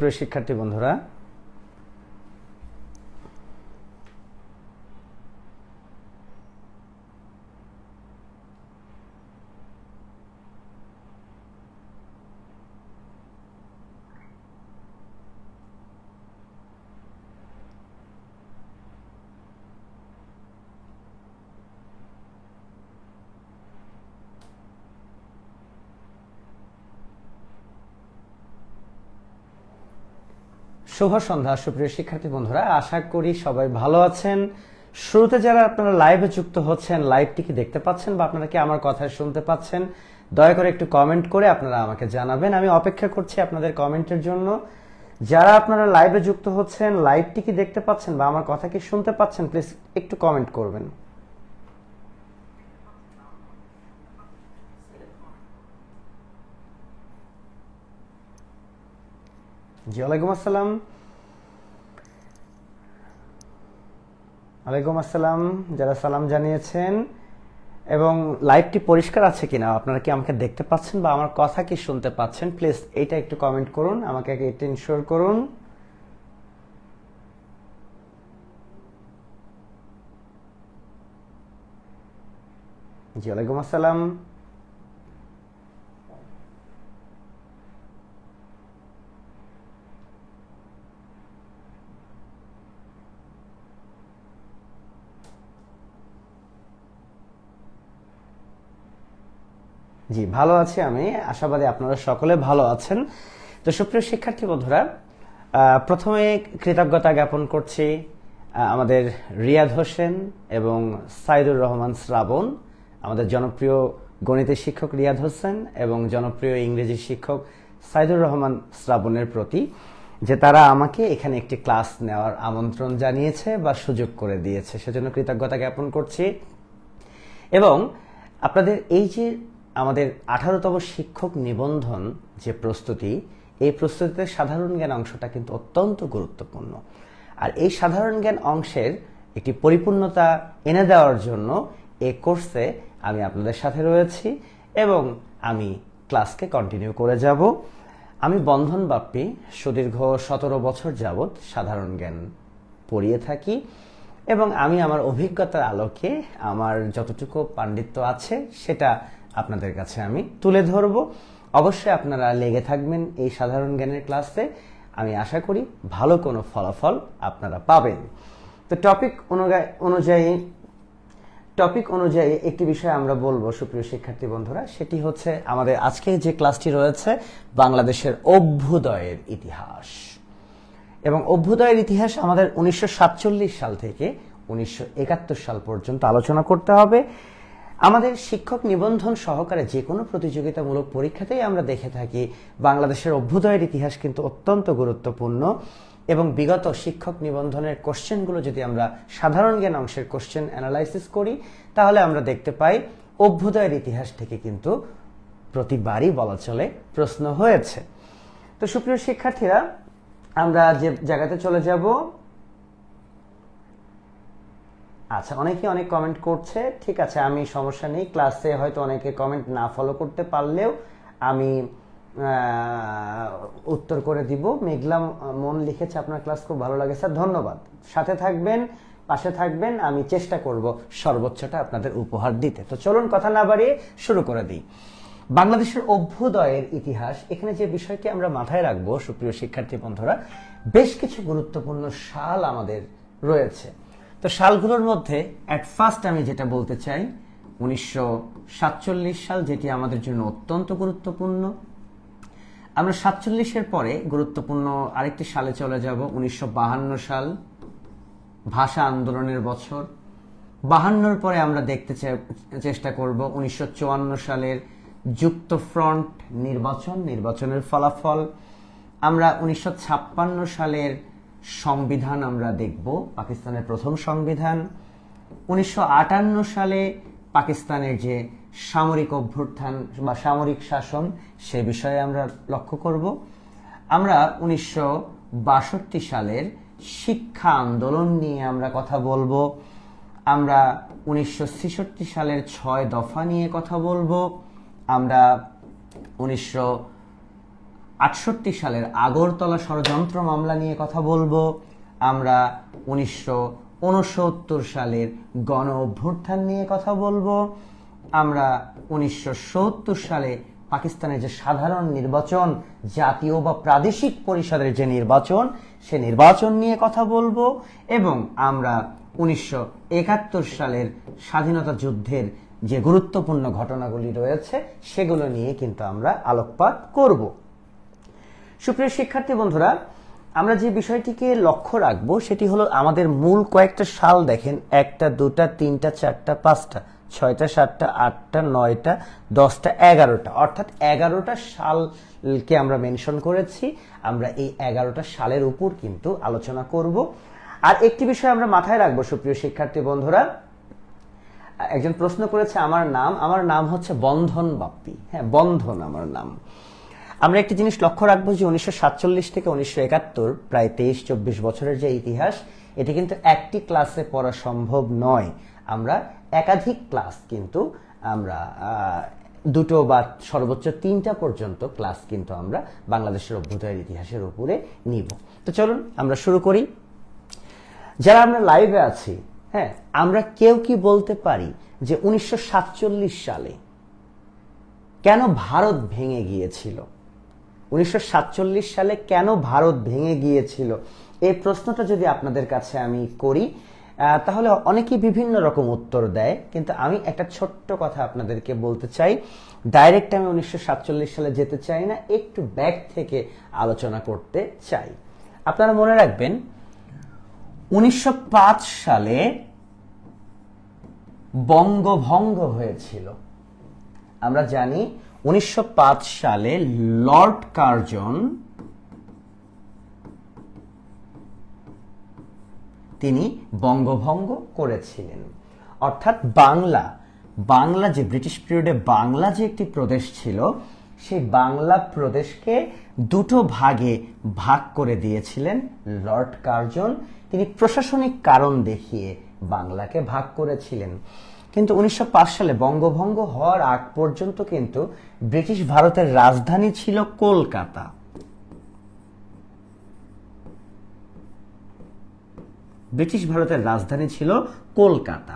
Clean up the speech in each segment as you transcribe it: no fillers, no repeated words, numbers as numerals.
সুপ্রিয় শিক্ষার্থী বন্ধুরা, শুভ সন্ধ্যা সুপ্রিয় শিক্ষার্থী বন্ধুরা। আশা করি সবাই ভালো আছেন। শুরুতে যারা আপনারা লাইভে যুক্ত হচ্ছেন, লাইভটি কি দেখতে পাচ্ছেন বা আপনারা কি আমার কথা শুনতে পাচ্ছেন, দয়া করে একটু কমেন্ট করে আপনারা আমাকে জানাবেন। আমি অপেক্ষা করছি আপনাদের কমেন্টের জন্য। যারা আপনারা লাইভে যুক্ত হচ্ছেন, লাইভটি কি দেখতে পাচ্ছেন বা আমার কথা কি শুনতে পাচ্ছেন, প্লিজ একটু কমেন্ট করবেন। জি, ওয়ালাইকুম আসসালাম। ওয়ালাইকুম আসসালাম যারা সালাম জানিয়েছেন। এবং লাইভটি পরিষ্কার আছে কিনা, আপনারা কি আমাকে দেখতে পাচ্ছেন বা আমার কথা কি শুনতে পাচ্ছেন, প্লিজ এইটা একটু কমেন্ট করুন, আমাকে এটা ইনশিওর করুন। জি, ওয়ালাইকুম আসসালাম। জি, ভালো আছি আমি, আশাবাদী আপনারা সকলে ভালো আছেন। তো সুপ্রিয় শিক্ষার্থী বন্ধুরা, প্রথমে কৃতজ্ঞতা জ্ঞাপন করছি আমাদের রিয়াদ হোসেন এবং সাইদুর রহমান শ্রাবণ, আমাদের জনপ্রিয় গণিতের শিক্ষক রিয়াদ হোসেন এবং জনপ্রিয় ইংরেজি শিক্ষক সাইদুর রহমান শ্রাবণের প্রতি, যে তারা আমাকে এখানে একটি ক্লাস নেওয়ার আমন্ত্রণ জানিয়েছে বা সুযোগ করে দিয়েছে, সেজন্য কৃতজ্ঞতা জ্ঞাপন করছি। এবং আপনাদের এই যে আমাদের 18তম শিক্ষক নিবন্ধন যে প্রস্তুতি, এই প্রস্তুতিতে সাধারণ জ্ঞান অংশটা কিন্তু অত্যন্ত গুরুত্বপূর্ণ। আর এই সাধারণ জ্ঞান অংশের একটি পরিপূর্ণতা এনে দেওয়ার জন্য এই কোর্সে আমি আপনাদের সাথে রয়েছি এবং আমি ক্লাসকে কন্টিনিউ করে যাব। আমি বন্ধনব্যাপী সুদীর্ঘ 17 বছর যাবৎ সাধারণ জ্ঞান পড়িয়ে থাকি এবং আমি আমার অভিজ্ঞতার আলোকে আমার যতটুকু পাণ্ডিত্য আছে সেটা আপনাদের কাছে আমি তুলে ধরব। অবশ্যই আপনারা লেগে থাকবেন এই সাধারণ জ্ঞানের ক্লাসে, আমি আশা করি ভালো কোনো ফলাফল আপনারা পাবেন। তো টপিক অনুযায়ী একটি বিষয় আমরা বলবো সুপ্রিয় শিক্ষার্থী বন্ধুরা, সেটি হচ্ছে আমাদের আজকে যে ক্লাসটি রয়েছে বাংলাদেশের অভ্যুদয়ের ইতিহাস। এবং অভ্যুদয়ের ইতিহাস আমাদের 1947 সাল থেকে 1971 সাল পর্যন্ত আলোচনা করতে হবে। আমাদের শিক্ষক নিবন্ধন সহকারে যে কোনো প্রতিযোগিতামূলক পরীক্ষাতেই আমরা দেখে থাকি বাংলাদেশের অভ্যুদয়ের ইতিহাস কিন্তু অত্যন্ত গুরুত্বপূর্ণ। এবং বিগত শিক্ষক নিবন্ধনের কোশ্চেনগুলো যদি আমরা সাধারণ জ্ঞান অংশের কোশ্চেন অ্যানালাইসিস করি, তাহলে আমরা দেখতে পাই অভ্যুদয়ের ইতিহাস থেকে কিন্তু প্রতিবারই বলা চলে প্রশ্ন হয়েছে। তো সুপ্রিয় শিক্ষার্থীরা, আমরা যে জায়গাতে চলে যাব, আচ্ছা অনেকে অনেক কমেন্ট করছে, ঠিক আছে আমি সমস্যা নেই, ক্লাসে হয়তো অনেকে কমেন্ট না ফলো করতে পারলেও আমি উত্তর করে দিব। মেঘলা মন লিখেছে আপনার ক্লাস খুব ভালো লাগে স্যার, ধন্যবাদ। সাথে থাকবেন, পাশে থাকবেন, আমি চেষ্টা করব সর্বোচ্চটা আপনাদের উপহার দিতে। তো চলুন কথা না বাড়িয়ে শুরু করে দিই। বাংলাদেশের অভ্যুদয়ের ইতিহাস, এখানে যে বিষয়টি আমরা মাথায় রাখবো সুপ্রিয় শিক্ষার্থী বন্ধুরা, বেশ কিছু গুরুত্বপূর্ণ সাল আমাদের রয়েছে। তো সালগুলোর মধ্যে অ্যাট ফার্স্ট আমি যেটা বলতে চাই 1947 সাল, যেটি আমাদের জন্য অত্যন্ত গুরুত্বপূর্ণ। আমরা 47-এর পরে গুরুত্বপূর্ণ আরেকটি সালে চলে যাব, 1952 সাল, ভাষা আন্দোলনের বছর। 52-র পরে আমরা দেখতে চেষ্টা করব 1954 সালের যুক্তফ্রন্ট নির্বাচনের ফলাফল। আমরা 1956 সালের সংবিধান আমরা দেখব, পাকিস্তানের প্রথম সংবিধান। 1958 সালে পাকিস্তানের যে সামরিক অভ্যুত্থান বা সামরিক শাসন, সে বিষয়ে আমরা লক্ষ্য করব। আমরা 1962 সালের শিক্ষা আন্দোলন নিয়ে আমরা কথা বলবো। আমরা 1966 সালের 6 দফা নিয়ে কথা বলবো। আমরা 19 1968 সালের আগরতলা ষড়যন্ত্র মামলা নিয়ে কথা বলবো, আমরা 1969 সালের গণ অভ্যুত্থান নিয়ে কথা বলবো, আমরা 1970 সালে পাকিস্তানের যে সাধারণ নির্বাচন, জাতীয় বা প্রাদেশিক পরিষদের যে নির্বাচন, সে নির্বাচন নিয়ে কথা বলবো, এবং আমরা 1971 সালের স্বাধীনতা যুদ্ধের যে গুরুত্বপূর্ণ ঘটনাগুলি রয়েছে সেগুলো নিয়ে কিন্তু আমরা আলোকপাত করব। সুপ্রিয় শিক্ষার্থী বন্ধুরা, আমরা যে বিষয়টিকে লক্ষ্য রাখবো সেটি হলো আমাদের মূল কয়েকটা সাল দেখেন, 1, 2, 3, 4, 5, 6, 7, 8, 9, 10, 11, অর্থাৎ 11টা সালকে আমরা মেনশন করেছি। আমরা এই 11টা সালের উপর কিন্তু আলোচনা করব। আর একটি বিষয় আমরা মাথায় রাখবো সুপ্রিয় শিক্ষার্থী বন্ধুরা, একজন প্রশ্ন করেছে আমার নাম হচ্ছে বন্ধন বাপ্পি। হ্যাঁ, বন্ধন আমার নাম। আমরা একটি জিনিস লক্ষ্য রাখবো যে 1947 থেকে 1971, প্রায় 23-24 বছরের যে ইতিহাস, এটি কিন্তু একটি ক্লাসে পড়া সম্ভব নয়। আমরা একাধিক ক্লাস কিন্তু আমরা 2টো বা সর্বোচ্চ 3টা পর্যন্ত ক্লাস কিন্তু আমরা বাংলাদেশের অভ্যুদয়ের ইতিহাসের উপরে নিব। তো চলুন আমরা শুরু করি। যারা আমরা লাইভে আছি, হ্যাঁ, আমরা কেউ কি বলতে পারি যে 1947 সালে কেন ভারত ভেঙে গিয়েছিল? 1947 সালে কেন ভারত ভেঙে গিয়েছিল, এই প্রশ্নটা যদি আপনাদের কাছে আমি করি তাহলে অনেকেই বিভিন্ন রকম উত্তর দেয়, কিন্তু আমি একটা ছোট্ট কথা আপনাদেরকে বলতে চাই। ডাইরেক্ট আমি 1947 সালে যেতে চাই না, একটু ব্যাক থেকে আলোচনা করতে চাই। আপনারা মনে রাখবেন 1905 সালে বঙ্গভঙ্গ হয়েছিল। আমরা জানি 1905 সালে লর্ড কার্জন তিনি বঙ্গভঙ্গ করেছিলেন। অর্থাৎ বাংলা যে ব্রিটিশ পিরিয়ডে বাংলা যে একটি প্রদেশ ছিল, সেই বাংলা প্রদেশকে 2টো ভাগে ভাগ করে দিয়েছিলেন লর্ড কার্জন। তিনি প্রশাসনিক কারণ দেখিয়ে বাংলাকে ভাগ করেছিলেন। কিন্তু 1905 সালে বঙ্গভঙ্গ হওয়ার আগ পর্যন্ত কিন্তু ব্রিটিশ ভারতের রাজধানী ছিল কলকাতা। ব্রিটিশ ভারতের রাজধানী ছিল কলকাতা,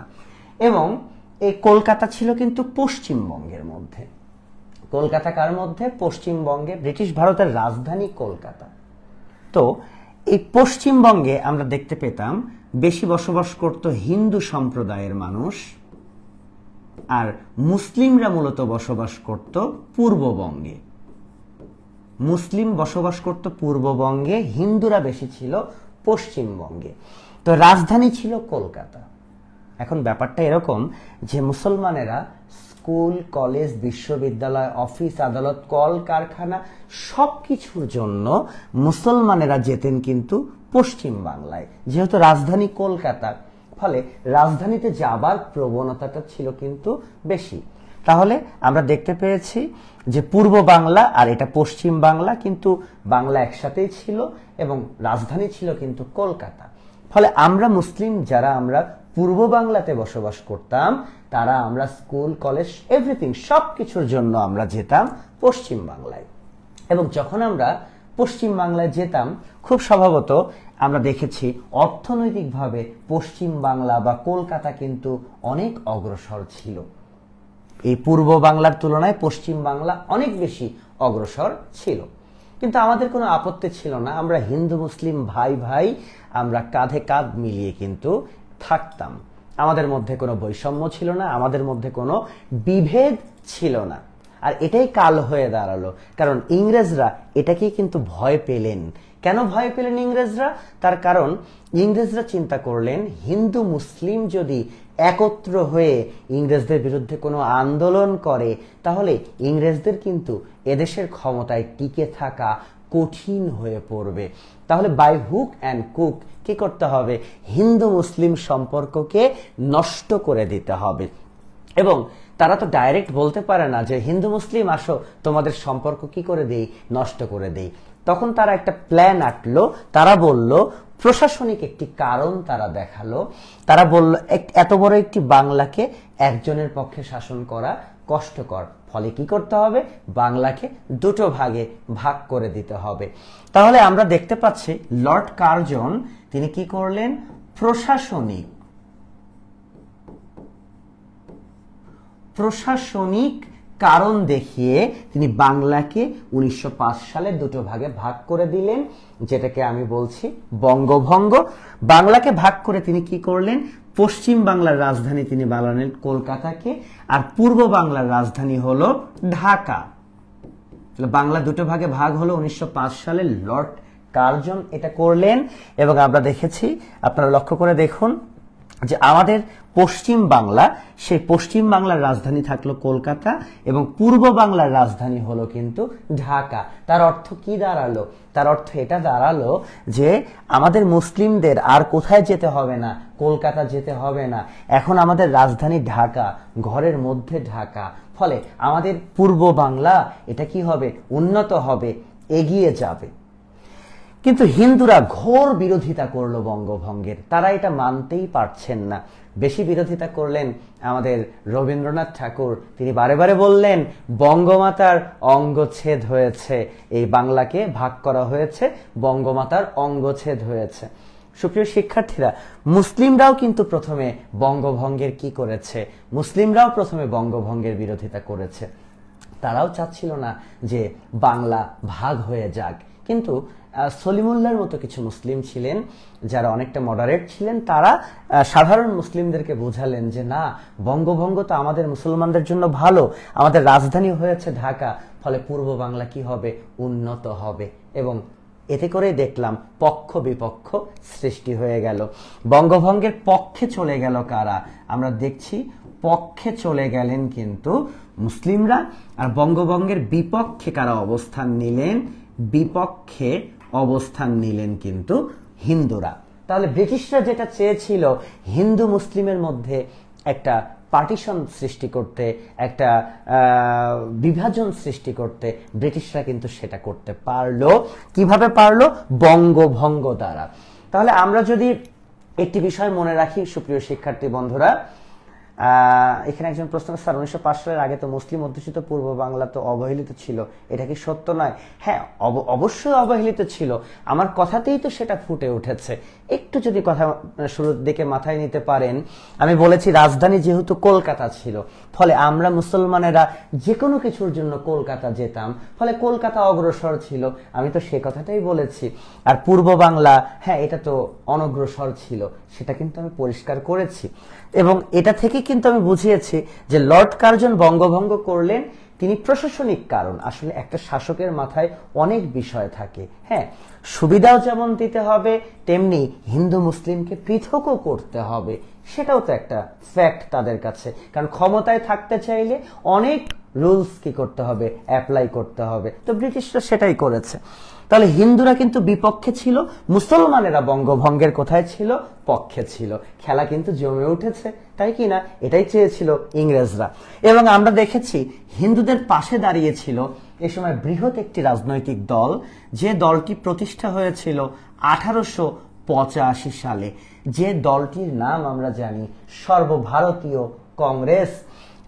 এবং এই কলকাতা ছিল কিন্তু পশ্চিমবঙ্গের মধ্যে। কলকাতা কার মধ্যে? পশ্চিমবঙ্গে। ব্রিটিশ ভারতের রাজধানী কলকাতা। তো এই পশ্চিমবঙ্গে আমরা দেখতে পেতাম বেশি বসবাস করত হিন্দু সম্প্রদায়ের মানুষ, আর মুসলিমরা মূলত বসবাস করত পূর্ববঙ্গে। মুসলিম বসবাস করত পূর্ববঙ্গে, হিন্দুরা বেশি ছিল পশ্চিমবঙ্গে। তো রাজধানী ছিল কলকাতা। এখন ব্যাপারটা এরকম যে মুসলমানেরা স্কুল, কলেজ, বিশ্ববিদ্যালয়, অফিস, আদালত, কল কারখানা সবকিছুর জন্য মুসলমানেরা যেতেন কিন্তু পশ্চিম বাংলায়, যেহেতু রাজধানী কলকাতা, ফলে রাজধানীতে যাবার প্রবণতাটা ছিল কিন্তু বেশি। তাহলে আমরা দেখতে পেয়েছি যে পূর্ব বাংলা আর এটা পশ্চিম বাংলা, কিন্তু বাংলা একসাথেই ছিল এবং রাজধানী ছিল কিন্তু কলকাতা। ফলে আমরা মুসলিম যারা আমরা পূর্ব বাংলাতে বসবাস করতাম, তারা আমরা স্কুল, কলেজ, এভরিথিং সবকিছুর জন্য আমরা যেতাম পশ্চিম বাংলায়। এবং যখন আমরা পশ্চিম বাংলায় যেতাম, খুব স্বভাবত আমরা দেখেছি অর্থনৈতিকভাবে পশ্চিম বাংলা বা কলকাতা কিন্তু অনেক অগ্রসর ছিল। এই পূর্ব বাংলার তুলনায় পশ্চিম বাংলা অনেক বেশি অগ্রসর ছিল। কিন্তু আমাদের কোনো আপত্তি ছিল না, আমরা হিন্দু মুসলিম ভাই ভাই, আমরা কাঁধে কাঁধ মিলিয়ে কিন্তু থাকতাম। আমাদের মধ্যে কোনো বৈষম্য ছিল না, আমাদের মধ্যে কোনো বিভেদ ছিল না। আর এটাই কাল হয়ে দাঁড়ালো, কারণ ইংরেজরা এটাকেই কিন্তু ভয় পেলেন। কেন ভয় পেলেন ইংরেজরা? তার কারণ ইংরেজরা চিন্তা করলেন হিন্দু মুসলিম যদি একত্র হয়ে ইংরেজদের বিরুদ্ধে কোনো আন্দোলন করে, তাহলে ইংরেজদের কিন্তু এদেশের ক্ষমতায় টিকে থাকা কঠিন হয়ে পড়বে। তাহলে বাই হুক অ্যান্ড কুক কি করতে হবে? হিন্দু মুসলিম সম্পর্ককে নষ্ট করে দিতে হবে। এবং তারা তো ডাইরেক্ট বলতে পারে না যে হিন্দু মুসলিম আসো তোমাদের সম্পর্ক কি করে দেই, নষ্ট করে দেই। তখন তারা একটা প্ল্যান আঁটলো। তারা বলল, প্রশাসনিক একটি কারণ তারা দেখালো। তারা বলল এত বড় একটি বাংলাকে একজনের পক্ষে শাসন করা কষ্টকর, ফলে কি করতে হবে, বাংলাকে দুটো ভাগে ভাগ করে দিতে হবে। তাহলে আমরা দেখতে পাচ্ছি লর্ড কার্জন তিনি কি করলেন, প্রশাসনিক কারণ দেখিয়ে তিনি বাংলাকে 1905 সালে দুটো ভাগে ভাগ করে দিলেন, যেটাকে আমি বলছি বঙ্গভঙ্গ। বাংলাকে ভাগ করে তিনি কি করলেন, পশ্চিম বাংলার রাজধানী তিনি বানালেন কলকাতাকে, আর পূর্ব বাংলার রাজধানী হলো ঢাকা। বাংলা দুটো ভাগে ভাগ হলো 1905 সালে, লর্ড কার্জন এটা করলেন। এবং আমরা দেখেছি, আপনারা লক্ষ্য করে দেখুন যে আমাদের পশ্চিম বাংলা, সেই পশ্চিম বাংলার রাজধানী থাকলো কলকাতা এবং পূর্ব বাংলার রাজধানী হলো কিন্তু ঢাকা। তার অর্থ কি দাঁড়ালো, তার অর্থ এটা দাঁড়ালো যে আমাদের মুসলিমদের আর কোথায় যেতে হবে না, কলকাতা যেতে হবে না, এখন আমাদের রাজধানী ঢাকা, ঘরের মধ্যে ঢাকা। ফলে আমাদের পূর্ব বাংলা এটা কি হবে, উন্নত হবে, এগিয়ে যাবে। কিন্তু হিন্দুরা ঘোর বিরোধিতা করলো বঙ্গভঙ্গের, তারা এটা মানতেই পারছেন না। বেশি বিরোধিতা করলেন আমাদের রবীন্দ্রনাথ ঠাকুর, তিনি বারে বারে বললেন বঙ্গমাতার অঙ্গচ্ছেদ হয়েছে, এই বাংলাকে ভাগ করা হয়েছে, বঙ্গমাতার অঙ্গচ্ছেদ হয়েছে। সুপ্রিয় শিক্ষার্থীরা, মুসলিমরাও কিন্তু প্রথমে বঙ্গভঙ্গের কি করেছে, মুসলিমরাও প্রথমে বঙ্গভঙ্গের বিরোধিতা করেছে। তারাও চাচ্ছিল না যে বাংলা ভাগ হয়ে যাক। কিন্তু সলিমুল্লাহর মতো কিছু মুসলিম ছিলেন যারা অনেকটা মডারেট ছিলেন, তারা সাধারণ মুসলিমদেরকে বোঝালেন যে না, বঙ্গভঙ্গ তো আমাদের মুসলমানদের জন্য ভালো, আমাদের রাজধানী হয়েছে ঢাকা, ফলে পূর্ব বাংলা কি হবে, উন্নত হবে। এবং এতে করে দেখলাম পক্ষ বিপক্ষ সৃষ্টি হয়ে গেল। বঙ্গভঙ্গের পক্ষে চলে গেল কারা, আমরা দেখছি পক্ষে চলে গেলেন কিন্তু মুসলিমরা, আর বঙ্গভঙ্গের বিপক্ষে কারা অবস্থান নিলেন, বিপক্ষে অবস্থান নিলেন কিন্তু হিন্দুরা। তাহলে ব্রিটিশরা যেটা চেয়েছিল হিন্দু মুসলিমের মধ্যে একটা পার্টিশন সৃষ্টি করতে, একটা বিভাজন সৃষ্টি করতে, ব্রিটিশরা কিন্তু সেটা করতে পারলো। কিভাবে পারলো, বঙ্গভঙ্গ দ্বারা। তাহলে আমরা যদি একটি বিষয় মনে রাখি সুপ্রিয় শিক্ষার্থী বন্ধুরা, এখানে একজন প্রশ্ন, স্যার 1905 সালের আগে তো মুসলিম অধ্যুষিত পূর্ব বাংলা তো অবহেলিত ছিল, এটা কি সত্য নয়? হ্যাঁ, অবশ্যই অবহেলিত ছিল, আমার কথাতেই তো সেটা ফুটে উঠেছে। একটু যদি কথা শুরুর দিকে মাথায় নিতে পারেন, আমি বলেছি রাজধানী যেহেতু কলকাতা ছিল, ফলে আমরা মুসলমানেরা যে কোনো কিছুর জন্য কলকাতা যেতাম, ফলে কলকাতা অগ্রসর ছিল, আমি তো সে কথাটাই বলেছি। আর পূর্ব বাংলা, হ্যাঁ এটা তো অনগ্রসর ছিল, সেটা কিন্তু আমি পরিষ্কার করেছি। এবং এটা থেকে কিন্তু আমি বুঝিয়েছি যে লর্ড কার্জন বঙ্গভঙ্গ করলেন তিনি প্রশাসনিক কারণ। আসলে একটা শাসকের মাথায় অনেক বিষয় থাকে, হ্যাঁ, সুবিধাও যেমন দিতে হবে, তেমনি হিন্দু মুসলিমকে পৃথকও করতে হবে, সেটাও তো একটা ফ্যাক্ট তাদের কাছে। কারণ ক্ষমতায় থাকতে চাইলে অনেক রুলস কি করতে হবে, অ্যাপ্লাই করতে হবে। তো ব্রিটিশরা সেটাই করেছে। তাহলে হিন্দুরা কিন্তু বিপক্ষে ছিল, মুসলমানেরা বঙ্গভঙ্গের কোথায় ছিল, পক্ষে ছিল। খেলা কিন্তু জমে উঠেছে, তাই কি না? এটাই চেয়েছিল ইংরেজরা। এবং আমরা দেখেছি হিন্দুদের পাশে দাঁড়িয়েছিল এ সময় বৃহৎ একটি রাজনৈতিক দল, যে দলটি প্রতিষ্ঠা হয়েছিল 1885 সালে, যে দলটির নাম আমরা জানি সর্বভারতীয় কংগ্রেস।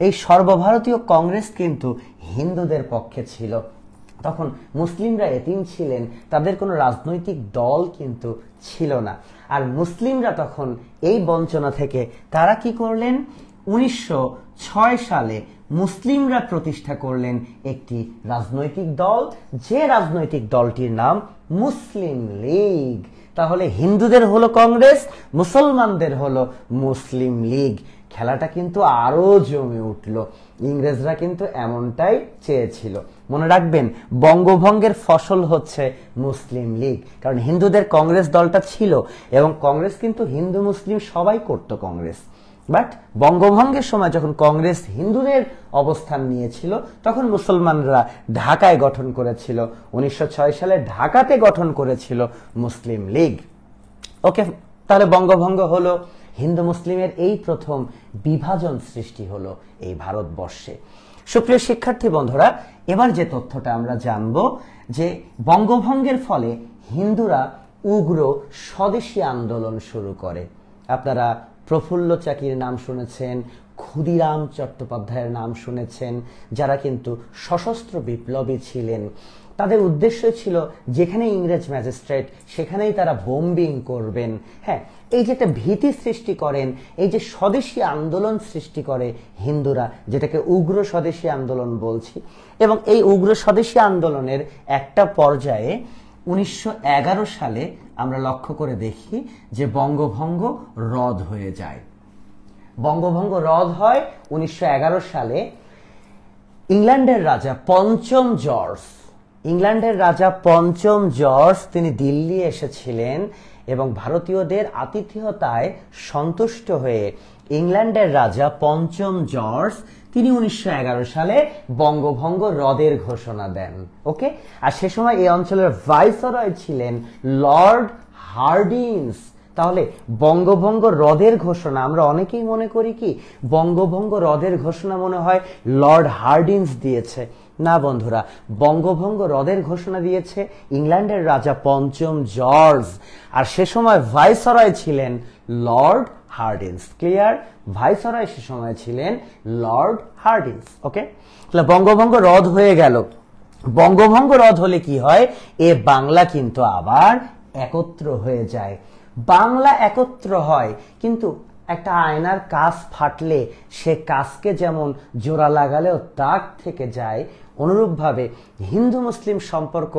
এই সর্বভারতীয় কংগ্রেস কিন্তু হিন্দুদের পক্ষে ছিল। তখন মুসলিমরা এতিম ছিলেন, তাদের কোনো রাজনৈতিক দল কিন্তু ছিল না। আর মুসলিমরা তখন এই বঞ্চনা থেকে তারা কি করলেন, 1906 সালে মুসলিমরা প্রতিষ্ঠা করলেন একটি রাজনৈতিক দল, যে রাজনৈতিক দলটির নাম মুসলিম লীগ। তাহলে হিন্দুদের হলো কংগ্রেস, মুসলমানদের হলো মুসলিম লীগ। খেলাটা কিন্তু আরো জমে উঠল। ইংরেজরা কিন্তু এমনটাই চেয়েছিল। মনে রাখবেন, বঙ্গভঙ্গের ফসল হচ্ছে মুসলিম লীগ, কারণ হিন্দুদের কংগ্রেস দলটা ছিল এবং কংগ্রেস কিন্তু হিন্দু মুসলিম সবাই করত কংগ্রেস। বাট বঙ্গভঙ্গের সময় যখন কংগ্রেস হিন্দুদের অবস্থান নিয়েছিল, তখন মুসলমানরা ঢাকায় গঠন করেছিল, 1906 সালে ঢাকাতে গঠন করেছিল মুসলিম লীগ। ওকে, তাহলে বঙ্গভঙ্গ হলো, হিন্দু মুসলিমের এই প্রথম বিভাজন সৃষ্টি হলো এই ভারতবর্ষে। সুপ্রিয় শিক্ষার্থী বন্ধুরা, এবার যে তথ্যটা আমরা জানব যে বঙ্গভঙ্গের ফলে হিন্দুরা উগ্র স্বদেশী আন্দোলন শুরু করে। আপনারা প্রফুল্ল চাকির নাম শুনেছেন, ক্ষুদিরাম চট্টোপাধ্যায়ের নাম শুনেছেন, যারা কিন্তু সশস্ত্র বিপ্লবী ছিলেন। তাদের উদ্দেশ্য ছিল যেখানে ইংরেজ ম্যাজিস্ট্রেট সেখানেই তারা বোম্বিং করবেন। হ্যাঁ, এই যে একটা ভীতি সৃষ্টি করেন, এই যে স্বদেশী আন্দোলন সৃষ্টি করে হিন্দুরা, যেটাকে উগ্র স্বদেশী আন্দোলন বলছি। এবং এই উগ্র স্বদেশী আন্দোলনের একটা পর্যায়ে 1911 সালে আমরা লক্ষ্য করে দেখি যে বঙ্গভঙ্গ রদ হয়ে যায়। বঙ্গভঙ্গ রদ হয় 1911 সালে। ইংল্যান্ডের রাজা পঞ্চম জর্জ, ইংল্যান্ডের রাজা পঞ্চম জর্জ তিনি দিল্লি এসেছিলেন এবং ভারতীয়দের আতিথেয়তায় সন্তুষ্ট হয়ে ইংল্যান্ডের রাজা পঞ্চম জর্জ তিনি 1911 সালে বঙ্গভঙ্গ রদের ঘোষণা দেন। ওকে, আর সে সময় এই অঞ্চলের ভাইসরয় ছিলেন লর্ড হার্ডিন্স। তাহলে বঙ্গভঙ্গ রদের ঘোষণা, আমরা অনেকেই মনে করি কি বঙ্গভঙ্গ রদের ঘোষণা মনে হয় লর্ড হার্ডিন্স দিয়েছে। না বন্ধুরা, বঙ্গভঙ্গ রদের ঘোষণা দিয়েছে ইংল্যান্ডের রাজা পঞ্চম জর্জ, আর সে সময় ভাইসরয় ছিলেন লর্ড হার্ডিন্স। ক্লিয়ার? ভাইসরয় সে সময় ছিলেন লর্ড হার্ডিন্স। ওকে, তাহলে বঙ্গভঙ্গ রদ হয়ে গেল। বঙ্গভঙ্গ রদ হলে কি হয়, এ বাংলা কিন্তু আবার একত্র হয়ে যায়। বাংলা একত্র হয়, কিন্তু একটা আয়নার কাঁচ ফাটলে সে কাঁচকে যেমন জোড়া লাগালেও দাগ থেকে যায়, অনুরূপভাবে হিন্দু মুসলিম সম্পর্ক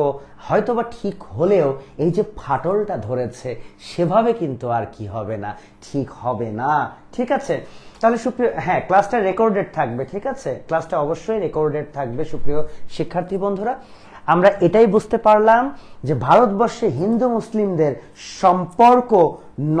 হয়তোবা ঠিক হলেও এই যে ফাটলটা ধরেছে সেভাবে কিন্তু আর কি হবে না, ঠিক হবে না। ঠিক আছে, তাহলে সুপ্রিয়, হ্যাঁ ক্লাসটা রেকর্ডেড থাকবে। ঠিক আছে, ক্লাসটা অবশ্যই রেকর্ডেড থাকবে। সুপ্রিয় শিক্ষার্থী বন্ধুরা, আমরা এটাই বুঝতে পারলাম যে ভারতবর্ষে হিন্দু মুসলিমদের সম্পর্ক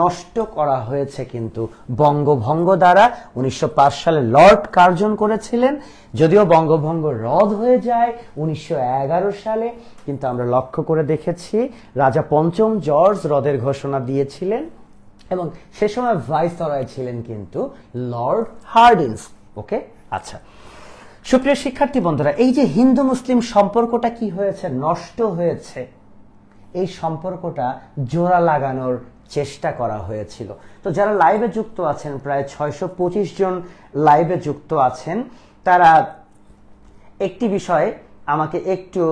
নষ্ট করা হয়েছে কিন্তু বঙ্গভঙ্গ দ্বারা। 1905 সালে লর্ড কার্জন করেছিলেন, যদিও বঙ্গভঙ্গ রদ হয়ে যায় 1911 সালে, কিন্তু আমরা লক্ষ্য করে দেখেছি রাজা পঞ্চম জর্জ রদের ঘোষণা দিয়েছিলেন এবং সে সময় ভাইসরয় ছিলেন কিন্তু লর্ড হার্ডিন্স। ওকে, আচ্ছা সুপ্রিয় শিক্ষার্থী বন্ধুরা, এই যে হিন্দু মুসলিম সম্পর্কটা কি হয়েছে, নষ্ট হয়েছে, এই সম্পর্কটা জোড়া লাগানোর চেষ্টা করা হয়েছিল। তো যারা লাইভে যুক্ত আছেন, প্রায় 625 জন লাইভে যুক্ত আছেন, তারা একটি বিষয় আমাকে একটু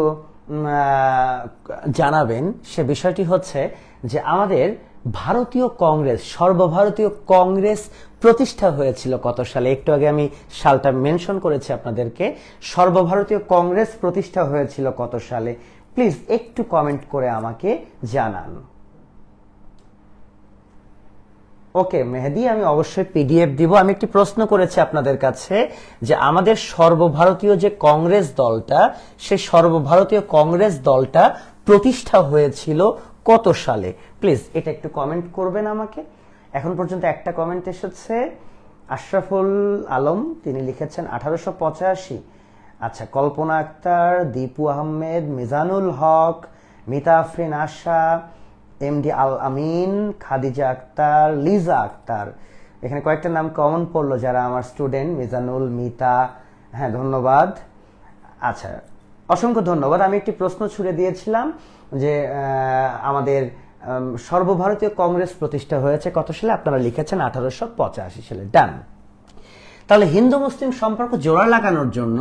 জানাবেন। সে বিষয়টি হচ্ছে যে আমাদের ভারতীয় কংগ্রেস, সর্বভারতীয় কংগ্রেস প্রতিষ্ঠা হয়েছিল কত সালে? একটু আগে আমি সালটা মেনশন করেছি আপনাদেরকে। সর্বভারতীয় কংগ্রেস প্রতিষ্ঠা হয়েছিল কত সালে? প্লিজ একটু কমেন্ট করে আমাকে জানান। ওকে মেহেদি, আমি অবশ্যই পিডিএফ দিব। আমি একটি প্রশ্ন করেছি আপনাদের কাছে যে আমাদের সর্বভারতীয় যে কংগ্রেস দলটা, সেই সর্বভারতীয় কংগ্রেস দলটা প্রতিষ্ঠা হয়েছিল কত সালে? প্লিজ এটা একটু কমেন্ট করবেন আমাকে। এখন পর্যন্ত একটা কমেন্ট এসেছে, আশরাফুল আলম, তিনি লিখেছেন 1885। আচ্ছা, কল্পনা আক্তার, দীপু আহমেদ, মিজানুল হক, মিতা আফরিন আশা, এমডি আল আমিন, খাদিজা আক্তার, লিজা আক্তার, এখানে কয়েকটা নাম কমন পড়লো যারা আমার স্টুডেন্ট, মিজানুল, মিতা, হ্যাঁ ধন্যবাদ। আচ্ছা, অসংখ্য ধন্যবাদ। আমি একটি প্রশ্ন ছুড়ে দিয়েছিলাম যে আমাদের সর্বভারতীয় কংগ্রেস প্রতিষ্ঠা হয়েছে কত সালে? আপনারা লিখেছেন 1885 সালে। ডান। তাহলে হিন্দু মুসলিম সম্পর্ক জোড়া লাগানোর জন্য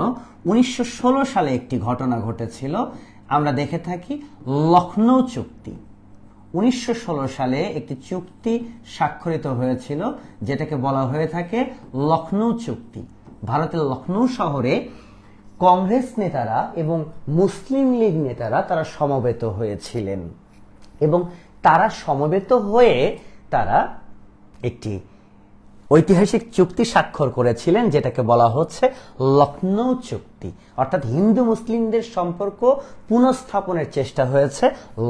1916 সালে একটি ঘটনা ঘটেছিল, আমরা দেখে থাকি লখনৌ চুক্তি। 1916 সালে একটি চুক্তি স্বাক্ষরিত হয়েছিল যেটাকে বলা হয়ে থাকে লখনৌ চুক্তি। ভারতের লখনৌ শহরে কংগ্রেস নেতারা এবং মুসলিম লীগ নেতারা তারা সমবেত হয়েছিলেন এবং তারা সমবেত হয়ে তারা একটি ঐতিহাসিক চুক্তি স্বাক্ষর করেছিলেন যেটাকে বলা হচ্ছে লখনৌ চুক্তি। অর্থাৎ হিন্দু মুসলিমদের সম্পর্ক পুনঃস্থাপনের চেষ্টা হয়েছে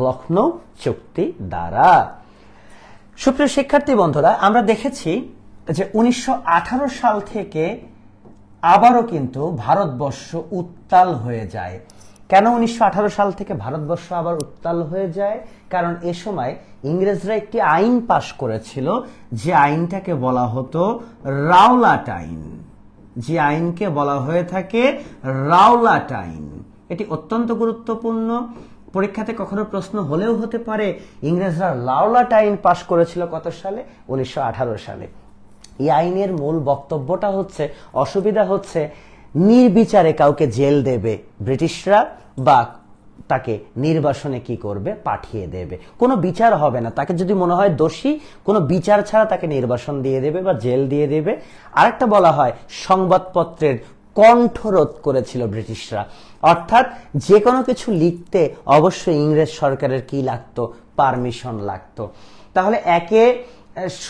লখনৌ চুক্তি দ্বারা। সুপ্রিয় শিক্ষার্থী বন্ধুরা, আমরা দেখেছি যে 1918 সাল থেকে আবারও কিন্তু ভারতবর্ষ উত্তাল হয়ে যায়। কেন 1918 সাল থেকে ভারতবর্ষ আবার উত্তাল হয়ে যায়? কারণ এ সময় ইংরেজরা একটি আইন পাশ করেছিল, যে আইনটাকে বলা হতো রাওলাট আইন, যে আইনকে বলা হয়ে থাকে রাওলাট আইন। এটি অত্যন্ত গুরুত্বপূর্ণ, পরীক্ষাতে কখনো প্রশ্ন হলেও হতে পারে। ইংরেজরা রাওলাট আইন পাশ করেছিল কত সালে? 1918 সালে। এই আইনের মূল বক্তব্যটা হচ্ছে, অসুবিধা হচ্ছে নির্বিচারে কাউকে জেল দেবে ব্রিটিশরা, বা তাকে নির্বাসনে কি করবে, পাঠিয়ে দেবে। কোনো বিচার হবে না, তাকে যদি মনে হয় দোষী, কোনো বিচার ছাড়া তাকে নির্বাসন দিয়ে দেবে বা জেল দিয়ে দেবে। আরেকটা বলা হয় সংবাদপত্রের কণ্ঠরোধ করেছিল ব্রিটিশরা, অর্থাৎ যে কোনো কিছু লিখতে অবশ্যই ইংরেজ সরকারের কি লাগতো, পারমিশন লাগতো। তাহলে একে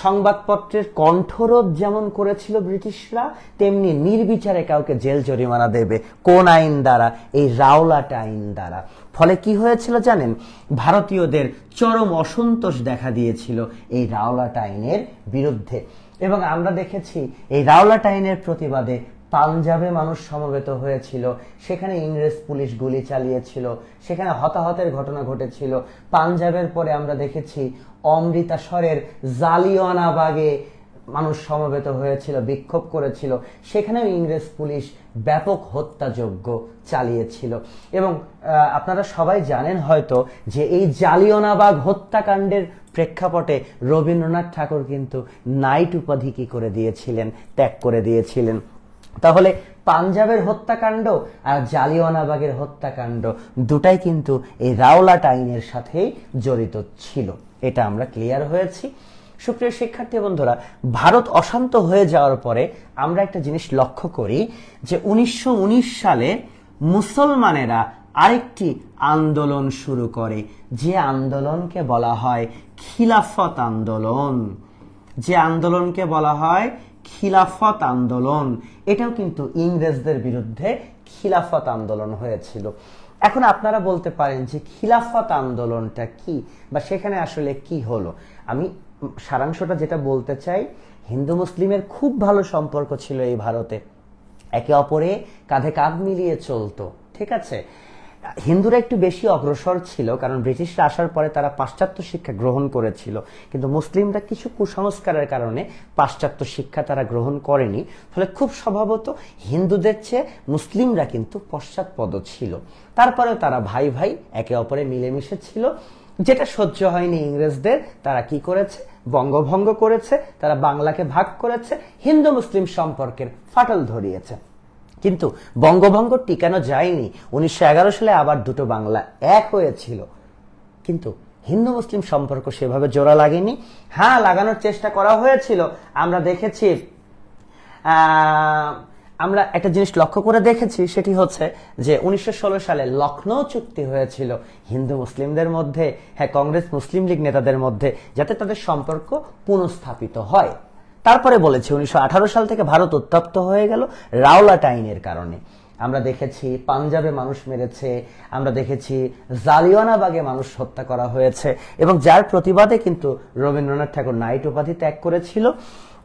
সংবাদপত্রের কণ্ঠরোধ যেমন করেছিল ব্রিটিশরা, তেমনি নির্বিচারে কাউকে জেল জরিমানা দেবে। কোন আইন দ্বারা? এই রাওলাট আইন দ্বারা। ফলে কি হয়েছিল জানেন? ভারতীয়দের চরম অসন্তোষ দেখা দিয়েছিল এই রাওলাট আইনের বিরুদ্ধে। এবং আমরা দেখেছি এই রাওলাট আইনের প্রতিবাদে পাঞ্জাবে মানুষ সমবেত হয়েছিল, সেখানে ইংরেজ পুলিশ গুলি চালিয়েছিল, সেখানে হতাহতের ঘটনা ঘটেছিল। পাঞ্জাবের পরে আমরা দেখেছি অমৃতসরের জালিয়ানওয়ালাবাগে মানুষ সমবেত হয়েছিল, বিক্ষোভ করেছিল, সেখানেও ইংরেজ পুলিশ ব্যাপক হত্যাযজ্ঞ চালিয়েছিল। এবং আপনারা সবাই জানেন হয়তো যে এই জালিয়ানওয়ালাবাগ হত্যাকাণ্ডের প্রেক্ষাপটে রবীন্দ্রনাথ ঠাকুর কিন্তু নাইট উপাধি কি করে দিয়েছিলেন, ত্যাগ করে দিয়েছিলেন। তাহলে পাঞ্জাবের হত্যাকাণ্ড আর জালিয়ানওয়ালাবাগের হত্যাকাণ্ড দুটাই কিন্তু এই রাওলাট আইনের সাথেই জড়িত ছিল, এটা আমরা ক্লিয়ার হয়েছি। সুপ্রিয় শিক্ষার্থী বন্ধুরা, ভারত অশান্ত হয়ে যাওয়ার পরে আমরা একটা জিনিস লক্ষ্য করি যে 1919 সালে মুসলমানেরা আরেকটি আন্দোলন শুরু করে, যে আন্দোলনকে বলা হয় খিলাফত আন্দোলন। যে আন্দোলনকে বলা হয় খিলাফত আন্দোলন, এটাও কিন্তু ইংরেজদের বিরুদ্ধে খিলাফত আন্দোলন হয়েছিল। এখন আপনারা বলতে পারেন যে খিলাফত আন্দোলনটা কি, বা সেখানে আসলে কি হলো। আমি সারাংশটা যেটা বলতে চাই, হিন্দু মুসলিমের খুব ভালো সম্পর্ক ছিল এই ভারতে, একে অপরে কাঁধে কাঁধ মিলিয়ে চলতো, ঠিক আছে। হিন্দুরা একটু বেশি অগ্রসর ছিল, কারণ ব্রিটিশরা আসার পরে তারা পাশ্চাত্য শিক্ষা গ্রহণ করেছিল, কিন্তু মুসলিমরা কিছু কুসংস্কারের কারণে পাশ্চাত্য শিক্ষা তারা গ্রহণ করেনি। ফলে খুব স্বভাবত হিন্দুদের চেয়ে মুসলিমরা কিন্তু পশ্চাৎপদ ছিল। তারপরেও তারা ভাই ভাই একে অপরে মিলেমিশে ছিল। যেটা সহ্য হয়নি ইংরেজদের, তারা কি করেছে, বঙ্গভঙ্গ করেছে, তারা বাংলাকে ভাগ করেছে, হিন্দু মুসলিম সম্পর্কের ফাটল ধরিয়েছে। কিন্তু বঙ্গভঙ্গ টিকানো যায়নি। 1911 সালে আবার দুটো বাংলা এক হয়েছিল, কিন্তু হিন্দু মুসলিম সম্পর্ক সেভাবে জোড়া লাগেনি। হ্যাঁ, লাগানোর চেষ্টা করা হয়েছিল। আমরা দেখেছি, আমরা একটা জিনিস লক্ষ্য করে দেখেছি, সেটি হচ্ছে যে 1916 সালে লখনৌ চুক্তি হয়েছিল হিন্দু মুসলিমদের মধ্যে, হ্যাঁ, কংগ্রেস মুসলিম লীগ নেতাদের মধ্যে, যাতে তাদের সম্পর্ক পুনঃস্থাপিত হয়। তারপরে বলেছি 1918 সাল থেকে ভারত উত্তপ্ত হয়ে গেল রাওলাট আইনের কারণে। আমরা দেখেছি পাঞ্জাবে মানুষ মেরেছে, আমরা দেখেছি জালিয়ানওয়ালাবাগে মানুষ হত্যা করা হয়েছে, এবং যার প্রতিবাদে কিন্তু রবীন্দ্রনাথ ঠাকুর নাইট উপাধি ত্যাগ করেছিল।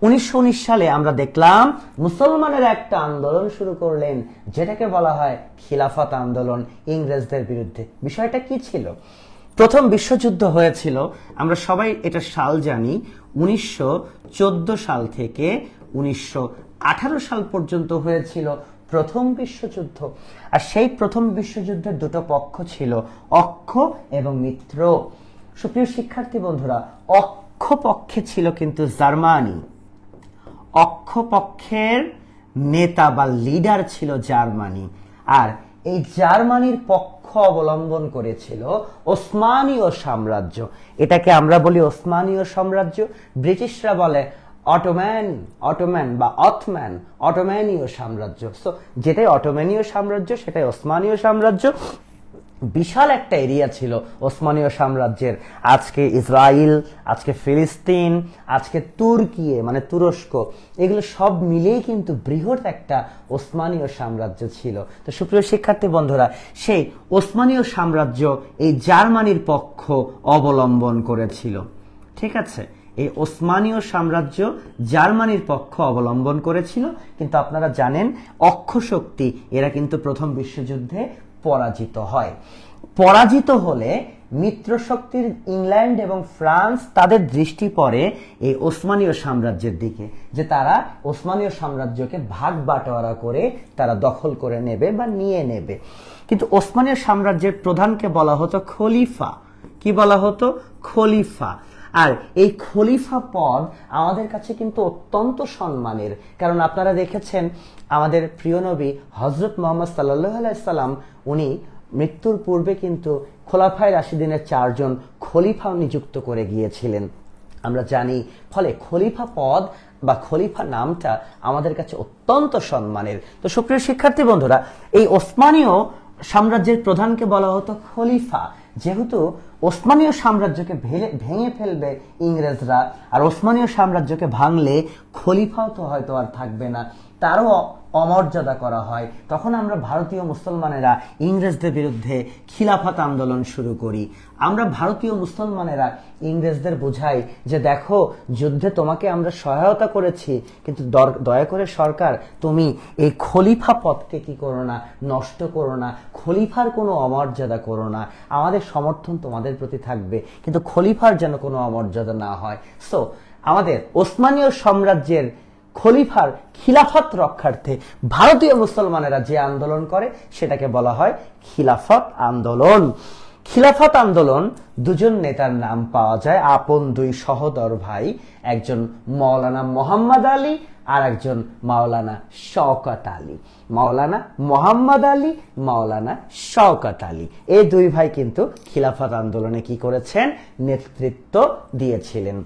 1919 সালে আমরা দেখলাম মুসলমানের একটা আন্দোলন শুরু করলেন, যেটাকে বলা হয় খিলাফত আন্দোলন ইংরেজদের বিরুদ্ধে। বিষয়টা কি ছিল? প্রথম বিশ্বযুদ্ধ হয়েছিল, আমরা সবাই এটা সাল জানি, 1914 সাল থেকে 1918 সাল পর্যন্ত হয়েছিল প্রথম বিশ্বযুদ্ধ। আর সেই প্রথম বিশ্বযুদ্ধের দুটো পক্ষ ছিল, অক্ষ এবং মিত্র। সুপ্রিয় শিক্ষার্থী বন্ধুরা, অক্ষ পক্ষে ছিল কিন্তু জার্মানি, অক্ষ পক্ষের নেতা বা লিডার ছিল জার্মানি, আর এই জার্মানির পক্ষ অবলম্বন করেছিল ওসমানীয় সাম্রাজ্য। এটাকে আমরা বলি ওসমানীয় সাম্রাজ্য, ব্রিটিশরা বলে অটোম্যান বা অটোম্যানীয় সাম্রাজ্য। সো যেটাই অটোম্যানীয় সাম্রাজ্য সেটাই ওসমানীয় সাম্রাজ্য। বিশাল একটা এরিয়া ছিল ওসমানীয় সাম্রাজ্যের। আজকে ইসরায়েল, আজকে ফিলিস্তিন, আজকে তুর্কি মানে তুরস্ক, এগুলো সব মিলেই কিন্তু বৃহৎ একটা ওসমানীয় সাম্রাজ্য ছিল। তো সুপ্রিয় শিক্ষার্থী বন্ধুরা, সেই ওসমানীয় সাম্রাজ্য এই জার্মানির পক্ষ অবলম্বন করেছিল, ঠিক আছে। এই ওসমানীয় সাম্রাজ্য জার্মানির পক্ষ অবলম্বন করেছিল, কিন্তু আপনারা জানেন অক্ষ শক্তি এরা কিন্তু প্রথম বিশ্বযুদ্ধে পরাজিত হয়। পরাজিত হলে মিত্র শক্তির ইংল্যান্ড এবং ফ্রান্স তাদের দৃষ্টি পড়ে এই ওসমানীয় সাম্রাজ্যের দিকে, যে তারা ওসমানীয় সাম্রাজ্যকে ভাগ বাটোয়ারা করে তারা দখল করে নেবে বা নিয়ে নেবে। কিন্তু ওসমানীয় সাম্রাজ্যের প্রধানকে বলা হতো খলিফা। কি বলা হতো? খলিফা। আর এই খলিফা পদ আমাদের কাছে কিন্তু অত্যন্ত সম্মানের, কারণ আপনারা দেখেছেন আমাদের প্রিয় নবী হযরত মুহাম্মদ সাল্লাল্লাহু আলাইহি সাল্লাম উনি মৃত্যুর পূর্বে কিন্তু খোলাফায়ে রাশিদিনের 4 জন খলিফা নিযুক্ত করে গিয়েছিলেন আমরা জানি। ফলে খলিফা পদ বা খলিফা নামটা আমাদের কাছে অত্যন্ত সম্মানের। তো সুপ্রিয় শিক্ষার্থী বন্ধুরা, এই ওসমানীয় সাম্রাজ্যের প্রধানকে বলা হতো খলিফা, যেহেতু ওসমানীয় সাম্রাজ্যকে ভেঙে ফেলবে ইংরেজরা, আর ওসমানীয় সাম্রাজ্যকে ভাঙলে খলিফাও তো হয়তো আর থাকবে না, তারও অমর্যাদা করা হয়। তখন আমরা ভারতীয় মুসলমানেরা ইংরেজদের বিরুদ্ধে খিলাফত আন্দোলন শুরু করি। আমরা ভারতীয় মুসলমানেরা ইংরেজদের বোঝাই যে দেখো, যুদ্ধে তোমাকে আমরা সহায়তা করেছি, কিন্তু দয়া করে সরকার তুমি এই খলিফা পদকে কি করো না, নষ্ট করো না, খলিফার কোনো অমর্যাদা করো না, আমাদের সমর্থন তোমাদের প্রতি থাকবে, কিন্তু খলিফার যেন কোনো অমর্যাদা না হয়। সো আমাদের ওসমানীয় সাম্রাজ্যের খলিফার খিলাফত রক্ষার্থে ভারতীয় মুসলমানেরা যে আন্দোলন করে সেটাকে বলা হয় খিলাফত আন্দোলন। খিলাফত আন্দোলন দুজন নেতার নাম পাওয়া যায়, আপন দুই সহোদর ভাই, একজন মাওলানা মোহাম্মদ আলী আর একজন মাওলানা শওকত আলী। মাওলানা মোহাম্মদ আলী, মাওলানা শওকত আলী, এই দুই ভাই কিন্তু খিলাফত আন্দোলনে কি করেছেন, নেতৃত্ব দিয়েছিলেন।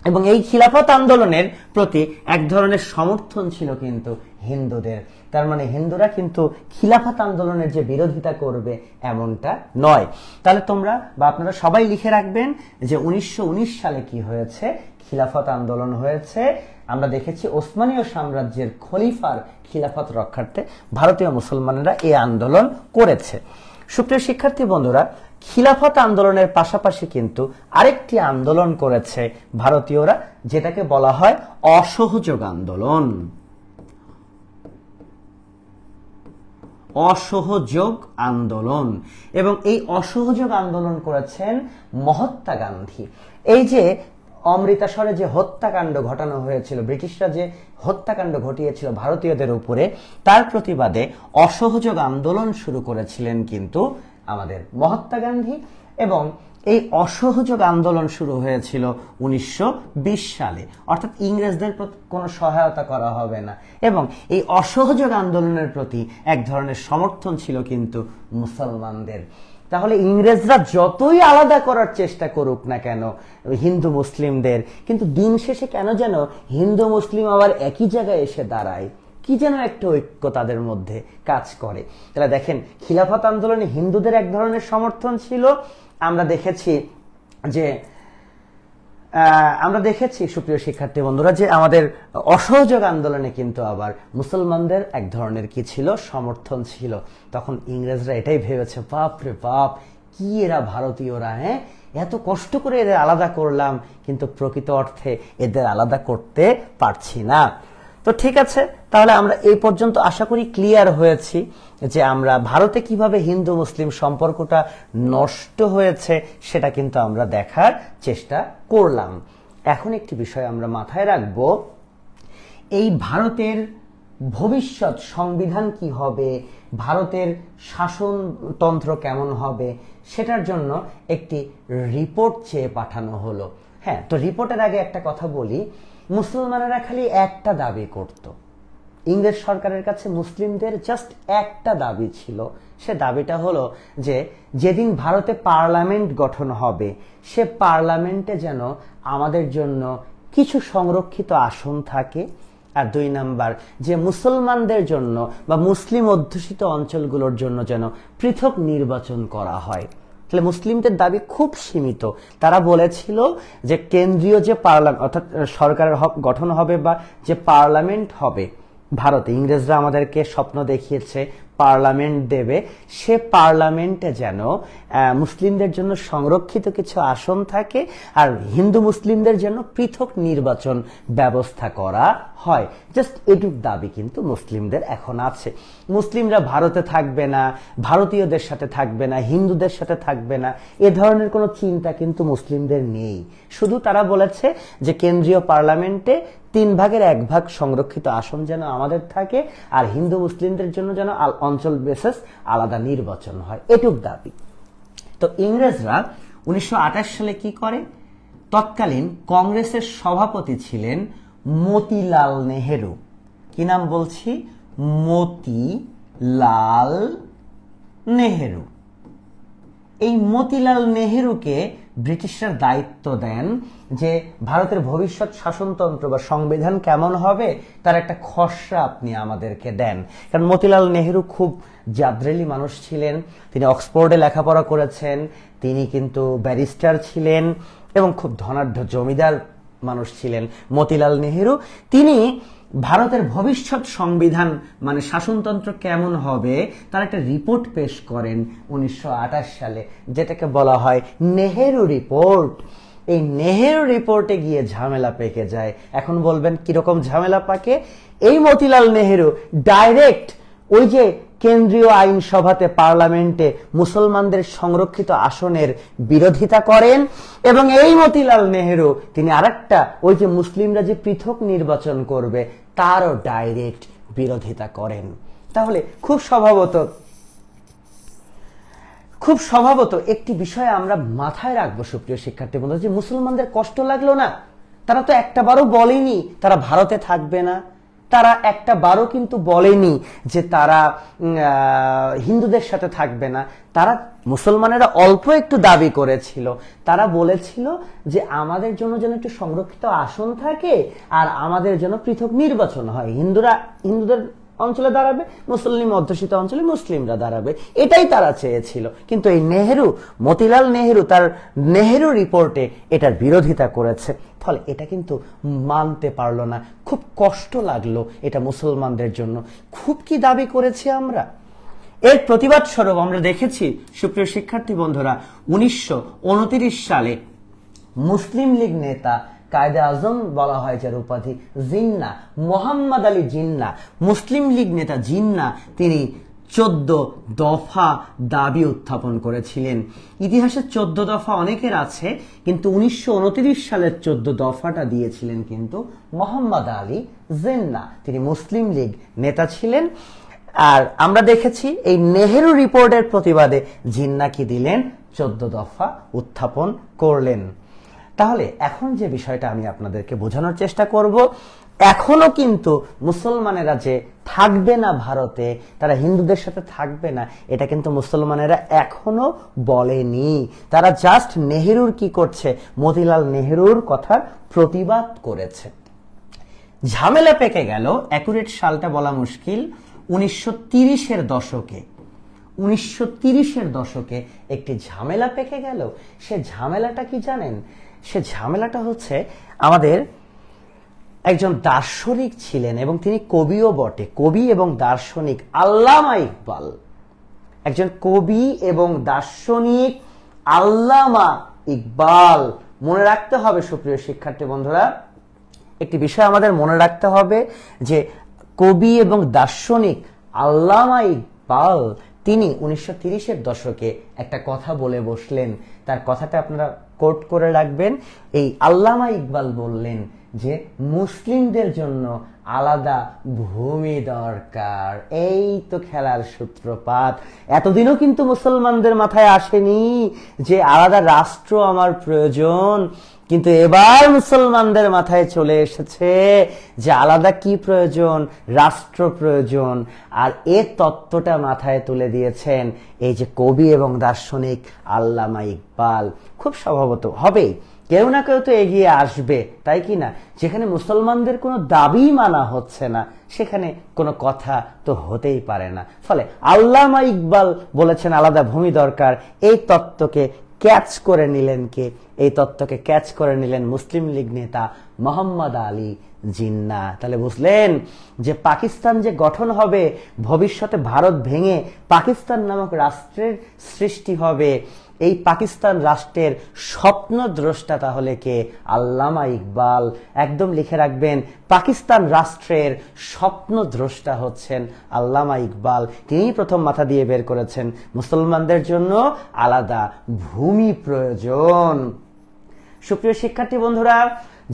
এবং এই খিলাফত আন্দোলনের প্রতি এক ধরনের সমর্থন ছিল কিন্তু হিন্দুদের। তার মানে হিন্দুরা কিন্তু খিলাফত আন্দোলনের যে বিরোধিতা করবে এমনটা নয়। তাহলে তোমরা বা আপনারা সবাই লিখে রাখবেন যে 1919 সালে কি হয়েছে, খিলাফত আন্দোলন হয়েছে। আমরা দেখেছি ওসমানীয় সাম্রাজ্যের খলিফার খিলাফত রক্ষার্থে ভারতীয় মুসলমানেরা এই আন্দোলন করেছে। সুপ্রিয় শিক্ষার্থী বন্ধুরা, খিলাফত আন্দোলনের পাশাপাশি কিন্তু আরেকটি আন্দোলন করেছে ভারতীয়রা, যেটাকে বলা হয় অসহযোগ আন্দোলন। অসহযোগ আন্দোলন, এবং এই অসহযোগ আন্দোলন করেছেন মহাত্মা গান্ধী। এই যে অমৃতসরে যে হত্যাকাণ্ড ঘটানো হয়েছিল, ব্রিটিশরা যে হত্যাকাণ্ড ঘটিয়েছিল ভারতীয়দের উপরে, তার প্রতিবাদে অসহযোগ আন্দোলন শুরু করেছিলেন কিন্তু আমাদের মহাত্মা গান্ধী। এবং এই অসহযোগ আন্দোলন শুরু হয়েছিল 1920 সালে, অর্থাৎ ইংরেজদের প্রতি কোনো সহায়তা করা হবে না। এবং এই অসহযোগ আন্দোলনের প্রতি এক ধরনের সমর্থন ছিল কিন্তু মুসলমানদের। তাহলে ইংরেজরা যতই আলাদা করার চেষ্টা করুক না কেন হিন্দু মুসলিমদের, কিন্তু দিন শেষে কেন যেন হিন্দু মুসলিম আবার একই জায়গায় এসে দাঁড়ায়, কি যেন একটা ঐক্য তাদের মধ্যে কাজ করে। তাহলে দেখেন, খিলাফত আন্দোলনে হিন্দুদের এক ধরনের সমর্থন ছিল। আমরা দেখেছি সুপ্রিয় শিক্ষার্থী বন্ধুরা, যে আমাদের অসহযোগ আন্দোলনে কিন্তু আবার মুসলমানদের এক ধরনের কি ছিল, সমর্থন ছিল। তখন ইংরেজরা এটাই ভেবেছে, বাপ রে বাপ, কি এরা ভারতীয়রা, এত কষ্ট করে এদের আলাদা করলাম, কিন্তু প্রকৃত অর্থে এদের আলাদা করতে পারছি না। তো ঠিক আছে, তাহলে আমরা এই পর্যন্ত আশা করি ক্লিয়ার হয়েছি যে আমরা ভারতে কিভাবে হিন্দু মুসলিম সম্পর্কটা নষ্ট হয়েছে সেটা কিন্তু আমরা দেখার চেষ্টা করলাম। এখন একটি বিষয় আমরা মাথায় রাখব, এই ভারতের ভবিষ্যৎ সংবিধান কি হবে, ভারতের শাসনতন্ত্র কেমন হবে, সেটার জন্য একটি রিপোর্ট চেয়ে পাঠানো হলো। হ্যাঁ, তো রিপোর্টের আগে একটা কথা বলি, মুসলমানেরা খালি একটা দাবি করত, ইংরেজ সরকারের কাছে মুসলিমদের জাস্ট একটা দাবি ছিল। সে দাবিটা হলো যে যেদিন ভারতে পার্লামেন্ট গঠন হবে, সে পার্লামেন্টে যেন আমাদের জন্য কিছু সংরক্ষিত আসন থাকে, আর 2 নাম্বার যে মুসলমানদের জন্য বা মুসলিম অধ্যুষিত অঞ্চলগুলোর জন্য যেন পৃথক নির্বাচন করা হয়। তাহলে মুসলিমদের দাবি খুব সীমিত। তারা বলেছিল যে কেন্দ্রীয় যে পার্লামেন্ট অর্থাৎ সরকারের গঠন হবে বা যে পার্লামেন্ট হবে ভারতে, ইংরেজরা আমাদেরকে স্বপ্ন দেখিয়েছে পার্লামেন্ট দেবে, সে পার্লামেন্টে যেন মুসলিমদের জন্য সংরক্ষিত কিছু আসন থাকে আর হিন্দু মুসলিমদের জন্য পৃথক নির্বাচন ব্যবস্থা করা হয়। জাস্ট এটুক দাবি কিন্তু মুসলিমদের এখন আছে। মুসলিমরা ভারতে থাকবে না, ভারতীয়দের সাথে থাকবে না, হিন্দুদের সাথে থাকবে না, এ ধরনের কোনো চিন্তা কিন্তু মুসলিমদের নেই। শুধু তারা বলেছে যে কেন্দ্রীয় পার্লামেন্টে 3 ভাগের 1 ভাগ সংরক্ষিত আসন যেন আমাদের থাকে আর হিন্দু মুসলিমদের জন্য যেন অঞ্চল বেসিস আলাদা নির্বাচন হয়, এটুক দাবি। তো ইংরেজরা 1928 সালে কি করে, তৎকালীন কংগ্রেসের সভাপতি ছিলেন মতিলাল নেহেরু। কি নাম বলছি? মতিলাল নেহেরু। এই মতিলাল নেহেরুকে ব্রিটিশরা দায়িত্ব দেন যে ভারতের ভবিষ্যৎ শাসনতন্ত্র বা সংবিধান কেমন হবে তার একটা খসড়া আপনি আমাদেরকে দেন। কারণ মতিলাল নেহেরু খুব জাদ্রেলি মানুষ ছিলেন, তিনি অক্সফোর্ডে লেখাপড়া করেছেন, তিনি কিন্তু ব্যারিস্টার ছিলেন এবং খুব ধনাঢ্য জমিদার মানুষ ছিলেন মতিলাল নেহেরু। তিনি ভারতের ভবিষ্যৎ সংবিধান মানে শাসনতন্ত্র কেমন হবে তার একটা রিপোর্ট পেশ করেন 1928 সালে, যেটাকে বলা হয় নেহেরু রিপোর্ট। এই নেহেরু রিপোর্টে গিয়ে ঝামেলা পেকে যায়। এখন বলবেন কিরকম ঝামেলা পাকে? এই মতিলাল নেহেরু ডাইরেক্ট ওই যে কেন্দ্রীয় আইনসভাতে পার্লামেন্টে মুসলমানদের সংরক্ষিত আসনের বিরোধিতা করেন এবং এই মতিলাল নেহেরু তিনি আরেকটা ওই যে মুসলিমরা যে পৃথক নির্বাচন করবে তারও ডাইরেক্ট বিরোধিতা করেন। তাহলে খুব স্বভাবত একটি বিষয় আমরা মাথায় রাখবো সুপ্রিয় শিক্ষার্থী বন্ধুরা, যে মুসলমানদের কষ্ট লাগলো না? তারা তো একটা বারও বলেনি তারা ভারতে থাকবে না, তারা একটা বারও কিন্তু বলেনি যে তারা হিন্দুদের সাথে থাকবে না। তারা মুসলমানেরা অল্প একটু দাবি করেছিল, তারা বলেছিল যে আমাদের জন্য যেন একটু সংরক্ষিত আসন থাকে আর আমাদের জন্য পৃথক নির্বাচন হয়, হিন্দুদের অঞ্চলে দাঁড়াবে, মুসলিম অধ্যুষিত অঞ্চলে মুসলিমরা দাঁড়াবে, এটাই তারা চেয়েছিল। কিন্তু এই মতিলাল নেহেরু তার নেহেরু রিপোর্টে এটার বিরোধিতা করেছে, ফলে এটা কিন্তু মানতে পারলো না। খুব কষ্ট লাগলো এটা মুসলমানদের জন্য। খুব কি দাবি করেছি আমরা? এর প্রতিবাদ স্বরূপ আমরা দেখেছি সুপ্রিয় শিক্ষার্থী বন্ধুরা 1929 সালে মুসলিম লীগ নেতা কায়েদে আজম বলা হয় যার উপাধি জিন্না, মোহাম্মদ আলী জিন্না, মুসলিম লীগ নেতা জিন্না, তিনি 14 দফা দাবি উত্থাপন করেছিলেন। ইতিহাসে 14 দফা অনেকের আছে, কিন্তু 1929 সালের 14 দফাটা দিয়েছিলেন কিন্তু মোহাম্মদ আলী জিন্না, তিনি মুসলিম লীগ নেতা ছিলেন। আর আমরা দেখেছি এই নেহেরু রিপোর্টের প্রতিবাদে জিন্না কি দিলেন? 14 দফা উত্থাপন করলেন। তাহলে এখন যে বিষয়টা আমি আপনাদেরকে বোঝানোর চেষ্টা করব, এখনো কিন্তু মুসলমানেরা যে থাকবে না ভারতে, তারা হিন্দুদের সাথে থাকবে না, এটা কিন্তু মুসলমানেরা এখনো বলেনি। তারা জাস্ট নেহেরুর কি করছে? মতিলাল নেহেরুর কথার প্রতিবাদ করেছে। ঝামেলা পেকে গেল, অ্যাকুরেট সালটা বলা মুশকিল, 1930-এর দশকে। 1930-এর দশকে একটি ঝামেলা পেকে গেল। সে ঝামেলাটা কি জানেন? সে ঝামেলাটা হচ্ছে আমাদের একজন দার্শনিক ছিলেন এবং তিনি কবিও বটে, কবি এবং দার্শনিক আল্লামা ইকবাল। একজন কবি এবং দার্শনিক আল্লামা ইকবাল। মনে রাখতে হবে সুপ্রিয় শিক্ষার্থী বন্ধুরা, একটি বিষয় আমাদের মনে রাখতে হবে যে কবি এবং দার্শনিক আল্লামা ইকবাল তিনি 1930-এর দশকে একটা কথা বলে বসলেন। তার কথাটা আপনারা কোট করে রাখবেন। এই আল্লামা ইকবাল বললেন যে মুসলিমদের জন্য আলাদা ভূমি দরকার। এই তো খেলার সূত্রপাত। এতদিনও কিন্তু মুসলমানদের মাথায় আসেনি যে আলাদা রাষ্ট্র আমার প্রয়োজন, কিন্তু এবার মুসলমানদের মাথায় চলে এসেছে যে আলাদা কি প্রয়োজন? রাষ্ট্র প্রয়োজন। আর এ তত্ত্বটা মাথায় তুলে দিয়েছেন এই যে কবি এবং দার্শনিক আল্লামা ইকবাল। খুব স্বভাবত হবেই, কেউ না কেউ তো এগিয়ে আসবে, তাই কি না? যেখানে মুসলমানদের কোনো দাবি মানা হচ্ছে না সেখানে কোনো কথা তো হতেই পারে না। ফলে আল্লামা ইকবাল বলেছেন আলাদা ভূমি দরকার। এই তত্ত্বকে ক্যাচ করে নিলেন কে? এই তত্ত্বকে ক্যাচ করে নিলেন মুসলিম লীগ নেতা মোহাম্মদ আলী জিন্না। তাহলে বুঝলেন যে পাকিস্তান যে গঠন হবে, ভবিষ্যতে ভারত ভেঙে পাকিস্তান নামক রাষ্ট্রের সৃষ্টি হবে, এই পাকিস্তান রাষ্ট্রের স্বপ্ন দ্রষ্টা তাহলে কে? আল্লামা ইকবাল। একদম লিখে রাখবেন, পাকিস্তান রাষ্ট্রের স্বপ্ন দ্রষ্টা হচ্ছেন আল্লামা ইকবাল। তিনি প্রথম মাথা দিয়ে বের করেছেন মুসলমানদের জন্য আলাদা ভূমি প্রয়োজন। সুপ্রিয় শিক্ষার্থী বন্ধুরা,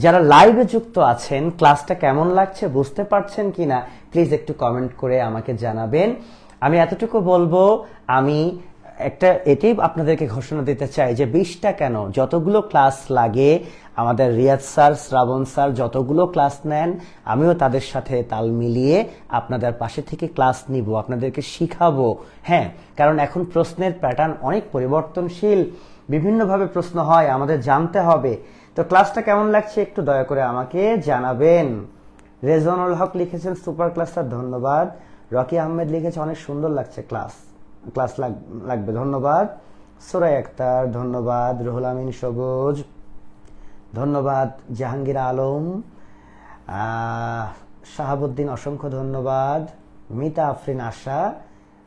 যারা লাইভে যুক্ত আছেন, ক্লাসটা কেমন লাগছে বুঝতে পারছেন কিনা প্লিজ একটু কমেন্ট করে আমাকে জানাবেন। আমি এতটুকু বলবো, আমি একটা এটাই আপনাদেরকে ঘোষণা দিতে চাই যে 20টা কেন, যতগুলো ক্লাস লাগে, আমাদের রিয়াদ স্যার, শ্রাবণ স্যার যতগুলো ক্লাস নেন, আমিও তাদের সাথে তাল মিলিয়ে আপনাদের পাশে থেকে ক্লাস নিব, আপনাদেরকে শিখাবো। হ্যাঁ, কারণ এখন প্রশ্নের প্যাটার্ন অনেক পরিবর্তনশীল, বিভিন্নভাবে প্রশ্ন হয়, আমাদের জানতে হবে। তো ক্লাসটা কেমন লাগছে একটু দয়া করে আমাকে জানাবেন। রেজওয়ানুল হক লিখেছেন সুপার ক্লাস স্যার, ধন্যবাদ। রকি আহমেদ লিখেছে অনেক সুন্দর লাগছে ক্লাস লাগবে, ধন্যবাদ। সুরাই আক্তার ধন্যবাদ। রুহুল আমিন সবুজ ধন্যবাদ। জাহাঙ্গীর আলম, শাহাবুদ্দিন অসংখ্য ধন্যবাদ। মিতা আফরিন আশা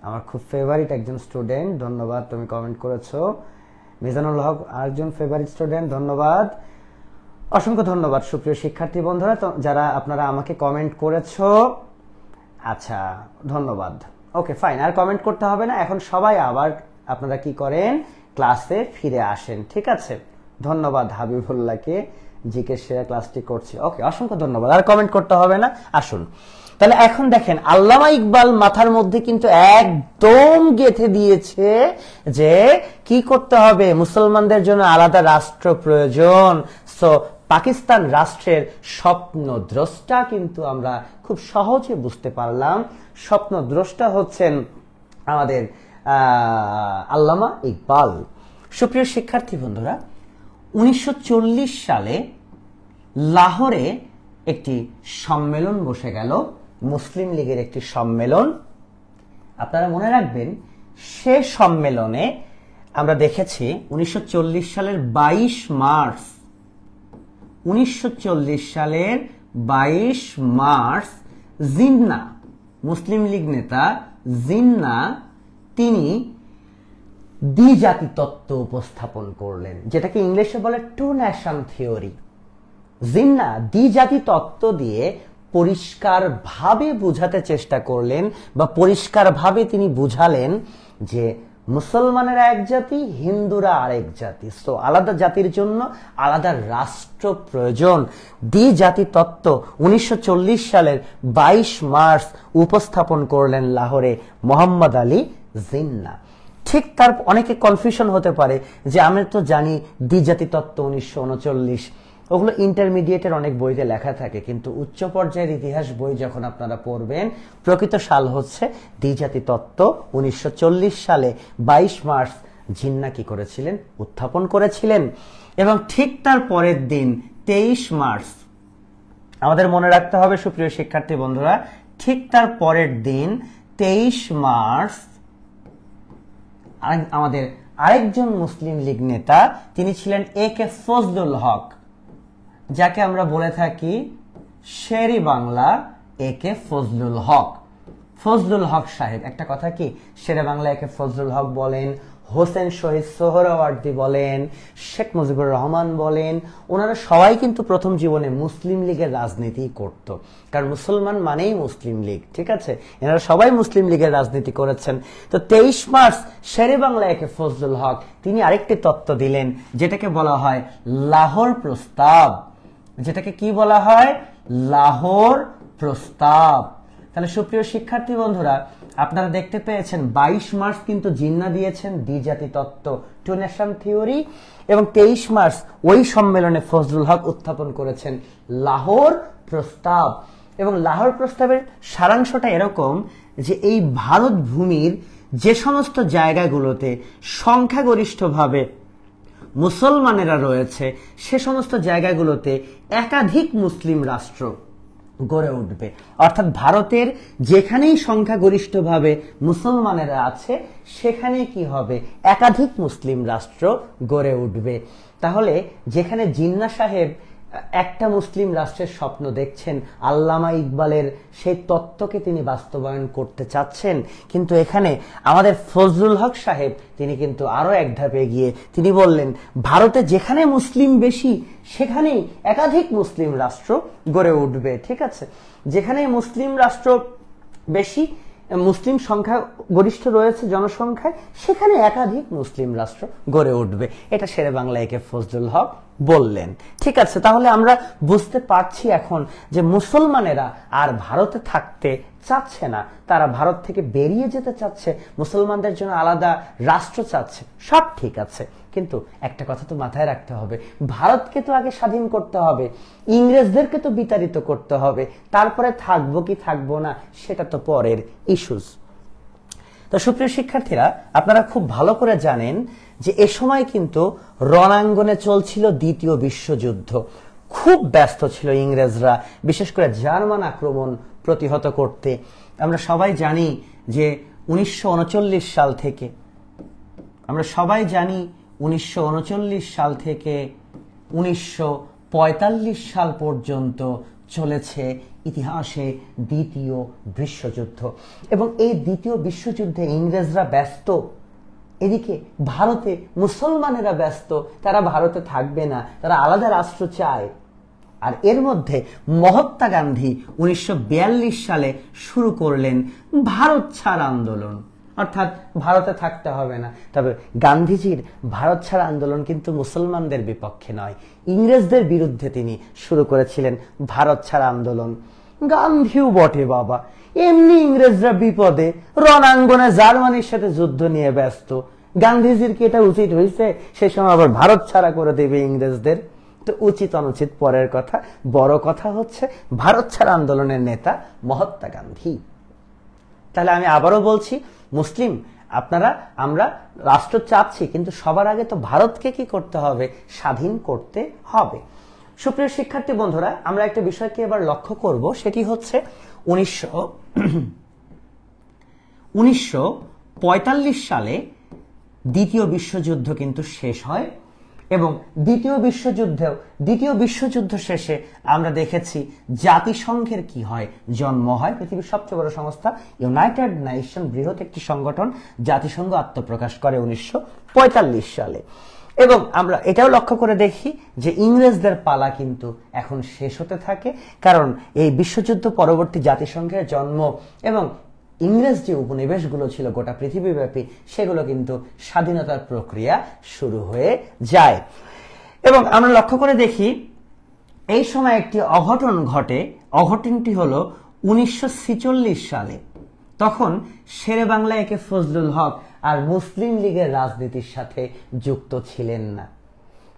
আমার খুব ফেভারিট একজন স্টুডেন্ট, ধন্যবাদ, তুমি কমেন্ট করেছো। মিজানুল হক আরেকজন ফেভারিট স্টুডেন্ট, ধন্যবাদ, অসংখ্য ধন্যবাদ। সুপ্রিয় শিক্ষার্থী বন্ধুরা যারা আপনারা আমাকে কমেন্ট করেছো, আচ্ছা ধন্যবাদ। ওকে ফাইন, আর কমেন্ট করতে হবে না, এখন সবাই আবার আপনারা কি করেন, ক্লাসে ফিরে আসেন, ঠিক আছে। ধন্যবাদ হাবিবুল্লাহকে, জিকে সেরা ক্লাসটি করছি। ওকে, অসংখ্য ধন্যবাদ, আর কমেন্ট করতে হবে না, আসুন। তাহলে এখন দেখেন আল্লামা ইকবাল মাথার মধ্যে কিন্তু একদম গেঁথে দিয়েছে যে কি করতে হবে, মুসলমানদের জন্য আলাদা রাষ্ট্র প্রয়োজন। সো পাকিস্তান রাষ্ট্রের স্বপ্নদ্রষ্টা কিন্তু আমরা খুব সহজে বুঝতে পারলাম। স্বপ্নদ্রষ্টা হচ্ছেন আমাদের আল্লামা ইকবাল। সুপ্রিয় শিক্ষার্থী বন্ধুরা, 1940 সালে লাহোরে একটি সম্মেলন বসে গেল, মুসলিম লীগের একটি সম্মেলন। আপনারা মনে রাখবেন সে সম্মেলনে আমরা দেখেছি 1940 সালের 22 মার্চ 1940 সালের 22 মার্চ জিন্না, মুসলিম লীগ নেতা জিন্না, তিনি দ্বিজাতি তত্ত্ব উপস্থাপন করলেন, যেটাকে ইংলিশে বলে টু নেশন থিওরি। জিন্না দ্বিজাতি তত্ত্ব দিয়ে পরিষ্কারভাবে বোঝাতে চেষ্টা করলেন, বা পরিষ্কারভাবে তিনি বুঝালেন যে মুসলমানেরা এক জাতি, হিন্দুরা আরেক জাতি, সো আলাদা জাতির জন্য আলাদা রাষ্ট্র প্রয়োজন। দ্বিজাতি তত্ত্ব 1940 সালের 22 মার্চ উপস্থাপন করলেন লাহোরে মোহাম্মদ আলী জিন্না। ঠিক তার অনেকে কনফিউশন হতে পারে যে আমি তো জানি দ্বিজাতি তত্ত্ব 1939, ওগুলো ইন্টারমিডিয়েটের অনেক বইতে লেখা থাকে, কিন্তু উচ্চ পর্যায়ের ইতিহাস বই যখন আপনারা পড়বেন, প্রকৃত সাল হচ্ছে দ্বিজাতি তত্ত্ব 1940 সালে 22 মার্চ জিন্না কি করেছিলেন, উত্থাপন করেছিলেন। এবং ঠিক তার পরের দিন 23 মার্চ, আমাদের মনে রাখতে হবে সুপ্রিয় শিক্ষার্থী বন্ধুরা, ঠিক তার পরের দিন 23 মার্চ আমাদের আরেকজন মুসলিম লীগ নেতা, তিনি ছিলেন এ.কে ফজলুল হক, যাকে আমরা বলে থাকি শেরি বাংলা এ.কে ফজলুল হক। ফজলুল হক সাহেব, একটা কথা কি, শেরে বাংলা এ.কে ফজলুল হক বলেন, হোসেন শহীদ সোহরাওয়ার্দী বলেন, শেখ মুজিবুর রহমান বলেন, ওনারা সবাই কিন্তু প্রথম জীবনে মুসলিম লীগের রাজনীতি করত, কারণ মুসলমান মানেই মুসলিম লীগ, ঠিক আছে, এনারা সবাই মুসলিম লীগের রাজনীতি করেছেন। তো 23 মার্চ শেরে বাংলা এ.কে ফজলুল হক তিনি আরেকটি তত্ত্ব দিলেন, যেটাকে বলা হয় লাহোর প্রস্তাব, যেটাকে কি বলা হয়, লাহোর প্রস্তাব। তাহলে সুপ্রিয় শিক্ষার্থী বন্ধুরা, আপনারা দেখতে পেয়েছেন 22 মার্চ কিন্তু জিন্না দিয়েছেন দ্বিজাতি তত্ত্ব টু নেশন থিওরি, এবং 23 মার্চ ওই সম্মেলনে ফজলুল হক উত্থাপন করেছেন লাহোর প্রস্তাব। এবং লাহোর প্রস্তাবের সারাংশটা এরকম যে এই ভারত ভূমির যে সমস্ত জায়গাগুলোতে সংখ্যাগরিষ্ঠভাবে মুসলমানেরা রয়েছে, সে সমস্ত জায়গাগুলোতে একাধিক মুসলিম রাষ্ট্র গড়ে উঠবে। অর্থাৎ ভারতের যেখানেই সংখ্যাগরিষ্ঠভাবে মুসলমানেরা আছে, সেখানে কি হবে, একাধিক মুসলিম রাষ্ট্র গড়ে উঠবে। তাহলে যেখানে জিন্না সাহেব একটা মুসলিম রাষ্ট্রের স্বপ্ন দেখছেন, আল্লামা ইকবালের সেই তত্ত্বকে তিনি বাস্তবায়ন করতে চাচ্ছেন, কিন্তু এখানে আমাদের ফজলুল হক সাহেব তিনি কিন্তু আরো এক ধাপ এগিয়ে তিনি বললেন, ভারতে যেখানে মুসলিম বেশি সেখানেই একাধিক মুসলিম রাষ্ট্র গড়ে উঠবে, ঠিক আছে, যেখানে মুসলিম রাষ্ট্র বেশি মুসলিম সংখ্যা গরিষ্ঠ রয়েছে জনসংখ্যায়, সেখানে একাধিক মুসলিম রাষ্ট্র গড়ে উঠবে। এটা শেরে বাংলা একে ফজলুল হক বললেন। ঠিক আছে, তাহলে আমরা বুঝতে পারছি এখন যে মুসলমানেরা আর ভারতে থাকতে চাচ্ছে না, তারা ভারত থেকে বেরিয়ে যেতে চাচ্ছে, মুসলমানদের জন্য আলাদা রাষ্ট্র চাচ্ছে। সব ঠিক আছে, কিন্তু একটা কথা তো মাথায় রাখতে হবে, ভারতকে তো আগে স্বাধীন করতে হবে, ইংরেজদেরকে তো বিতাড়িত করতে হবে, তারপরে থাকবো কি থাকবো না সেটা তো পরের ইস্যুস। তো সুপ্রিয় শিক্ষার্থীরা, আপনারা খুব ভালো করে জানেন যে এ সময় কিন্তু রণাঙ্গনে চলছিল দ্বিতীয় বিশ্বযুদ্ধ। খুব ব্যস্ত ছিল ইংরেজরা, বিশেষ করে জার্মান আক্রমণ প্রতিহত করতে। আমরা সবাই জানি যে 1939 সাল থেকে 1945 সাল পর্যন্ত চলেছে ইতিহাসে দ্বিতীয় বিশ্বযুদ্ধ, এবং এই দ্বিতীয় বিশ্বযুদ্ধে ইংরেজরা ব্যস্ত, এদিকে ভারতে মুসলমানেরা ব্যস্ত, তারা ভারতে থাকবে না, তারা আলাদা রাষ্ট্র চায়। আর এর মধ্যে মহাত্মা গান্ধী 1942 সালে শুরু করলেন ভারত ছাড় আন্দোলন, অর্থাৎ ভারতে থাকতে হবে না। তবে গান্ধীজির ভারত ছাড় আন্দোলন কিন্তু মুসলমানদের বিপক্ষে নয়, ইংরেজদের বিরুদ্ধে তিনি শুরু করেছিলেন ভারত ছাড় আন্দোলন। গান্ধীও বটে বাবা, এমনি ইংরেজরা বিপদে, রণাঙ্গনে জার্মানির সাথে যুদ্ধ নিয়ে ব্যস্ত, গান্ধীজির কি এটা উচিত হয়েছে সে সময় আবার ভারত ছাড়া করে দেবে ইংরেজদের? তো উচিত অনুচিত পরের কথা, বড় কথা হচ্ছে ভারত ছাড়া আন্দোলনের নেতা মহাত্মা গান্ধী। তাহলে আমি আবারও বলছি, মুসলিম আমরা রাষ্ট্র চাচ্ছি, কিন্তু সবার আগে তো ভারতকে কি করতে হবে? স্বাধীন করতে হবে। সুপ্রিয় শিক্ষার্থী বন্ধুরা, আমরা একটা বিষয়কে এবার লক্ষ্য করব, সেটি হচ্ছে 1945 সালে দ্বিতীয় বিশ্বযুদ্ধ কিন্তু শেষ হয়, এবং দ্বিতীয় বিশ্বযুদ্ধ শেষে আমরা দেখেছি জাতিসংঘের কি হয়, জন্ম হয়। পৃথিবীর সবচেয়ে বড় সংস্থা ইউনাইটেড নেশন, বৃহৎ একটি সংগঠন জাতিসংঘ আত্মপ্রকাশ করে 1945 সালে। এবং আমরা এটাও লক্ষ্য করে দেখি যে ইংরেজদের পালা কিন্তু এখন শেষ হতে থাকে, কারণ এই বিশ্বযুদ্ধ পরবর্তী জাতিসংঘের জন্ম এবং ইংরেজ যে উপনিবেশগুলো ছিল গোটা পৃথিবীব্যাপী, সেগুলো কিন্তু স্বাধীনতার প্রক্রিয়া শুরু হয়ে যায়। এবং আমরা লক্ষ্য করে দেখি এই সময় একটি অঘটন ঘটে। অঘটনটি হলো 1946 সালে। তখন শেরে বাংলা একে ফজলুল হক আর মুসলিম লীগের রাজনীতির সাথে যুক্ত ছিলেন না।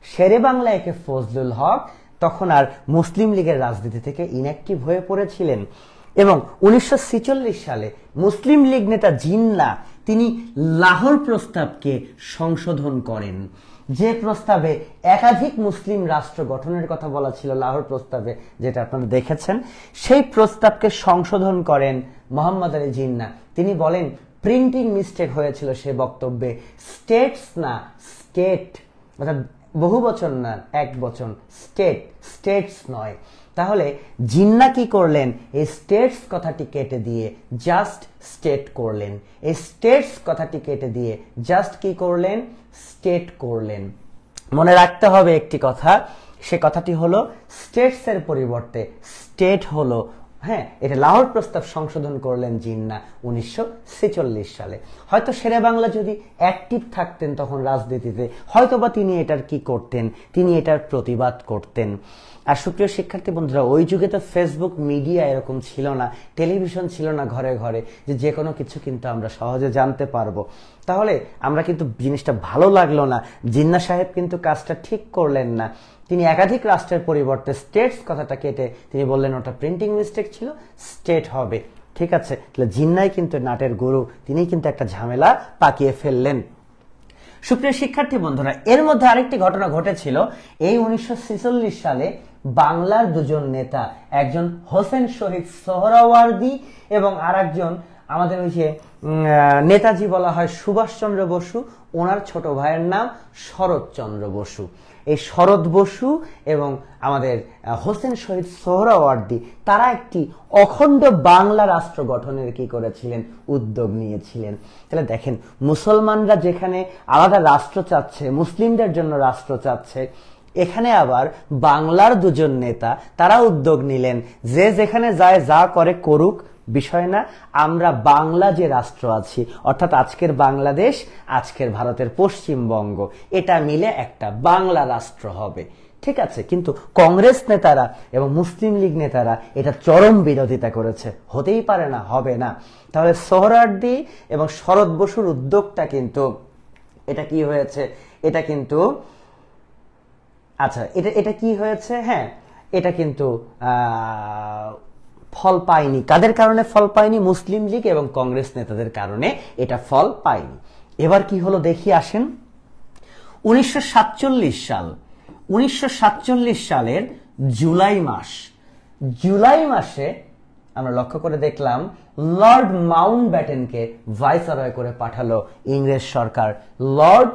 শেরে বাংলা একে ফজলুল হক তখন আর মুসলিম লীগের রাজনীতি থেকে ইনঅ্যাক্টিভ হয়ে পড়েছিলেন, এবং 1946 সালে মুসলিম লীগ নেতা জিন্না তিনি লাহোর প্রস্তাবকে সংশোধন করেন, যে প্রস্তাবে একাধিক মুসলিম রাষ্ট্র গঠনের কথা বলা ছিল লাহোর প্রস্তাবে, যেটা আপনারা দেখেছেন। সেই প্রস্তাবকে সংশোধন করেন মোহাম্মদ আলী জিন্না। তিনি বলেন প্রিন্টিং মিস্টেক হয়েছিল সে বক্তব্যে, স্টেটস না স্টেট, অর্থাৎ বহু বচন না এক বচন, স্টেটস নয়। তাহলে জিন্না কি করলেন? এই স্টেটস কথাটি কেটে দিয়ে জাস্ট স্টেট করলেন। এই স্টেটস কথাটি কেটে দিয়ে জাস্ট কি করলেন? স্টেট করলেন। মনে রাখতে হবে একটি কথা, সে কথাটি হলো স্টেটস এর পরিবর্তে স্টেট হলো। হ্যাঁ, এটা লাহোর প্রস্তাব সংশোধন করলেন জিন্না 1946 সালে। হয়তো শেরে বাংলা যদি অ্যাক্টিভ থাকতেন তখন রাজনীতিতে, হয়তোবা তিনি এটার কি করতেন, তিনি এটার প্রতিবাদ করতেন। আর সুপ্রিয় শিক্ষার্থী বন্ধুরা, ওই যুগে তো ফেসবুক মিডিয়া এরকম ছিল না, টেলিভিশন ছিল না ঘরে ঘরে, যে কোনো কিছু কিন্তু আমরা সহজে জানতে পারবো। তাহলে আমরা কিন্তু জিনিসটা ভালো লাগলো না, জিন্না সাহেব কিন্তু কাজটা ঠিক করলেন না। তিনি একাধিক রাষ্ট্রের পরিবর্তে স্টেটস কথাটা কেটে তিনি বললেন ওটা প্রিন্টিং মিস্টেক ছিল, স্টেট হবে। ঠিক আছে, তাহলে জিন্নাই কিন্তু নাটের গুরু, তিনি কিন্তু একটা ঝামেলা পাকিয়ে ফেললেন। সুপ্রিয় শিক্ষার্থী বন্ধুরা, এর মধ্যে আরেকটি ঘটনা ঘটেছিল। এই 1946 সালে বাংলার দুজন নেতা, একজন হোসেন শহীদ সোহরাওয়ার্দী এবং আর একজন আমাদের ওই যে নেতাজি বলা হয় সুভাষচন্দ্র বসু, ওনার ছোট ভাইয়ের নাম শরৎচন্দ্র বসু। এই শরৎ বসু এবং আমাদের হোসেন শহীদ সোহরাওয়ার্দী তারা একটি অখণ্ড বাংলা রাষ্ট্র গঠনের কি করেছিলেন? উদ্যোগ নিয়েছিলেন। তাহলে দেখেন, মুসলমানরা যেখানে আলাদা রাষ্ট্র চাচ্ছে, মুসলিমদের জন্য রাষ্ট্র চাচ্ছে, এখানে আবার বাংলার দুজন নেতা তারা উদ্যোগ নিলেন যে যেখানে যায় যা করে করুক, বিষয় না, আমরা বাংলা যে রাষ্ট্র আছি, অর্থাৎ আজকের বাংলাদেশ, আজকের ভারতের পশ্চিমবঙ্গ, এটা মিলে একটা বাংলা রাষ্ট্র হবে। ঠিক আছে, কিন্তু কংগ্রেস নেতারা এবং মুসলিম লীগ নেতারা এটা চরম বিরোধিতা করেছে, হতেই পারে না, হবে না। তাহলে সোহরাওয়ার্দী এবং শরৎ বসুর উদ্যোগটা কিন্তু এটা কি হয়েছে, এটা কিন্তু আচ্ছা এটা কি হয়েছে, হ্যাঁ এটা কিন্তু ফল পায়নি। কাদের কারণে ফল পায়নি? মুসলিম লীগ এবং কংগ্রেস নেতাদের কারণে এটা ফল পায়নি। এবার কি হলো দেখি আসেন। 1947 সাল, 1947 সালের জুলাই মাসে আমরা লক্ষ্য করে দেখলাম লর্ড মাউন্টব্যাটেনকে ভাইসরয় করে পাঠালো ইংরেজ সরকার। লর্ড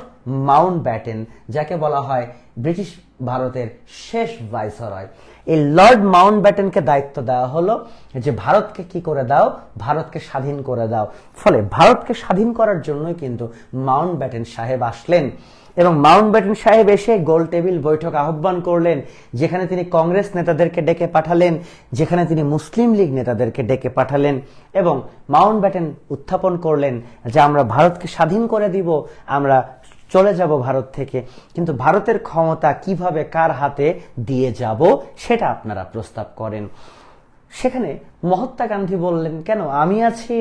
মাউন্টব্যাটেন, যাকে বলা হয় ব্রিটিশ ভারতের শেষ ভাইসরয়, এই লর্ড মাউন্টব্যাটেনকে দায়িত্ব দেওয়া হলো যে ভারতকে কি করে দাও, ভারতকে স্বাধীন করে দাও। ফলে ভারতকে স্বাধীন করার জন্যই কিন্তু মাউন্টব্যাটেন সাহেব আসলেন এবং মাউন্টব্যাটেন সাহেব এসে গোল টেবিল বৈঠক আহ্বান করলেন, যেখানে তিনি কংগ্রেস নেতাদেরকে ডেকে পাঠালেন, যেখানে তিনি মুসলিম লীগ নেতাদেরকে ডেকে পাঠালেন এবং মাউন্টব্যাটেন উত্থাপন করলেন যে আমরা ভারতকে স্বাধীন করে দিব, আমরা চলে যাব ভারত থেকে, কিন্তু ভারতের ক্ষমতা কিভাবে কার হাতে দিয়ে যাব সেটা আপনারা প্রস্তাব করেন। সেখানে মহাত্মা গান্ধী বললেন, কেন, আমি আছি,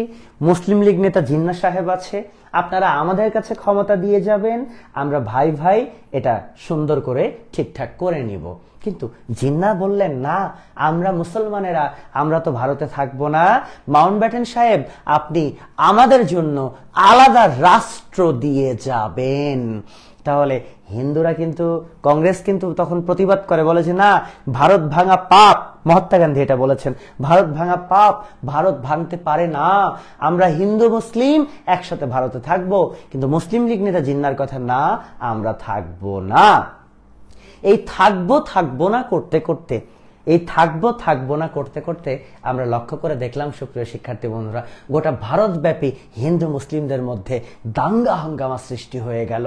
মুসলিম লীগ নেতা জিন্না সাহেব আছে, আপনারা আমাদের কাছে ক্ষমতা দিয়ে যাবেন, আমরা ভাই ভাই এটা সুন্দর করে ঠিকঠাক করে নিব। কিন্তু জিন্না বললেন, না, আমরা মুসলমানেরা, আমরা তো ভারতে থাকবো না, মাউন্টব্যাটেন সাহেব আপনি আমাদের জন্য আলাদা রাষ্ট্র দিয়ে যাবেন। তাহলে হিন্দুরা কিন্তু, কংগ্রেস কিন্তু তখন প্রতিবাদ করে, বলে যে না, ভারত ভাঙা পাপ। মহাত্মা গান্ধী এটা বলেছেন, ভারত ভাঙা পাপ, ভারত ভাঙতে পারে না, আমরা হিন্দু মুসলিম একসাথে ভারতে থাকবো। কিন্তু মুসলিম লীগ নেতা জিন্নার কথা, না, আমরা থাকবো না। এই থাকবো না করতে করতে, এই থাকবো না করতে করতে আমরা লক্ষ্য করে দেখলাম সুপ্রিয় শিক্ষার্থী বন্ধুরা, গোটা ভারতব্যাপী হিন্দু মুসলিমদের মধ্যে দাঙ্গা হাঙ্গামা সৃষ্টি হয়ে গেল।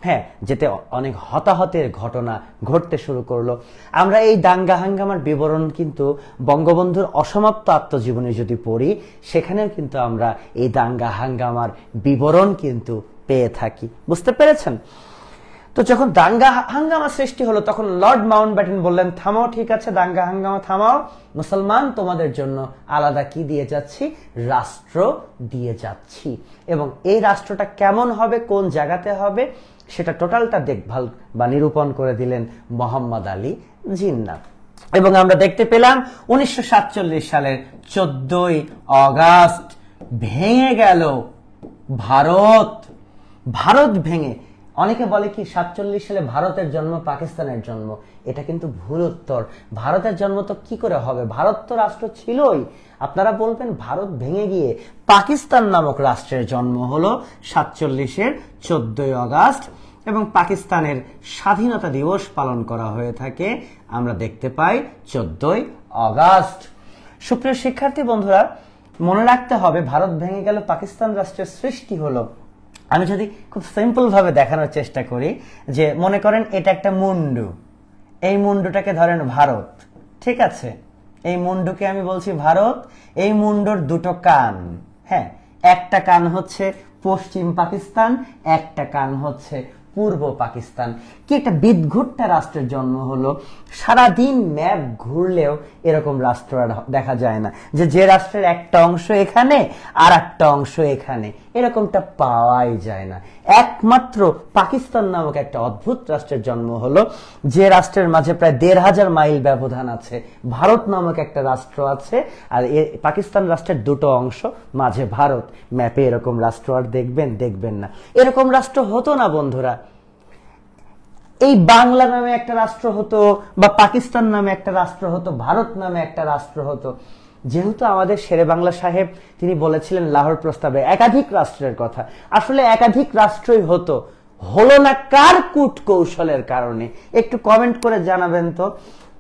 হ্যাঁ, যেতে অনেক হতাহতের ঘটনা ঘটতে শুরু করলো। আমরা এই দাঙ্গা হাঙ্গামার বিবরণ কিন্তু বঙ্গবন্ধুর অসমাপ্ত আত্মজীবনী যদি পড়ি, সেখানেও কিন্তু আমরা এই দাঙ্গা হাঙ্গামার বিবরণ কিন্তু পেয়ে থাকি। বুঝতে পেরেছেন? তো যখন দাঙ্গা হাঙ্গামা সৃষ্টি হলো, তখন লর্ড মাউন্টব্যাটেন বললেন, থামাও, ঠিক আছে, দাঙ্গা হাঙ্গামা থামাও, মুসলমান তোমাদের জন্য আলাদা কি দিয়ে যাচ্ছি, রাষ্ট্র দিয়ে যাচ্ছি, এবং এই রাষ্ট্রটা কেমন হবে, কোন জায়গাতে হবে, সেটা টোটালটা দেখভাল বা নিরূপণ করে দিলেন মোহাম্মদ আলী জিন্নাহ। এবং আমরা দেখতে পেলাম 1947 সালের 14 অগাস্ট ভেঙে গেল ভারত ভেঙে। অনেকে বলে কি 47 সালে ভারতের জন্ম, পাকিস্তানের জন্ম, এটা কিন্তু ভুল উত্তর। ভারতের জন্ম তো কি করে হবে, ভারত তো রাষ্ট্র ছিলই। আপনারা বলবেন ভারত ভেঙে গিয়ে পাকিস্তান নামক রাষ্ট্রের জন্ম হলো 47-এর 14 অগাস্ট, এবং পাকিস্তানের স্বাধীনতা দিবস পালন করা হয়ে থাকে, আমরা দেখতে পাই 14 অগাস্ট। সুপ্রিয় শিক্ষার্থী বন্ধুরা, মনে রাখতে হবে ভারত ভেঙে গেল, পাকিস্তান রাষ্ট্রের সৃষ্টি হলো। আমি যদি খুব সিম্পল ভাবে দেখানোর চেষ্টা করি, যে মনে করেন এটা একটা মুন্ডু, এই মুন্ডুটাকে ধরেন ভারত, ঠিক আছে, এই মুন্ডুকে আমি বলছি ভারত, এই মুন্ডুর দুটো কান, হ্যাঁ, একটা কান হচ্ছে পশ্চিম পাকিস্তান, একটা কান হচ্ছে পূর্ব পাকিস্তান। কি একটা বিদঘুটটা রাষ্ট্রের জন্ম হলো। সারাদিন ম্যাপ ঘুরলেও এরকম রাষ্ট্র আর দেখা যায় না, যে রাষ্ট্রের একটা অংশ এখানে আর একটা অংশ এখানে, এরকমটা পাওয়াই যায় না। একমাত্র পাকিস্তান নামক একটা অদ্ভুত রাষ্ট্রের জন্ম হলো, যে রাষ্ট্রের মাঝে প্রায় 1500 মাইল ব্যবধান আছে। ভারত নামক একটা রাষ্ট্র আছে, আর পাকিস্তান রাষ্ট্রের দুটো অংশ, মাঝে ভারত। ম্যাপে এরকম রাষ্ট্র আর দেখবেন না। এরকম রাষ্ট্র হতো না বন্ধুরা। এই বাংলা নামে একটা রাষ্ট্র হতো, বা পাকিস্তান নামে একটা রাষ্ট্র হতো, ভারত নামে একটা রাষ্ট্র হতো। যেহেতু আমাদের শেরে বাংলা সাহেব তিনি বলেছিলেন লাহোর প্রস্তাবে একাধিক রাষ্ট্রের কথা, আসলে একাধিক রাষ্ট্রই হতো, হলো না কার কূট কৌশলের কারণে? একটু কমেন্ট করে জানাবেন তো,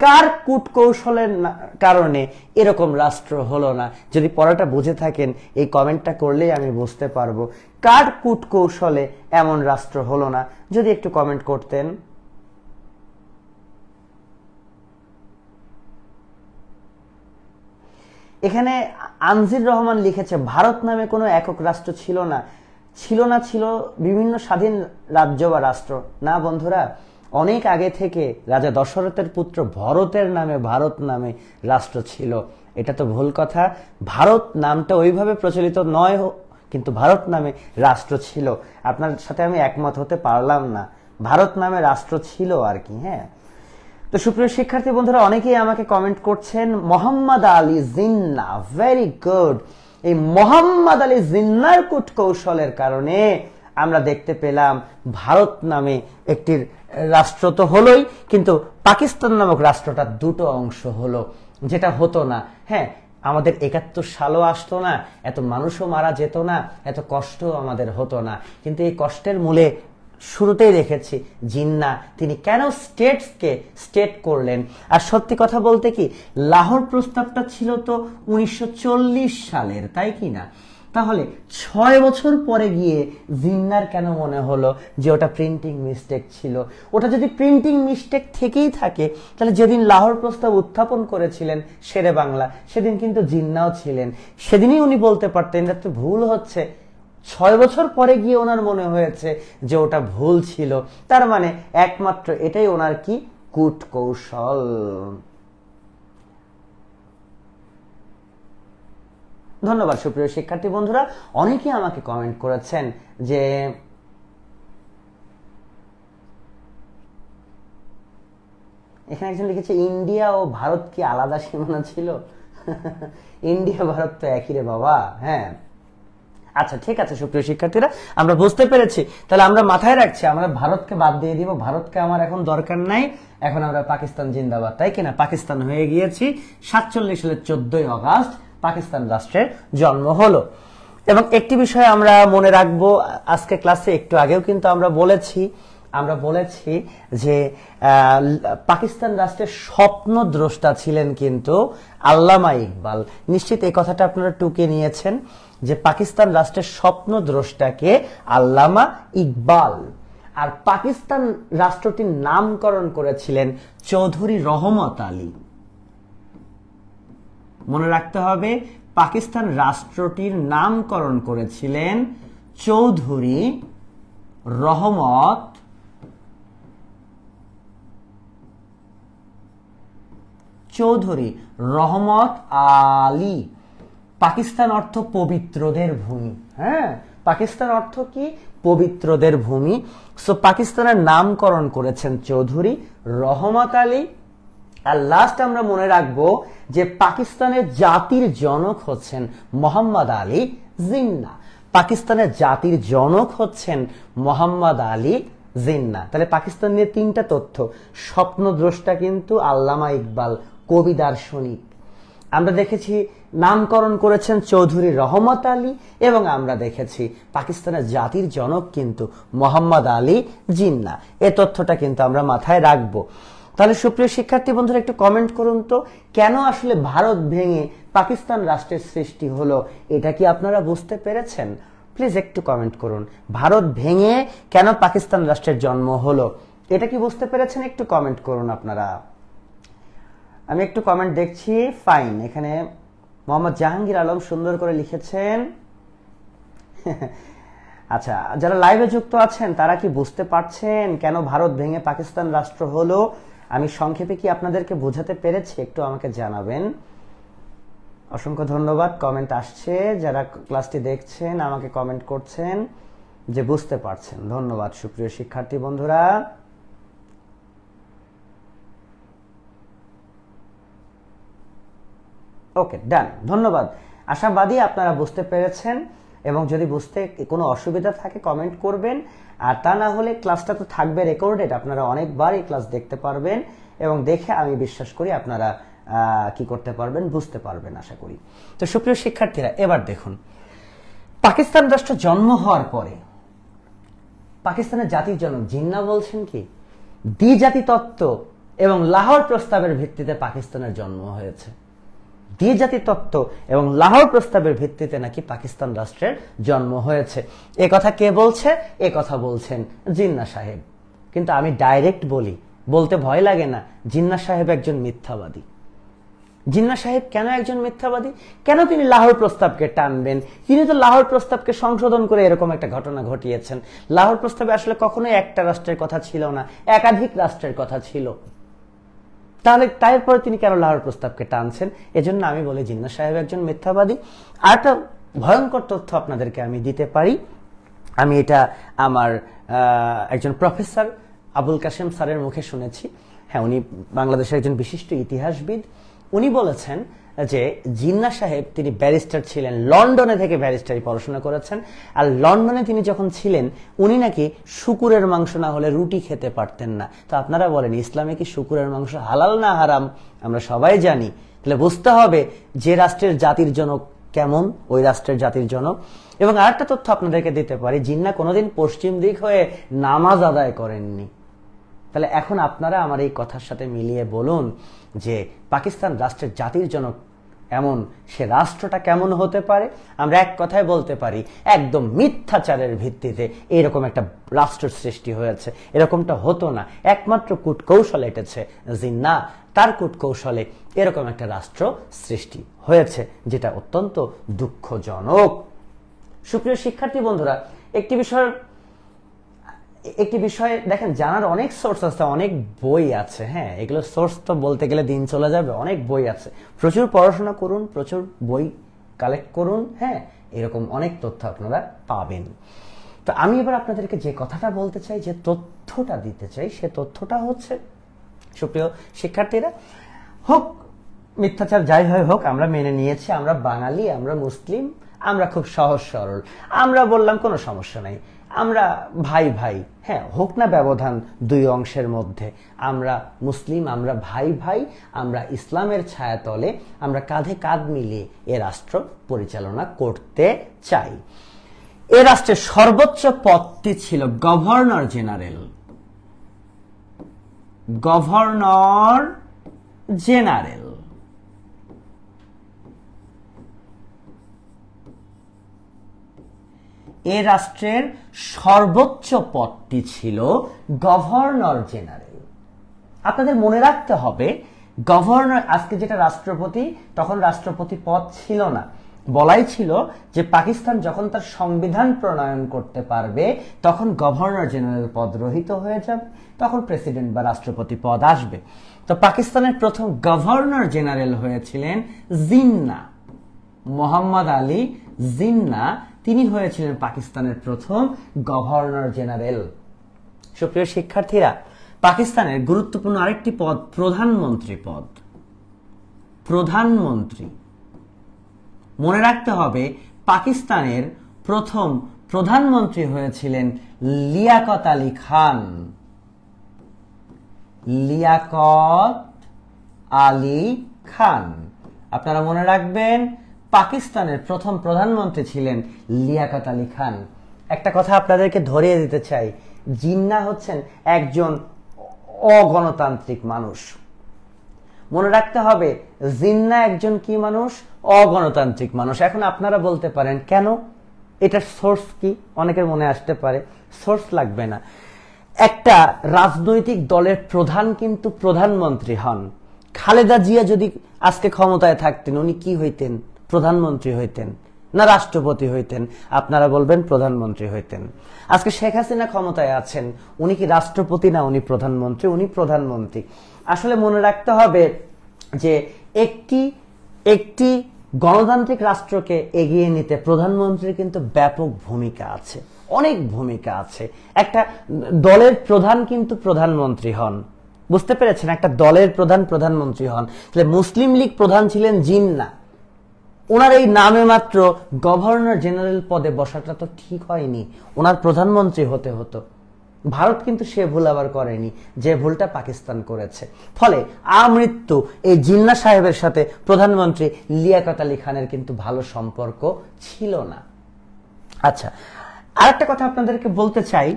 কার কূট কৌশলের কারণে এরকম রাষ্ট্র হলো না? যদি পড়াটা বুঝে থাকেন, এই কমেন্টটা করলেই আমি বুঝতে পারবো কার কূট কৌশলে এমন রাষ্ট্র হলো না। যদি একটু কমেন্ট করতেন। এখানে আনজির রহমান লিখেছে ভারত নামে কোনো একক রাষ্ট্র ছিল না, ছিল বিভিন্ন স্বাধীন রাজ্য বা রাষ্ট্র। না বন্ধুরা, অনেক আগে থেকে রাজা দশরথের পুত্র ভরতের নামে ভারত নামে রাষ্ট্র ছিল। এটা তো ভুল কথা। ভারত নামটা ওইভাবে প্রচলিত নয়, কিন্তু ভারত নামে রাষ্ট্র ছিল। আপনার সাথে আমি একমত হতে পারলাম না, ভারত নামে রাষ্ট্র ছিল আর কি। হ্যাঁ, তো সুপ্রিয় শিক্ষার্থী বন্ধুরা, অনেকেই আমাকে কমেন্ট করছেন মোহাম্মদ আলী জিন্নাহ, ভেরি গুড। এই মোহাম্মদ আলী জিন্নাহর কূট কৌশলের কারণে আমরা দেখতে পেলাম ভারত নামে একটি রাষ্ট্র তো হলোই, কিন্তু পাকিস্তান নামক রাষ্ট্রটা দুটো অংশ হলো, যেটা হতো না। হ্যাঁ, আমাদের 71 সালও আসতো না, এত মানুষও মারা যেত না, এত কষ্ট আমাদের হতো না। কিন্তু এই কষ্টের মূলে শুরুতেই রেখেছি জিন্নাহ, তিনি কেন স্টেটসকে স্টেট করলেন। আর সত্যি কথা বলতে কি, লাহোর প্রস্তাবটা ছিল তো 1940 সালের, তাই কি না? তাহলে 6 বছর পরে গিয়ে জিন্নাহর কেন মনে হলো যে ওটা প্রিন্টিং মিস্টেক ছিল? ওটা যদি প্রিন্টিং মিস্টেক থেকেই থাকে, তাহলে যেদিন লাহোর প্রস্তাব উত্থাপন করেছিলেন শেরে বাংলা, সেদিন কিন্তু জিন্নাহও ছিলেন। সেদিনই উনি বলতে পারতেন এটা তো ভুল হচ্ছে। 6 বছর পরে গিয়ে ওনার মনে হয়েছে যে ওটা ভুল ছিল। তার মানে একমাত্র এটাই ওনার কি কূট কৌশল। ধন্যবাদ সুপ্রিয় শিক্ষার্থী বন্ধুরা, অনেকেই আমাকে কমেন্ট করেছেন যে এখানে একজন লিখেছে ইন্ডিয়া ও ভারত কি আলাদা সীমানা ছিল? ইন্ডিয়া ভারত তো একই রে বাবা। হ্যাঁ, আচ্ছা ঠিক আছে সুপ্রিয় শিক্ষার্থীরা, আমরা বুঝতে পেরেছি। তাহলে আমরা মাথায় রাখছি, আমরা ভারতকে বাদ দিয়ে দিব, ভারতকে আমার এখন দরকার নাই। এখন আমরা পাকিস্তান জিন্দাবাদ, তাই কিনা? পাকিস্তান হয়ে গিয়েছি। 47 সালের 14 আগস্ট পাকিস্তান রাষ্ট্রের জন্ম হলো। এবং একটি বিষয় আমরা মনে রাখবো, আজকে ক্লাসে একটু আগেও কিন্তু আমরা বলেছি যে পাকিস্তান রাষ্ট্রের স্বপ্নদ্রষ্টা ছিলেন কিন্তু আল্লামা ইকবাল। নিশ্চিত এই কথাটা আপনারা টুকে নিয়েছেন যে পাকিস্তান রাষ্ট্রের স্বপ্নদ্রষ্টাকে আল্লামা ইকবাল। আর পাকিস্তান রাষ্ট্রটির নামকরণ করেছিলেন চৌধুরী রহমত আলী। মনে রাখতে হবে, পাকিস্তান রাষ্ট্রটির নামকরণ করেছিলেন চৌধুরী রহমত আলী। পাকিস্তান অর্থ পবিত্রদের ভূমি। হ্যাঁ, পাকিস্তান অর্থ কি? পবিত্রদের ভূমি। সো পাকিস্তানের নামকরণ করেছেন চৌধুরী রহমত আলী। আর লাস্ট আমরা মনে রাখবো যে পাকিস্তানের জাতির জনক হচ্ছেন মোহাম্মদ আলী জিন্নাহ। পাকিস্তানের জাতির জনক হচ্ছেন মোহাম্মদ আলী জিন্নাহ। তাহলে পাকিস্তান নিয়ে 3টা তথ্য। স্বপ্নদ্রষ্টা কিন্তু আল্লামা ইকবাল, কবি দার্শনিক। আমরা দেখেছি নামকরণ করেছেন চৌধুরী রহমত আলী, এবং আমরা দেখেছি পাকিস্তানের জাতির জনক কিন্তু মোহাম্মদ আলী জিন্নাহ। এই তথ্যটা কিন্তু আমরা মাথায় রাখবো। তাহলে সুপ্রিয় শিক্ষার্থী বন্ধুরা, একটু কমেন্ট করুন তো, কেন আসলে ভারত ভেঙে পাকিস্তান রাষ্ট্রের সৃষ্টি হলো? এটা কি আপনারা বুঝতে পেরেছেন? প্লিজ একটু কমেন্ট করুন। ভারত ভেঙে কেন পাকিস্তান রাষ্ট্রের জন্ম হলো, এটা কি বুঝতে পেরেছেন? একটু কমেন্ট করুন আপনারা। আমি একটু কমেন্ট দেখছি। ফাইন, এখানে মোহাম্মদ জাহাঙ্গীর আলম সুন্দর করে লিখেছেন। আচ্ছা, যারা লাইভে যুক্ত আছেন তারা কি বুঝতে পারছেন কেন ভারত ভেঙে পাকিস্তান রাষ্ট্র হলো? আমি সংক্ষেপে কি আপনাদেরকে বোঝাতে পেরেছি? একটু আমাকে জানাবেন। অসংখ্য ধন্যবাদ, কমেন্ট আসছে। যারা ক্লাসটি দেখছেন আমাকে কমেন্ট করছেন যে বুঝতে পারছেন। ধন্যবাদ সুপ্রিয় শিক্ষার্থী বন্ধুরা। ওকে, ডান, ধন্যবাদ। আশাবাদী আপনারা বুঝতে পেরেছেন, এবং যদি বুঝতে কোনো অসুবিধা থাকে কমেন্ট করবেন। আর তা না হলে ক্লাসটা তো থাকবে রেকর্ডেড, আপনারা অনেকবার এই ক্লাস দেখতে পারবেন, এবং দেখে আমি বিশ্বাস করি আপনারা কি করতে পারবেন, বুঝতে পারবেন আশা করি। তো সুপ্রিয় শিক্ষার্থীরা, এবার দেখুন, পাকিস্তান রাষ্ট্র জন্ম হওয়ার পরে পাকিস্তানের জাতির জনক জিন্নাহ বলছেন কি দ্বিজাতি তত্ত্ব এবং লাহোর প্রস্তাবের ভিত্তিতে পাকিস্তানের জন্ম হয়েছে। দ্বিজাতি তত্ত্ব এবং লাহোর প্রস্তাবের ভিত্তিতে নাকি পাকিস্তান রাষ্ট্রের জন্ম হয়েছে। এ কথা কে বলছে? এ কথা বলছেন জিন্নাহ সাহেব। কিন্তু আমি ডাইরেক্ট বলতে ভয় লাগে না, জিন্নাহ সাহেব একজন মিথ্যাবাদী। জিন্নাহ সাহেব কেন একজন মিথ্যাবাদী? কেন তিনি লাহোর প্রস্তাবকে টানবেন? তিনি তো লাহোর প্রস্তাবকে সংশোধন করে এরকম একটা ঘটনা ঘটিয়েছেন। লাহোর প্রস্তাবে আসলে কখনোই একটা রাষ্ট্রের কথা ছিল না, একাধিক রাষ্ট্রের কথা ছিল। তাহলে তারপরে তিনি কেন লাহোর প্রস্তাবকে টানছেন? এজন্য আমি বলি জিন্নাহ সাহেব একজন মিথ্যাবাদী। আর একটা ভয়ঙ্কর তথ্য আপনাদেরকে আমি দিতে পারি। আমি এটা আমার একজন প্রফেসর আবুল কাশেম স্যারের মুখে শুনেছি। হ্যাঁ, উনি বাংলাদেশের একজন বিশিষ্ট ইতিহাসবিদ। উনি বলেছেন যে জিন্নাহ সাহেব তিনি ব্যারিস্টার ছিলেন, লন্ডনে থেকে ব্যারিস্টারি পড়াশোনা করেছেন। আর লন্ডনে তিনি যখন ছিলেন উনি নাকি শুকুরের মাংস না হলে রুটি খেতে পারতেন না। তো আপনারা বলেন ইসলামে কি শুকুরের মাংস হালাল না হারাম? আমরা সবাই জানি। তাহলে বুঝতে হবে যে রাষ্ট্রের জাতির জনক কেমন, ওই রাষ্ট্রের জাতির জনক। এবং আরেকটা তথ্য আপনাদেরকে দিতে পারি, জিন্নাহ কোনোদিন পশ্চিম দিক হয়ে নামাজ আদায় করেননি। তাহলে এখন আপনারা আমার এই কথার সাথে মিলিয়ে বলুন যে পাকিস্তান রাষ্ট্রের জাতির জনক এমন, সে রাষ্ট্রটা কেমন হতে পারে? আমরা এক কথায় বলতে পারি একদম মিথ্যাচারের ভিত্তিতে এরকম একটা রাষ্ট্র সৃষ্টি হয়েছে। এরকমটা হতো না, একমাত্র কূটকৌশলে এটেছে জিন্নাহ, তার কূটকৌশলে এরকম একটা রাষ্ট্র সৃষ্টি হয়েছে, যেটা অত্যন্ত দুঃখজনক। সুপ্রিয় শিক্ষার্থী বন্ধুরা, একটি বিষয় দেখেন, জানার অনেক সোর্স আছে, অনেক বই আছে। হ্যাঁ, এগুলো সোর্স তো বলতে গেলে দিন চলে যাবে। অনেক বই আছে, প্রচুর পড়াশোনা করুন, প্রচুর বই কালেক্ট করুন। হ্যাঁ, এরকম অনেক তথ্য আপনারা পাবেন। তো আমি এবার আপনাদেরকে যে কথাটা বলতে চাই, যে তথ্যটা দিতে চাই, সে তথ্যটা হচ্ছে, সুপ্রিয় শিক্ষার্থীরা, হোক মিথ্যাচার যাই হয় হোক, আমরা মেনে নিয়েছি, আমরা বাঙালি, আমরা মুসলিম, আমরা খুব সহজ সরল, আমরা বললাম কোনো সমস্যা নাই, আমরা ভাই ভাই। হ্যাঁ, হোক না ব্যবধান দুই অংশের মধ্যে, আমরা মুসলিম, আমরা ভাই ভাই, আমরা ইসলামের ছায়াতলে আমরা কাঁধে কাঁধ মিলিয়ে এ রাষ্ট্র পরিচালনা করতে চাই। এ রাষ্ট্রের সর্বোচ্চ পদটি ছিল গভর্নর জেনারেল। Governor general. এ রাষ্ট্রের সর্বোচ্চ পদটি ছিল গভর্নর জেনারেল। আপনাদের মনে রাখতে হবে, গভর্নর, আজকে যেটা রাষ্ট্রপতি, তখন রাষ্ট্রপতি পদ ছিল না। বলাই ছিল যে পাকিস্তান যখন তার সংবিধান প্রণয়ন করতে পারবে তখন গভর্নর জেনারেল পদ রহিত হয়ে যাবে, তখন প্রেসিডেন্ট বা রাষ্ট্রপতি পদ আসবে। তো পাকিস্তানের প্রথম গভর্নর জেনারেল হয়েছিলেন জিন্নাহ, মোহাম্মদ আলী জিন্নাহ। তিনি হয়েছিলেন পাকিস্তানের প্রথম গভর্নর জেনারেল। সুপ্রিয় শিক্ষার্থীরা, পাকিস্তানের গুরুত্বপূর্ণ আরেকটি পদ প্রধানমন্ত্রী পদ। প্রধানমন্ত্রী, মনে রাখতে হবে পাকিস্তানের প্রথম প্রধানমন্ত্রী হয়েছিলেন লিয়াকত আলী খান। লিয়াকত আলী খান, আপনারা মনে রাখবেন, পাকিস্তানের প্রথম প্রধানমন্ত্রী ছিলেন লিয়াকত আলী খান। একটা কথা আপনাদেরকে ধরিয়ে দিতে চাই, জিন্নাহ হচ্ছেন একজন অগণতান্ত্রিক মানুষ। মনে রাখতে হবে জিন্নাহ একজন কি মানুষ? অগণতান্ত্রিক মানুষ। এখন আপনারা বলতে পারেন কেন, এটার সোর্স কি? অনেকের মনে আসতে পারে সোর্স লাগবে না। একটা রাজনৈতিক দলের প্রধান কিন্তু প্রধানমন্ত্রী হন। খালেদা জিয়া যদি আজকে ক্ষমতায় থাকতেন, উনি কি হইতেন? প্রধানমন্ত্রী হইতেন না রাষ্ট্রপতি হইতেন? আপনারা বলবেন প্রধানমন্ত্রী হইতেন। আজকে শেখ হাসিনা ক্ষমতায় আছেন, উনি কি রাষ্ট্রপতি না উনি প্রধানমন্ত্রী? উনি প্রধানমন্ত্রী। আসলে মনে রাখতে হবে যে একটি গণতান্ত্রিক রাষ্ট্রকে এগিয়ে নিতে প্রধানমন্ত্রীর কিন্তু ব্যাপক ভূমিকা আছে, অনেক ভূমিকা আছে। একটা দলের প্রধান কিন্তু প্রধানমন্ত্রী হন, বুঝতে পেরেছেন? একটা দলের প্রধান প্রধানমন্ত্রী হন। তাহলে মুসলিম লীগ প্রধান ছিলেন জিন্নাহ, ওনার এই নামে মাত্র গভর্নর জেনারেল পদে বসাটা তো ঠিক হয়নি, ওনার প্রধানমন্ত্রী হতে হতো। ভারত কিন্তু সে ভুল আবার করেনি যে ভুলটা পাকিস্তান করেছে। ফলে আমৃত্যু এই জিন্নাহ সাহেবের সাথে প্রধানমন্ত্রী লিয়াকত আলী খানের কিন্তু ভালো সম্পর্ক ছিল না। আচ্ছা, আরেকটা কথা আপনাদেরকে বলতে চাই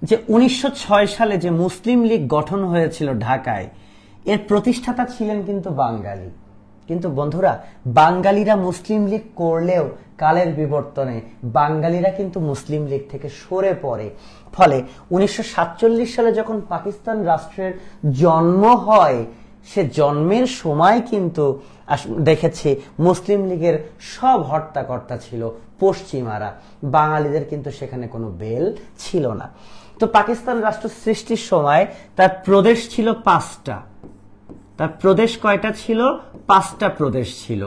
যে 1906 সালে যে মুসলিম লীগ গঠন হয়েছিল ঢাকায়, এর প্রতিষ্ঠাতা ছিলেন কিন্তু বাঙালি। কিন্তু বন্ধুরা, বাঙালিরা মুসলিম লীগ করলেও কালের বিবর্তনে বাঙালিরা কিন্তু মুসলিম লীগ থেকে সরে পড়ে। ফলে 1947 সালে যখন পাকিস্তান রাষ্ট্রের জন্ম হয়, সে জন্মের সময় কিন্তু দেখেছি মুসলিম লীগের সব হর্তাকর্তা ছিল পশ্চিমারা, বাঙালিদের কিন্তু সেখানে কোনো বেল ছিল না। তো পাকিস্তান রাষ্ট্র সৃষ্টির সময় তার প্রদেশ ছিল 5টা। তার প্রদেশ কয়টা ছিল? 5টা প্রদেশ ছিল।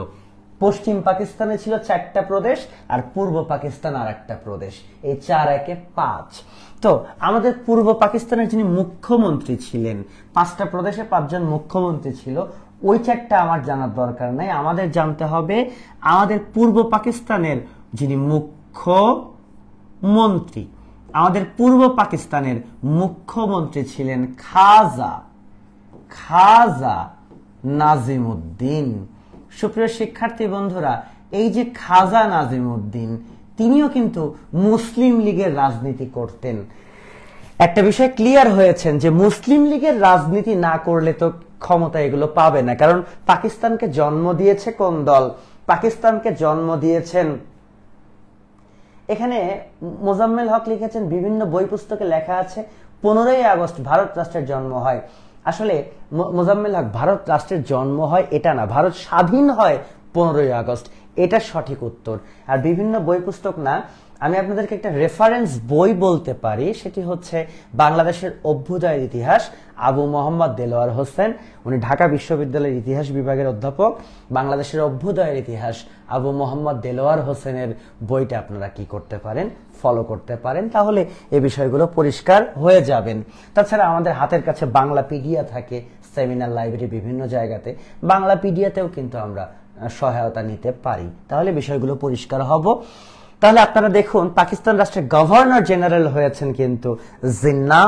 পশ্চিম পাকিস্তানে ছিল 4টা প্রদেশ, আর পূর্ব পাকিস্তান আর একটা প্রদেশ। এই 4 একে 5। তো আমাদের পূর্ব পাকিস্তানের যিনি মুখ্যমন্ত্রী ছিলেন, 5টা প্রদেশে 5 জন মুখ্যমন্ত্রী ছিল, ওই 4টা আমার জানার দরকার নাই। আমাদের জানতে হবে আমাদের পূর্ব পাকিস্তানের যিনি মুখ্যমন্ত্রী, আমাদের পূর্ব পাকিস্তানের মুখ্যমন্ত্রী ছিলেন খাজা নাজিমউদ্দিন। সুপ্রিয় শিক্ষার্থী বন্ধুরা, এই যে খাজা নাজিমউদ্দিন, তিনিও কিন্তু মুসলিম লীগের রাজনীতি করতেন। একটা বিষয় ক্লিয়ার হয়েছেন যে মুসলিম লীগের রাজনীতি না করলে তো ক্ষমতা এগুলো পাবে না। কারণ পাকিস্তানকে জন্ম দিয়েছে কোন দল? পাকিস্তানকে জন্ম দিয়েছেন, এখানে মোজাম্মেল হক লিখেছেন, বিভিন্ন বই পুস্তকে লেখা আছে 15ই আগস্ট ভারত রাষ্ট্রের জন্ম হয়। আসলে মোজাম্মেল হক, ভারত রাষ্ট্রের জন্ম হয় এটা না, ভারত স্বাধীন হয় 15ই আগস্ট, এটা সঠিক উত্তর। আর বিভিন্ন বই পুস্তক না, আমি আপনাদেরকে একটা রেফারেন্স বই বলতে পারি, সেটি হচ্ছে বাংলাদেশের অভ্যুদয়ের ইতিহাস, আবু মোহাম্মদ দেলোয়ার হোসেন, উনি ঢাকা বিশ্ববিদ্যালয়ের ইতিহাস বিভাগের অধ্যাপক। বাংলাদেশের অভ্যুদয়ের ইতিহাস, আবু মোহাম্মদ দেলোয়ার হোসেনের বইটা আপনারা কি করতে পারেন? ফলো করতে পারেন, তাহলে এই বিষয়গুলো পরিষ্কার হয়ে যাবেন। তাছাড়া আমাদের হাতের কাছে বাংলাপিডিয়া থাকে, সেমিনার লাইব্রেরি বিভিন্ন জায়গাতে, বাংলাপিডিয়াতেও কিন্তু আমরা সহায়তা নিতে পারি, তাহলে বিষয়গুলো পরিষ্কার হব। তাহলে আপনারা দেখুন, পাকিস্তান রাষ্ট্রের গভর্নর জেনারেল হয়েছেন কিন্তু জিন্নাহ।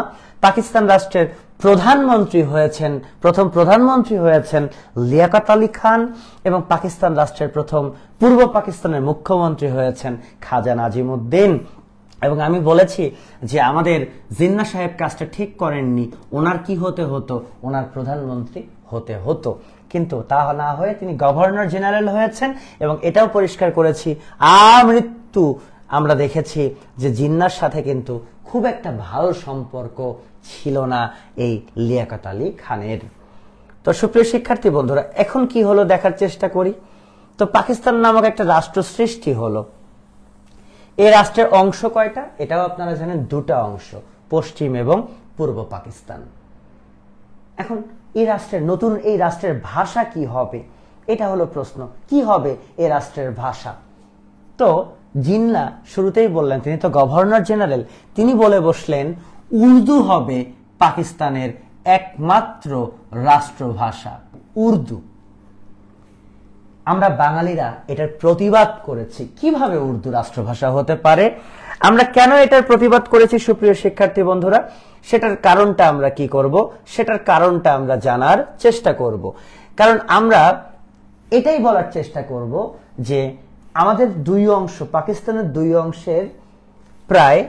পাকিস্তান রাষ্ট্রের প্রধানমন্ত্রী হয়েছেন, প্রথম প্রধানমন্ত্রী হয়েছেন লিয়াকত আলী খান, এবং পাকিস্তান রাষ্ট্রের প্রথম পূর্ব পাকিস্তানের মুখ্যমন্ত্রী হয়েছেন খাজা নাজিমউদ্দিন। এবং আমি বলেছি যে আমাদের জিন্নাহ সাহেব কাজটা ঠিক করেননি, ওনার কি হতে হতো? ওনার প্রধানমন্ত্রী হতে হতো, কিন্তু তা না হয়ে তিনি গভর্নর জেনারেল হয়েছেন। এবং এটাও পরিষ্কার করেছি, আমৃত্যু আমরা দেখেছি যে জিন্নাহর সাথে কিন্তু খুব একটা ভালো সম্পর্ক ছিল না এই লিয়াকত আলী খানের। তো সুপ্রিয় শিক্ষার্থী বন্ধুরা, এখন কি হলো দেখার চেষ্টা করি। তো পাকিস্তান নামক একটা রাষ্ট্র সৃষ্টি হলো। এই রাষ্ট্রের অংশ কয়টা? এটাও আপনারা জানেন, 2টা অংশ, পশ্চিম এবং পূর্ব পাকিস্তান। এখন এই রাষ্ট্রের নতুন এই রাষ্ট্রের ভাষা কি হবে? এটা হলো প্রশ্ন, কি হবে এই রাষ্ট্রের ভাষা? তো জিন্নাহ শুরুতেই বললেন, তিনি তো গভর্নর জেনারেল, তিনি বলে বসলেন উর্দু হবে পাকিস্তানের একমাত্র রাষ্ট্রভাষা, উর্দু। আমরা বাঙালিরা এটার প্রতিবাদ করেছি, কিভাবে উর্দু রাষ্ট্রভাষা হতে পারে। আমরা কেন এটার প্রতিবাদ করেছি সুপ্রিয় শিক্ষার্থী বন্ধুরা, সেটার কারণটা আমরা কি করব, সেটার কারণটা আমরা জানার চেষ্টা করব। কারণ আমরা এটাই বলার চেষ্টা করব যে আমাদের 2 অংশ, পাকিস্তানের 2 অংশের প্রায়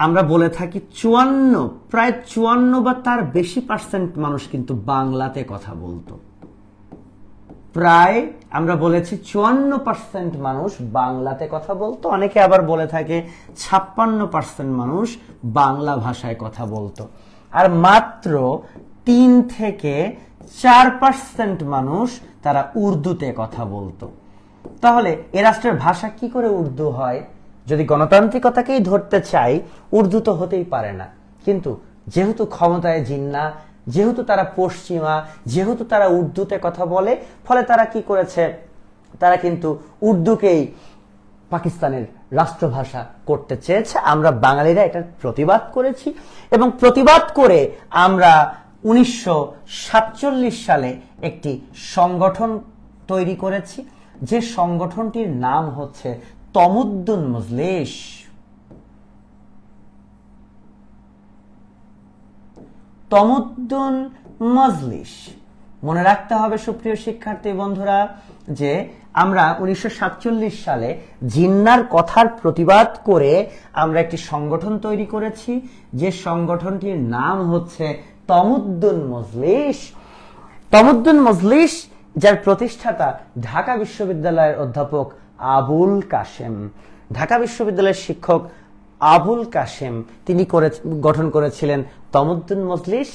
আমরা বলে থাকি 54, প্রায় 54 বা তার বেশি % মানুষ কিন্তু বাংলাতে কথা বলতো। প্রায় আমরা বলেছি 54% মানুষ বাংলাতে কথা বলতো, অনেকে আবার বলে থাকে 56% মানুষ বাংলা ভাষায় কথা বলতো, আর মাত্র 3 থেকে 4% মানুষ তারা উর্দুতে কথা বলতো। তাহলে এ রাষ্ট্রের ভাষা কি করে উর্দু হয়? যদি গণতান্ত্রিকতাকেই ধরতে চাই, উর্দু তো হতেই পারে না। কিন্তু যেহেতু ক্ষমতায় জিন্নাহ, যেহেতু তারা পশ্চিমা, যেহেতু তারা উর্দুতে কথা বলে, ফলে তারা কি করেছে, তারা কিন্তু উর্দুকেই পাকিস্তানের রাষ্ট্রভাষা করতে চেয়েছে। আমরা বাঙালিরা এটার প্রতিবাদ করেছি, এবং প্রতিবাদ করে আমরা 1947 সালে একটি সংগঠন তৈরি করেছি, যে সংগঠনটির নাম হচ্ছে তমুদ্দুন মজলিস। তমুদ্দুন মজলিস মনে রাখতে হবে সুপ্রিয় শিক্ষার্থী বন্ধুরা, যে আমরা 1947 সালে জিন্নাহর কথার প্রতিবাদ করে আমরা একটি সংগঠন তৈরি করেছি, যে সংগঠনটির নাম হচ্ছে তমুদ্দুন মজলিস। তমুদ্দুন মজলিস, যার প্রতিষ্ঠাতা ঢাকা বিশ্ববিদ্যালয়ের অধ্যাপক আবুল কাশেম, ঢাকা বিশ্ববিদ্যালয়ের শিক্ষক আবুল কাশেম, তিনি গঠন করেছিলেন তমুদ্দুন মজলিস।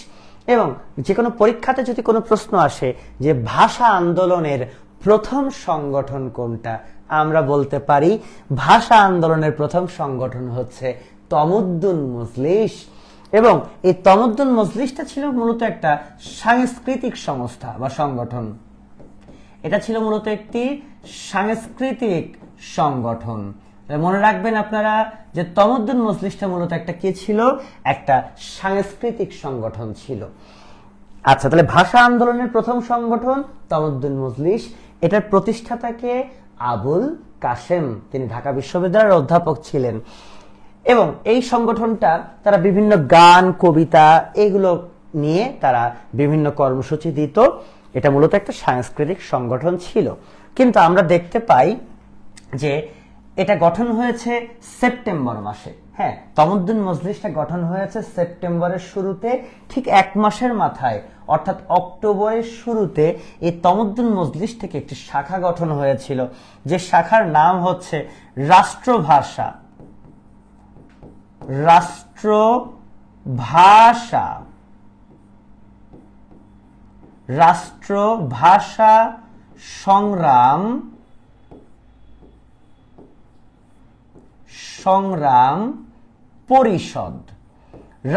এবং যে কোনো পরীক্ষাতে যদি কোনো প্রশ্ন আসে যে ভাষা আন্দোলনের প্রথম সংগঠন কোনটা, আমরা বলতে পারি ভাষা আন্দোলনের প্রথম সংগঠন হচ্ছে তমুদ্দুন মজলিস। এবং এই তমুদ্দুন মজলিসটা ছিল মূলত একটা সাংস্কৃতিক সংস্থা বা সংগঠন। এটা ছিল মূলত একটি সাংস্কৃতিক সংগঠন। মনে রাখবেন আপনারা যে তমুদ্দুন মজলিসটা মূলত একটা কি ছিল, একটা সাংস্কৃতিক সংগঠন ছিল। আচ্ছা, তাহলে ভাষা আন্দোলনের প্রথম সংগঠন তমুদ্দুন মজলিস। এটার প্রতিষ্ঠাতাকে আবুল কাসেম, তিনি ঢাকা বিশ্ববিদ্যালয়ের অধ্যাপক ছিলেন। এবং এই সংগঠনটা তারা বিভিন্ন গান, কবিতা এগুলো নিয়ে তারা বিভিন্ন কর্মসূচি দিত। এটা মূলত একটা সাংস্কৃতিক সংগঠন ছিল। কিন্তু আমরা দেখতে পাই যে এটা গঠন হয়েছে সেপ্টেম্বর মাসে। হ্যাঁ, তমুদ্দুন মজলিসটা গঠন হয়েছে সেপ্টেম্বরের শুরুতে, ঠিক এক মাসের মাথায় অর্থাৎ অক্টোবরের শুরুতে এই তমুদ্দুন মজলিস থেকে একটি শাখা গঠন হয়েছিল, যে শাখার নাম হচ্ছে রাষ্ট্রভাষা। রাষ্ট্রভাষা রাষ্ট্রভাষা সংগ্রাম পরিষদ।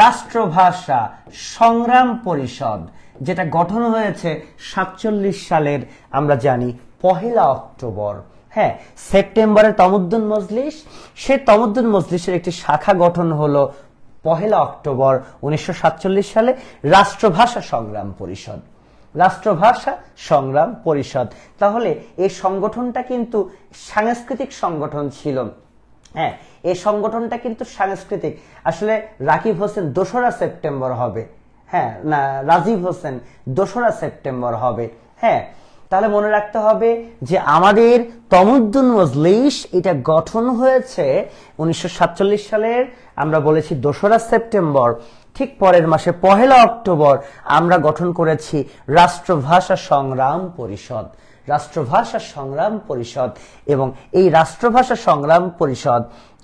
রাষ্ট্রভাষা সংগ্রাম পরিষদ, যেটা গঠন হয়েছে 47 সালের আমরা জানি 1 অক্টোবর। হ্যাঁ, সেপ্টেম্বরে তমুদ্দুন মজলিস, সে তমুদ্দুন মজলিসের একটি শাখা গঠন হলো 1 অক্টোবর 1947 সালে রাষ্ট্রভাষা সংগ্রাম পরিষদ। রাষ্ট্রভাষা সংগ্রাম পরিষদ। তাহলে এই সংগঠনটা কিন্তু সাংস্কৃতিক সংগঠন ছিল। হ্যাঁ, এই সংগঠনটা কিন্তু সাংস্কৃতিক। আসলে রাকিব হোসেন 2রা সেপ্টেম্বর হবে, হ্যাঁ না, রাজীব হোসেন 2রা সেপ্টেম্বর হবে। হ্যাঁ, তাহলে মনে রাখতে হবে যে আমাদের তমুদ্দুন মজলিস এটা গঠন হয়েছে 1947 সালের আমরা বলেছি 2রা সেপ্টেম্বর। ঠিক পরের মাসে 1 অক্টোবর আমরা গঠন করেছি রাষ্ট্রভাষা সংগ্রাম পরিষদ। রাষ্ট্রভাষা সংগ্রাম পরিষদ। এবং এই রাষ্ট্রভাষা সংগ্রাম পরিষদ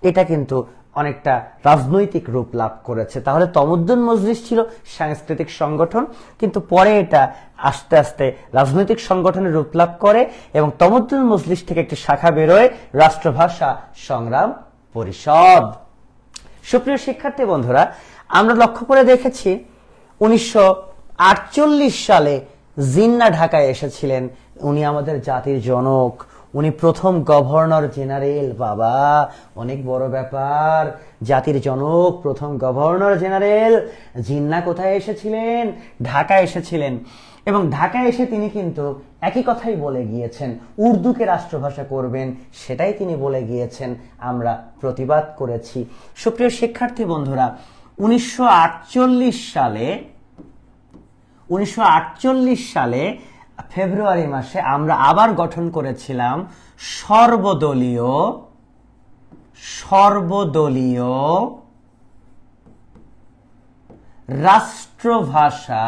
এটা কিন্তু অনেকটা রাজনৈতিক রূপ লাভ করেছে। তাহলে তমুদ্দুন মজলিস ছিল সাংস্কৃতিক সংগঠন, কিন্তু পরে এটা আস্তে আস্তে রাজনৈতিক সংগঠনের রূপ লাভ করে এবং তমুদ্দুন মজলিস থেকে একটি শাখা বেরোয় রাষ্ট্রভাষা সংগ্রাম পরিষদ। সুপ্রিয় শিক্ষার্থী বন্ধুরা, আমরা লক্ষ্য করে দেখেছি 1948 সালে জিন্নাহ ঢাকায় এসেছিলেন। উনি আমাদের জাতির জনক, উনি প্রথম গভর্নর জেনারেল। বাবা, অনেক বড় ব্যাপার, জাতির জনক, প্রথম গভর্নর জেনারেল। জিন্নাহ কোথায় এসেছিলেন? ঢাকায় এসেছিলেন। এবং ঢাকায় এসে তিনি কিন্তু একই কথাই বলে গিয়েছেন, উর্দুকে রাষ্ট্রভাষা করবেন, সেটাই তিনি বলে গিয়েছেন। আমরা প্রতিবাদ করেছি। সুপ্রিয় শিক্ষার্থী বন্ধুরা, 1948 সালে ফেব্রুয়ারি মাসে আমরা আবার গঠন করেছিলাম সর্বদলীয় রাষ্ট্রভাষা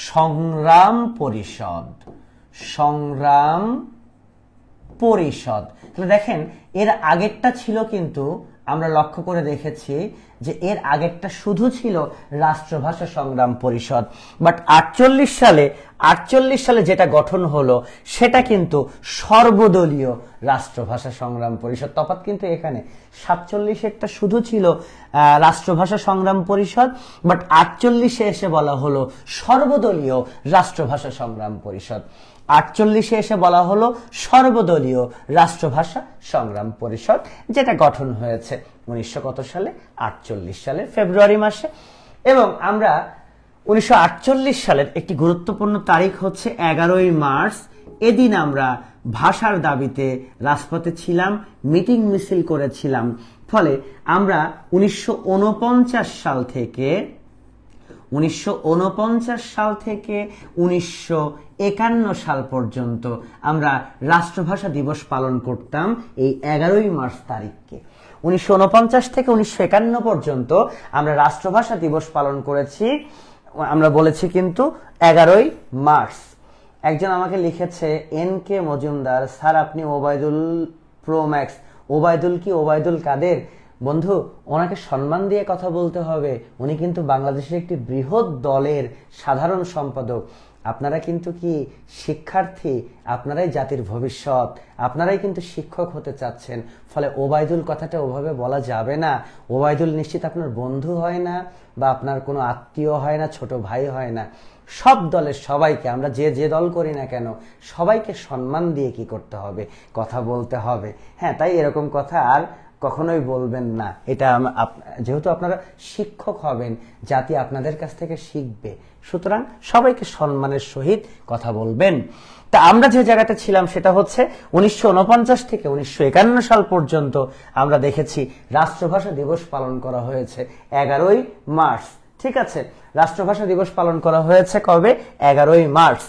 সংগ্রাম পরিষদ। তাহলে দেখেন, এর আগেরটা ছিল কিন্তু আমরা লক্ষ্য করে দেখেছি যে এর আগেরটা শুধু ছিল রাষ্ট্রভাষা সংগ্রাম পরিষদ। বাট 48 সালে যেটা গঠন হলো সেটা কিন্তু সর্বদলীয় রাষ্ট্রভাষা সংগ্রাম পরিষদ। তফাৎ কিন্তু এখানে 47-এরটা শুধু ছিল রাষ্ট্রভাষা সংগ্রাম পরিষদ, বাট 48-এ এসে বলা হলো সর্বদলীয় রাষ্ট্রভাষা সংগ্রাম পরিষদ। 48-এ এসে বলা হলো সর্বদলীয় রাষ্ট্রভাষা সংগ্রাম পরিষদ, যেটা গঠন হয়েছে 1948 সালের ফেব্রুয়ারি মাসে। এবং আমরা 1948 সালের একটি গুরুত্বপূর্ণ তারিখ হচ্ছে 11ই মার্চ। এদিন আমরা ভাষার দাবিতে রাজপথে ছিলাম, মিটিং মিছিল করেছিলাম। ফলে আমরা 1949 সাল থেকে 1951 সাল পর্যন্ত আমরা রাষ্ট্রভাষা দিবস পালন করতাম এই 11ই মার্চ তারিখকে। 1949 থেকে 1951 পর্যন্ত আমরা রাষ্ট্রভাষা দিবস পালন করেছি, আমরা বলেছি কিন্তু 11ই মার্চ। একজন আমাকে লিখেছে, এন কে মজুমদার, স্যার আপনি ওবায়দুল প্রো ম্যাক্স ওবায়দুল কি ওবায়দুল কাদের? বন্ধু, ওনাকে সম্মান দিয়ে কথা বলতে হবে। উনি কিন্তু বাংলাদেশের একটি বৃহৎ দলের সাধারণ সম্পাদক। আপনারা কিন্তু কি শিক্ষার্থী, আপনারাই জাতির ভবিষ্যৎ, আপনারাই কিন্তু শিক্ষক হতে চাচ্ছেন। ফলে ওবায়দুল কথাটা ওভাবে বলা যাবে না। ওবায়দুল নিশ্চিত আপনার বন্ধু হয় না, বা আপনার কোনো আত্মীয় হয় না, ছোট ভাই হয় না। সব দলের সবাইকে, আমরা যে যে দল করি না কেন, সবাইকে সম্মান দিয়ে কি করতে হবে, কথা বলতে হবে। হ্যাঁ, তাই এরকম কথা আর কখনোই বলবেন না। এটা যেহেতু আপনারা শিক্ষক হবেন, জাতি আপনাদের কাছ থেকে শিখবে, সুতরাং সবাইকে সম্মানের সহিত কথা বলবেন। তা আমরা যে জায়গাতে ছিলাম সেটা হচ্ছে 1949 থেকে 1951 সাল পর্যন্ত আমরা দেখেছি রাষ্ট্রভাষা দিবস পালন করা হয়েছে 11ই মার্চ। ঠিক আছে, রাষ্ট্রভাষা দিবস পালন করা হয়েছে কবে? 11ই মার্চ।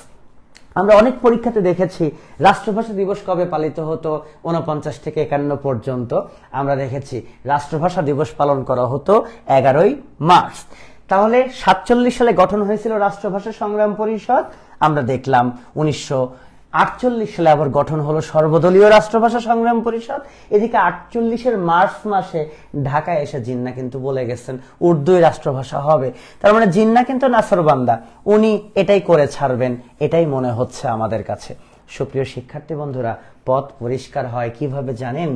আমরা অনেক পরীক্ষাতে দেখেছি রাষ্ট্রভাষা দিবস কবে পালিত হতো, 49 থেকে 51 পর্যন্ত আমরা দেখেছি রাষ্ট্রভাষা দিবস পালন করা হতো 11ই মার্চ। তাহলে 47 সালে গঠন হয়েছিল রাষ্ট্রভাষা সংগ্রাম পরিষদ। আমরা দেখলাম 1948 সালে আবার গঠন হলো সর্বদলীয় রাষ্ট্রভাষা সংগ্রাম পরিষদ। এদিকে 48-এর মার্চ মাসে ঢাকায় এসে জিন্না কিন্তু বলে গেছেন উর্দুই রাষ্ট্রভাষা হবে। তার মানে জিন্না কিন্তু নাসরবান্দা, উনি এটাই করে ছাড়বেন, এটাই মনে হচ্ছে আমাদের কাছে। সুপ্রিয় শিক্ষার্থী বন্ধুরা, পথ পরিষ্কার হয় কিভাবে জানেন?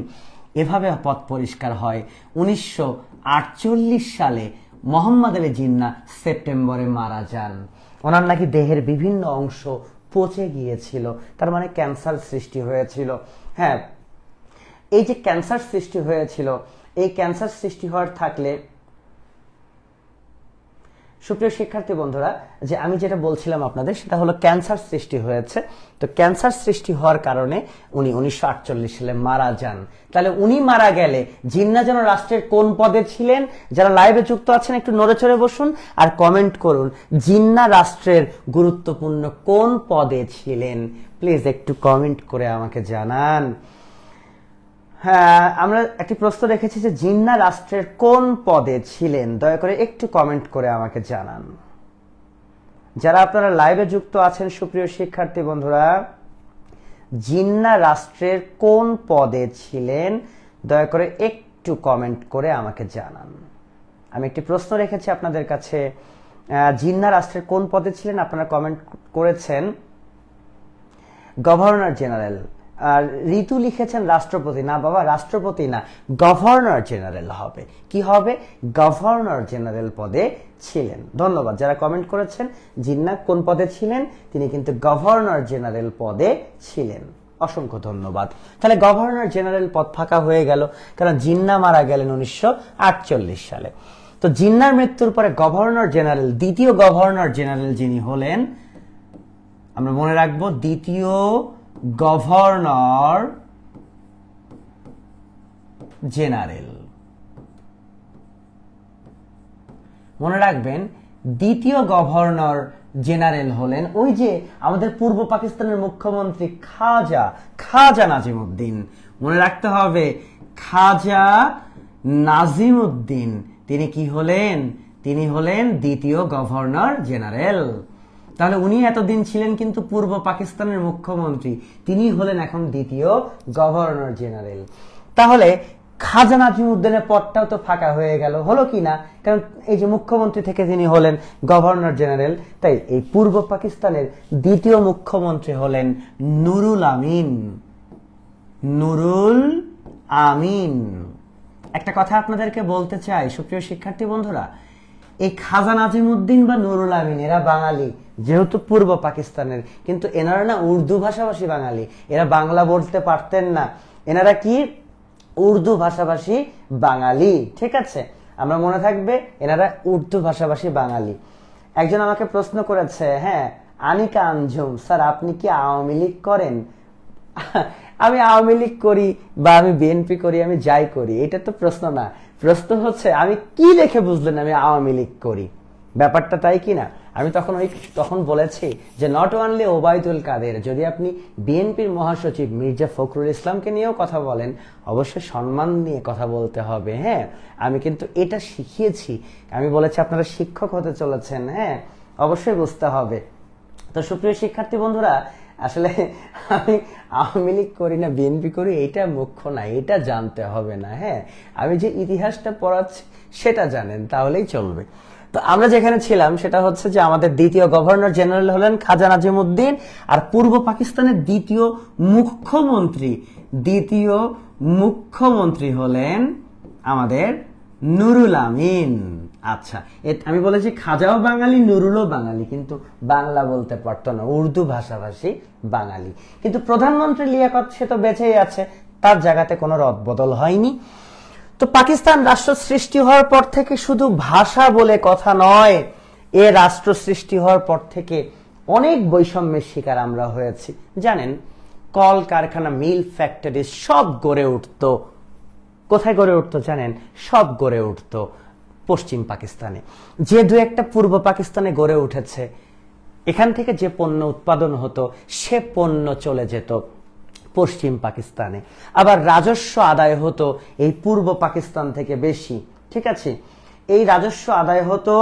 এভাবে পথ পরিষ্কার হয়। 1948 সালে মোহাম্মদ আলী জিন্নাহ সেপ্টেম্বরে মারা যান। ওনার নাকি দেহের বিভিন্ন অংশ পচে গিয়েছিল, তার মানে ক্যান্সার সৃষ্টি হয়েছিল। হ্যাঁ, এই যে ক্যান্সার সৃষ্টি হয়েছিল, এই ক্যান্সার সৃষ্টি হওয়ার থাকলে, সুপ্রিয় শিক্ষার্থী বন্ধুরা, যে আমি যেটা বলছিলাম আপনাদের, সেটা হলো ক্যান্সার সৃষ্টি হয়েছে। তো ক্যান্সার সৃষ্টি হওয়ার কারণে উনি 1948 সালে মারা যান। তাহলে উনি মারা গেলে জিন্নাহ যেন রাষ্ট্রের কোন পদে ছিলেন? যারা লাইভে যুক্ত আছেন একটু নড়ে চড়ে বসুন আর কমেন্ট করুন, জিন্নাহ রাষ্ট্রের গুরুত্বপূর্ণ কোন পদে ছিলেন? প্লিজ একটু কমেন্ট করে আমাকে জানান। হ্যাঁ, আমরা একটি প্রশ্ন রেখেছি যে জিন্নাহ রাষ্ট্রের কোন পদে ছিলেন, দয়া করে একটু কমেন্ট করে আমাকে জানান। যারা আপনারা লাইভে যুক্ত আছেন সুপ্রিয় শিক্ষার্থী বন্ধুরা, জিন্নাহ রাষ্ট্রের কোন পদে ছিলেন, দয়া করে একটু কমেন্ট করে আমাকে জানান। আমি একটি প্রশ্ন রেখেছি আপনাদের কাছে, জিন্নাহ রাষ্ট্রের কোন পদে ছিলেন? আপনারা কমেন্ট করেছেন গভর্নর জেনারেল। আর ঋতু লিখেছেন রাষ্ট্রপতি। না বাবা, রাষ্ট্রপতি না, গভর্নর জেনারেল হবে। কি হবে? গভর্নর জেনারেল পদে ছিলেন। ধন্যবাদ যারা কমেন্ট করেছেন জিন্নাহ কোন পদে ছিলেন, তিনি কিন্তু গভর্নর জেনারেল পদে ছিলেন। অসংখ্য ধন্যবাদ। তাহলে গভর্নর জেনারেল পদ ফাঁকা হয়ে গেল, কারণ জিন্নাহ মারা গেলেন 1948 সালে। তো জিন্নাহর মৃত্যুর পরে গভর্নর জেনারেল, দ্বিতীয় গভর্নর জেনারেল যিনি হলেন, আমরা মনে রাখবো দ্বিতীয় গভর্নর জেনারেল, মনে রাখবেন দ্বিতীয় গভর্নর জেনারেল হলেন ওই যে আমাদের পূর্ব পাকিস্তানের মুখ্যমন্ত্রী খাজা নাজিমউদ্দিন। মনে রাখতে হবে খাজা নাজিমউদ্দিন, তিনি কি হলেন? তিনি হলেন দ্বিতীয় গভর্নর জেনারেল। তাহলে উনি এতদিন ছিলেন কিন্তু পূর্ব পাকিস্তানের মুখ্যমন্ত্রী, তিনি হলেন এখন দ্বিতীয় গভর্নর জেনারেল। তাহলে খাজা নাজিমউদ্দিনের পদটাও তো ফাঁকা হয়ে গেল, হলো কি না? কারণ এই যে মুখ্যমন্ত্রী থেকে তিনি হলেন গভর্নর জেনারেল, তাই এই পূর্ব পাকিস্তানের দ্বিতীয় মুখ্যমন্ত্রী হলেন নুরুল আমিন। নুরুল আমিন। একটা কথা আপনাদেরকে বলতে চাই সুপ্রিয় শিক্ষার্থী বন্ধুরা, এই খাজা নাজিমউদ্দিন বা নুরুল আমিন এরা বাঙালি, যেহেতু পূর্ব পাকিস্তানের, কিন্তু এনারা না উর্দু ভাষাভাষী বাঙালি, এরা বাংলা বলতে পারতেন না, এনারা কি উর্দু ভাষাভাষী বাঙালি। ঠিক আছে, আমরা মনে থাকবে এনারা উর্দু ভাষাভাষী বাঙালি। একজন আমাকে প্রশ্ন করেছে, হ্যাঁ আনিকা আঞ্জুম স্যার আপনি কি আওয়ামী লীগ করেন? আমি আওয়ামী লীগ করি বা আমি বিএনপি করি, আমি যাই করি, এটা তো প্রশ্ন না। প্রশ্ন হচ্ছে আমি কি দেখে বুঝলেন আমি আওয়ামী লীগ করি? ব্যাপারটা তাই কি না? আমি তখন বলেছি যে নট অনলি ওবায়দুল কাদের, যদি আপনি বিএনপির মহাসচিব মির্জা ফখরুল ইসলামকে নিয়েও কথা বলেন, অবশ্যই সম্মান নিয়ে কথা বলতে হবে। হ্যাঁ, আমি কিন্তু এটা শিখিয়েছি, আমি বলেছি আপনারা শিক্ষক হতে চলেছেন, হ্যাঁ অবশ্যই বুঝতে হবে। তো সুপ্রিয় শিক্ষার্থী বন্ধুরা, আসলে আমি আওয়ামী লীগ করি না বিএনপি করি এটা মুখ্য না, এটা জানতে হবে না। হ্যাঁ, আমি যে ইতিহাসটা পড়াচ্ছি সেটা জানেন তাহলেই চলবে। তো আমরা যেখানে ছিলাম সেটা হচ্ছে যে আমাদের দ্বিতীয় গভর্নর জেনারেল হলেন খাজা নাজিমউদ্দিন, আর পূর্ব পাকিস্তানের দ্বিতীয় মুখ্যমন্ত্রী হলেন আমাদের নুরুল আমিন। আচ্ছা, আমি বলেছি খাজাও বাঙালি, নুরুলও বাঙালি, কিন্তু বাংলা বলতে পারতো না, উর্দু ভাষাভাষী বাঙালি। কিন্তু প্রধানমন্ত্রী লিয়াকত সে তো বেঁচেই আছে, তার জায়গাতে কোনো রদবদল হয়নি। তো পাকিস্তান রাষ্ট্র সৃষ্টি হওয়ার পর থেকে শুধু ভাষা বলে কথা নয়, এ রাষ্ট্র সৃষ্টি হওয়ার পর থেকে অনেক বৈষম্যের শিকার আমরা হয়েছি। জানেন, কল কারখানা, মিল, ফ্যাক্টরি সব গড়ে উঠতো কোথায় গড়ে উঠতো জানেন? সব গড়ে উঠতো পশ্চিম পাকিস্তানে। যে দু একটা পূর্ব পাকিস্তানে গড়ে উঠেছে, এখান থেকে যে পণ্য উৎপাদন হতো সে পণ্য চলে যেত পশ্চিম পাকিস্তানে। আবার রাজস্ব আদায় হতো এই পূর্ব পাকিস্তান থেকে বেশি। ঠিক আছে, এই রাজস্ব আদায় হতো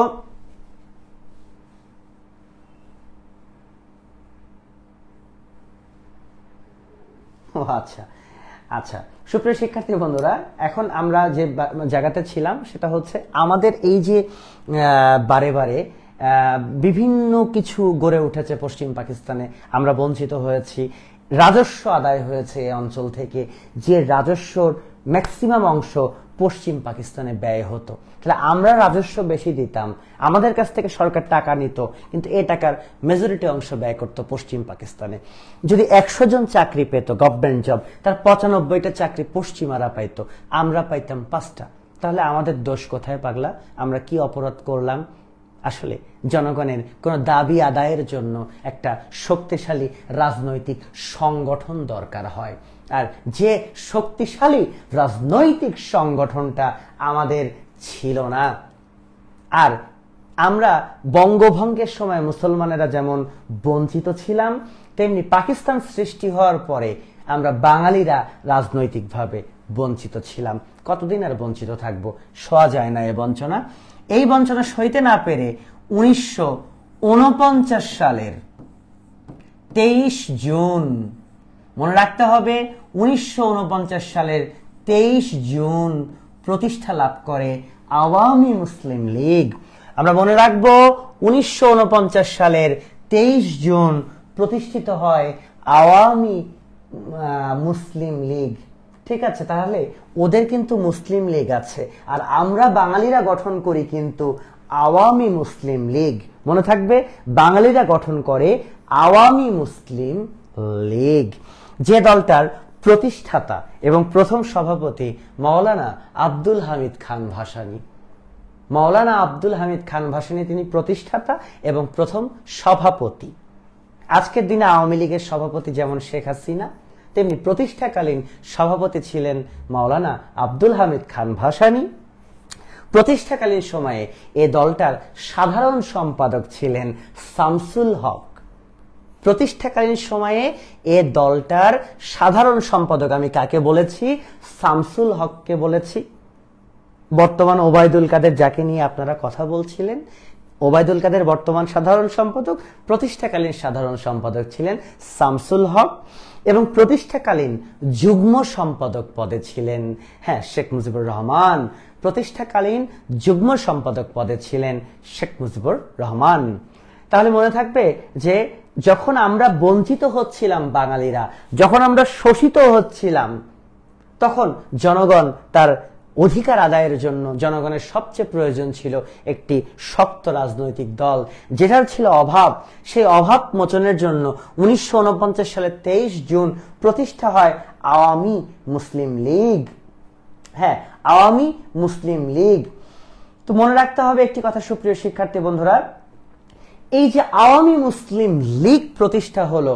আচ্ছা আচ্ছা, সুপ্রিয় শিক্ষার্থী বন্ধুরা, এখন আমরা যে জায়গাতে ছিলাম সেটা হচ্ছে আমাদের এই যে বারে বারে বিভিন্ন কিছু গড়ে উঠেছে পশ্চিম পাকিস্তানে, আমরা বঞ্চিত হয়েছি, রাজস্ব আদায় হয়েছে এই অঞ্চল থেকে, যে রাজস্বর ম্যাক্সিমাম অংশ পশ্চিম পাকিস্তানে ব্যয় হতো। তাহলে আমরা রাজস্ব বেশি দিতাম, আমাদের কাছ থেকে সরকার টাকা নিত, কিন্তু এই টাকার মেজরিটি অংশ ব্যয় করত পশ্চিম পাকিস্তানে। যদি 100 জন চাকরি পেত গভর্নমেন্ট জব, তার 95টা চাকরি পশ্চিমারা পাইতো, আমরা পাইতাম 5টা। তাহলে আমাদের দোষ কোথায় পাগলা? আমরা কি অপরাধ করলাম? আসলে জনগণের কোন দাবি আদায়ের জন্য একটা শক্তিশালী রাজনৈতিক সংগঠন দরকার হয়, আর যে শক্তিশালী রাজনৈতিক সংগঠনটা আমাদের ছিল না। আর আমরা বঙ্গভঙ্গের সময় মুসলমানেরা যেমন বঞ্চিত ছিলাম, তেমনি পাকিস্তান সৃষ্টি হওয়ার পরে আমরা বাঙালিরা রাজনৈতিকভাবে বঞ্চিত ছিলাম। কতদিন আর বঞ্চিত থাকবো? সওয়া যায় না এ বঞ্চনা। এই বঞ্চনা সইতে না পেরে 1949 সালের 23 জুন, মনে রাখতে হবে, 1949 সালের 23 জুন প্রতিষ্ঠা লাভ করে আওয়ামী মুসলিম লীগ। আমরা মনে রাখবো 1949 সালের 23 জুন প্রতিষ্ঠিত হয় আওয়ামী মুসলিম লীগ। ঠিক আছে, তাহলে ওদের কিন্তু মুসলিম লীগ আছে, আর আমরা বাঙালিরা গঠন করি কিন্তু আওয়ামী মুসলিম লীগ। মনে থাকবে, বাঙালিরা গঠন করে আওয়ামী মুসলিম লীগ, যে দলটার প্রতিষ্ঠাতা এবং প্রথম সভাপতি মাওলানা আব্দুল হামিদ খান ভাসানী। মাওলানা আব্দুল হামিদ খান ভাসানী তিনি প্রতিষ্ঠাতা এবং প্রথম সভাপতি। আজকের দিনে আওয়ামী লীগের সভাপতি যেমন শেখ হাসিনা, তেমনি প্রতিষ্ঠাকালীন সভাপতি ছিলেন মাওলানা আব্দুল হামিদ খান ভাসানী। প্রতিষ্ঠাকালীন সময়ে এ দলটার সাধারণ সম্পাদক ছিলেন শামসুল হক। প্রতিষ্ঠাকালীন সময়ে এ দলটার সাধারণ সম্পাদক আমি কাকে বলেছি? শামসুল হককে বলেছি। বর্তমান ওবায়দুল কাদের, যাকে নিয়ে আপনারা কথা বলছিলেন, ওবায়দুল কাদের বর্তমান সাধারণ সম্পাদক, প্রতিষ্ঠাকালীন সাধারণ সম্পাদক ছিলেন শামসুল হক, এবং প্রতিষ্ঠাকালীন যুগ্ম সম্পাদক পদে ছিলেন শেখ মুজিবুর রহমান। প্রতিষ্ঠাকালীন যুগ্ম সম্পাদক পদে ছিলেন শেখ মুজিবুর রহমান। তাহলে মনে থাকবে যে যখন আমরা বঞ্চিত হচ্ছিলাম বাঙালিরা, যখন আমরা শোষিত হচ্ছিলাম, তখন জনগণ তার অধিকার আদায়ের জন্য জনগণের সবচেয়ে প্রয়োজন ছিল একটি শক্ত রাজনৈতিক দল, যেটার ছিল অভাব। সেই অভাব মোচনের জন্য 1949 সালের 23 জুন প্রতিষ্ঠা হয় আওয়ামী মুসলিম লীগ। আওয়ামী মুসলিম লীগ। তো মনে রাখতে হবে একটি কথা, সুপ্রিয় শিক্ষার্থী বন্ধুরা, এই যে আওয়ামী মুসলিম লীগ প্রতিষ্ঠা হলো,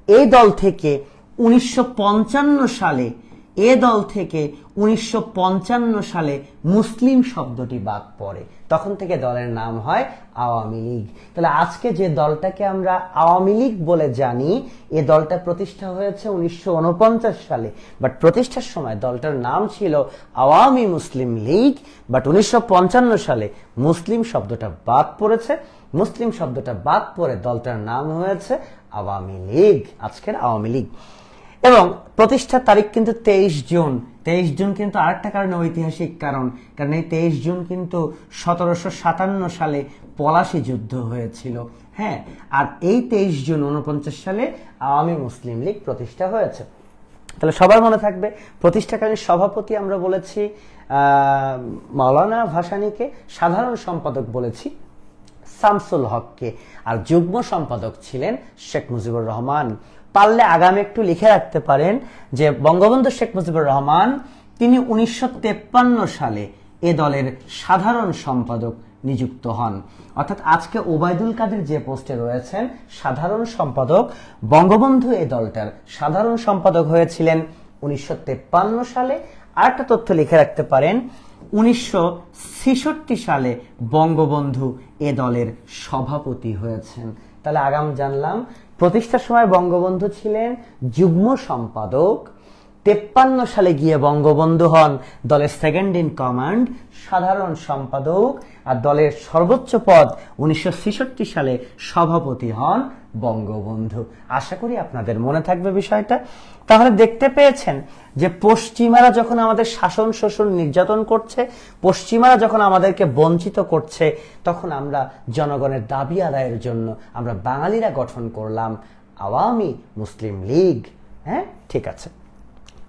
এই দল থেকে 1955 সালে এ দল থেকে 1955 সালে মুসলিম শব্দটি বাদ পড়ে, তখন থেকে দলের নাম হয় আওয়ামী লীগ। তাহলে আজকে যে দলটাকে আমরা আওয়ামী লীগ বলে জানি, এ দলটা প্রতিষ্ঠা হয়েছে 1949 সালে, বাট প্রতিষ্ঠার সময় দলটার নাম ছিল আওয়ামী মুসলিম লীগ। বাট 1955 সালে মুসলিম শব্দটা বাদ পড়েছে, মুসলিম শব্দটা বাদ পড়ে দলটার নাম হয়েছে আওয়ামী লীগ, আজকের আওয়ামী লীগ। এবং প্রতিষ্ঠার তারিখ কিন্তু 23 জুন। 23 জুন কিন্তু আরেকটা কারণে ঐতিহাসিক কারণ এই 23 জুন কিন্তু 1757 সালে পলাশী যুদ্ধ হয়েছিল। হ্যাঁ, আর এই 23 জুন 49 সালে আওয়ামী মুসলিম লীগ প্রতিষ্ঠা হয়েছে। তাহলে সবার মনে থাকবে প্রতিষ্ঠাকালীন সভাপতি আমরা বলেছি মাওলানা ভাসানীকে, সাধারণ সম্পাদক বলেছি শামসুল হককে, আর যুগ্ম সম্পাদক ছিলেন শেখ মুজিবুর রহমান। পারলে আগামী একটু লিখে রাখতে পারেন যে বঙ্গবন্ধু শেখ মুজিবুর রহমান তিনি 1953 সালে এ দলের সাধারণ সম্পাদক নিযুক্ত হন। অর্থাৎ আজকে ওবায়দুল কাদের যে পোস্টে রয়েছেন সাধারণ সম্পাদক, বঙ্গবন্ধু এ দলটার সাধারণ সম্পাদক হয়েছিলেন 1953 সালে। আরেকটা তথ্য লিখে রাখতে পারেন 1966 সালে বঙ্গবন্ধু এ দলের সভাপতি হয়েছেন। তাহলে আগাম জানলাম প্রতিষ্ঠার সময় বঙ্গবন্ধু ছিলেন যুগ্ম সম্পাদক, 53 সালে গিয়ে বঙ্গবন্ধু হন দলের সেকেন্ড ইন কমান্ড সাধারণ সম্পাদক, আর দলের সর্বোচ্চ পদ 1966 সালে সভাপতি হন বঙ্গবন্ধু। আশা করি আপনাদের মনে থাকবে বিষয়টা। তাহলে দেখতে পেয়েছেন যে পশ্চিমারা যখন আমাদের শাসন শোষণ নির্যাতন করছে, পশ্চিমারা যখন আমাদেরকে বঞ্চিত করছে, তখন আমরা জনগণের দাবি আদায়ের জন্য আমরা বাঙালিরা গঠন করলাম আওয়ামী মুসলিম লীগ। হ্যাঁ, ঠিক আছে।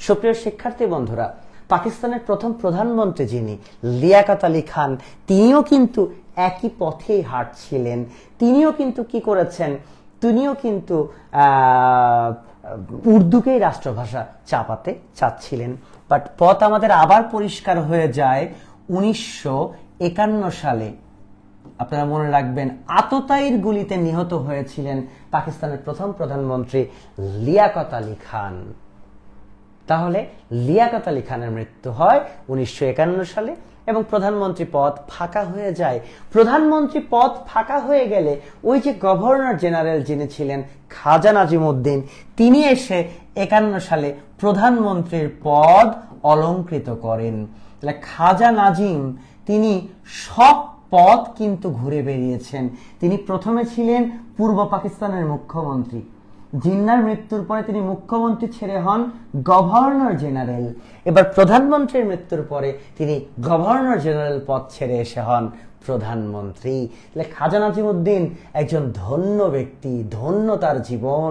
সুপ্রিয় শিক্ষার্থী বন্ধুরা, পাকিস্তানের প্রথম প্রধানমন্ত্রী যিনি লিয়াকত আলী খান, তিনিও কিন্তু একই পথেই হাঁটছিলেন। তিনিও কিন্তু কি করেছেন, তিনিও কিন্তু উর্দুকেই রাষ্ট্রভাষা চাপাতে চাচ্ছিলেন। বাট পথ আমাদের আবার পরিষ্কার হয়ে যায় 1951 সালে। আপনারা মনে রাখবেন আততায়ীর গুলিতে নিহত হয়েছিলেন পাকিস্তানের প্রথম প্রধানমন্ত্রী লিয়াকত আলী খান। তাহলে লিয়াকত আলী খানের মৃত্যু হয় 1951 সালে এবং প্রধানমন্ত্রী পদ ফাঁকা হয়ে যায়। প্রধানমন্ত্রী পদ ফাঁকা হয়ে গেলে ওই যে গভর্নর জেনারেল যিনি ছিলেন খাজা নাজিমউদ্দিন, তিনি এসে 51 সালে প্রধানমন্ত্রীর পদ অলংকৃত করেন। তাহলে খাজা নাজিম তিনি সব পদ কিন্তু ঘুরে বেরিয়েছেন। তিনি প্রথমে ছিলেন পূর্ব পাকিস্তানের মুখ্যমন্ত্রী, জিন্নার মৃত্যুর পরে তিনি মুখ্যমন্ত্রী ছেড়ে হন গভর্নর জেনারেল। এবার প্রধানমন্ত্রীর মৃত্যুর পরে তিনি গভর্নর জেনারেল পদ ছেড়ে এসে হন প্রধানমন্ত্রী। খাজা নাজিমউদ্দিন একজন ধন্য ব্যক্তি, ধন্য তার জীবন।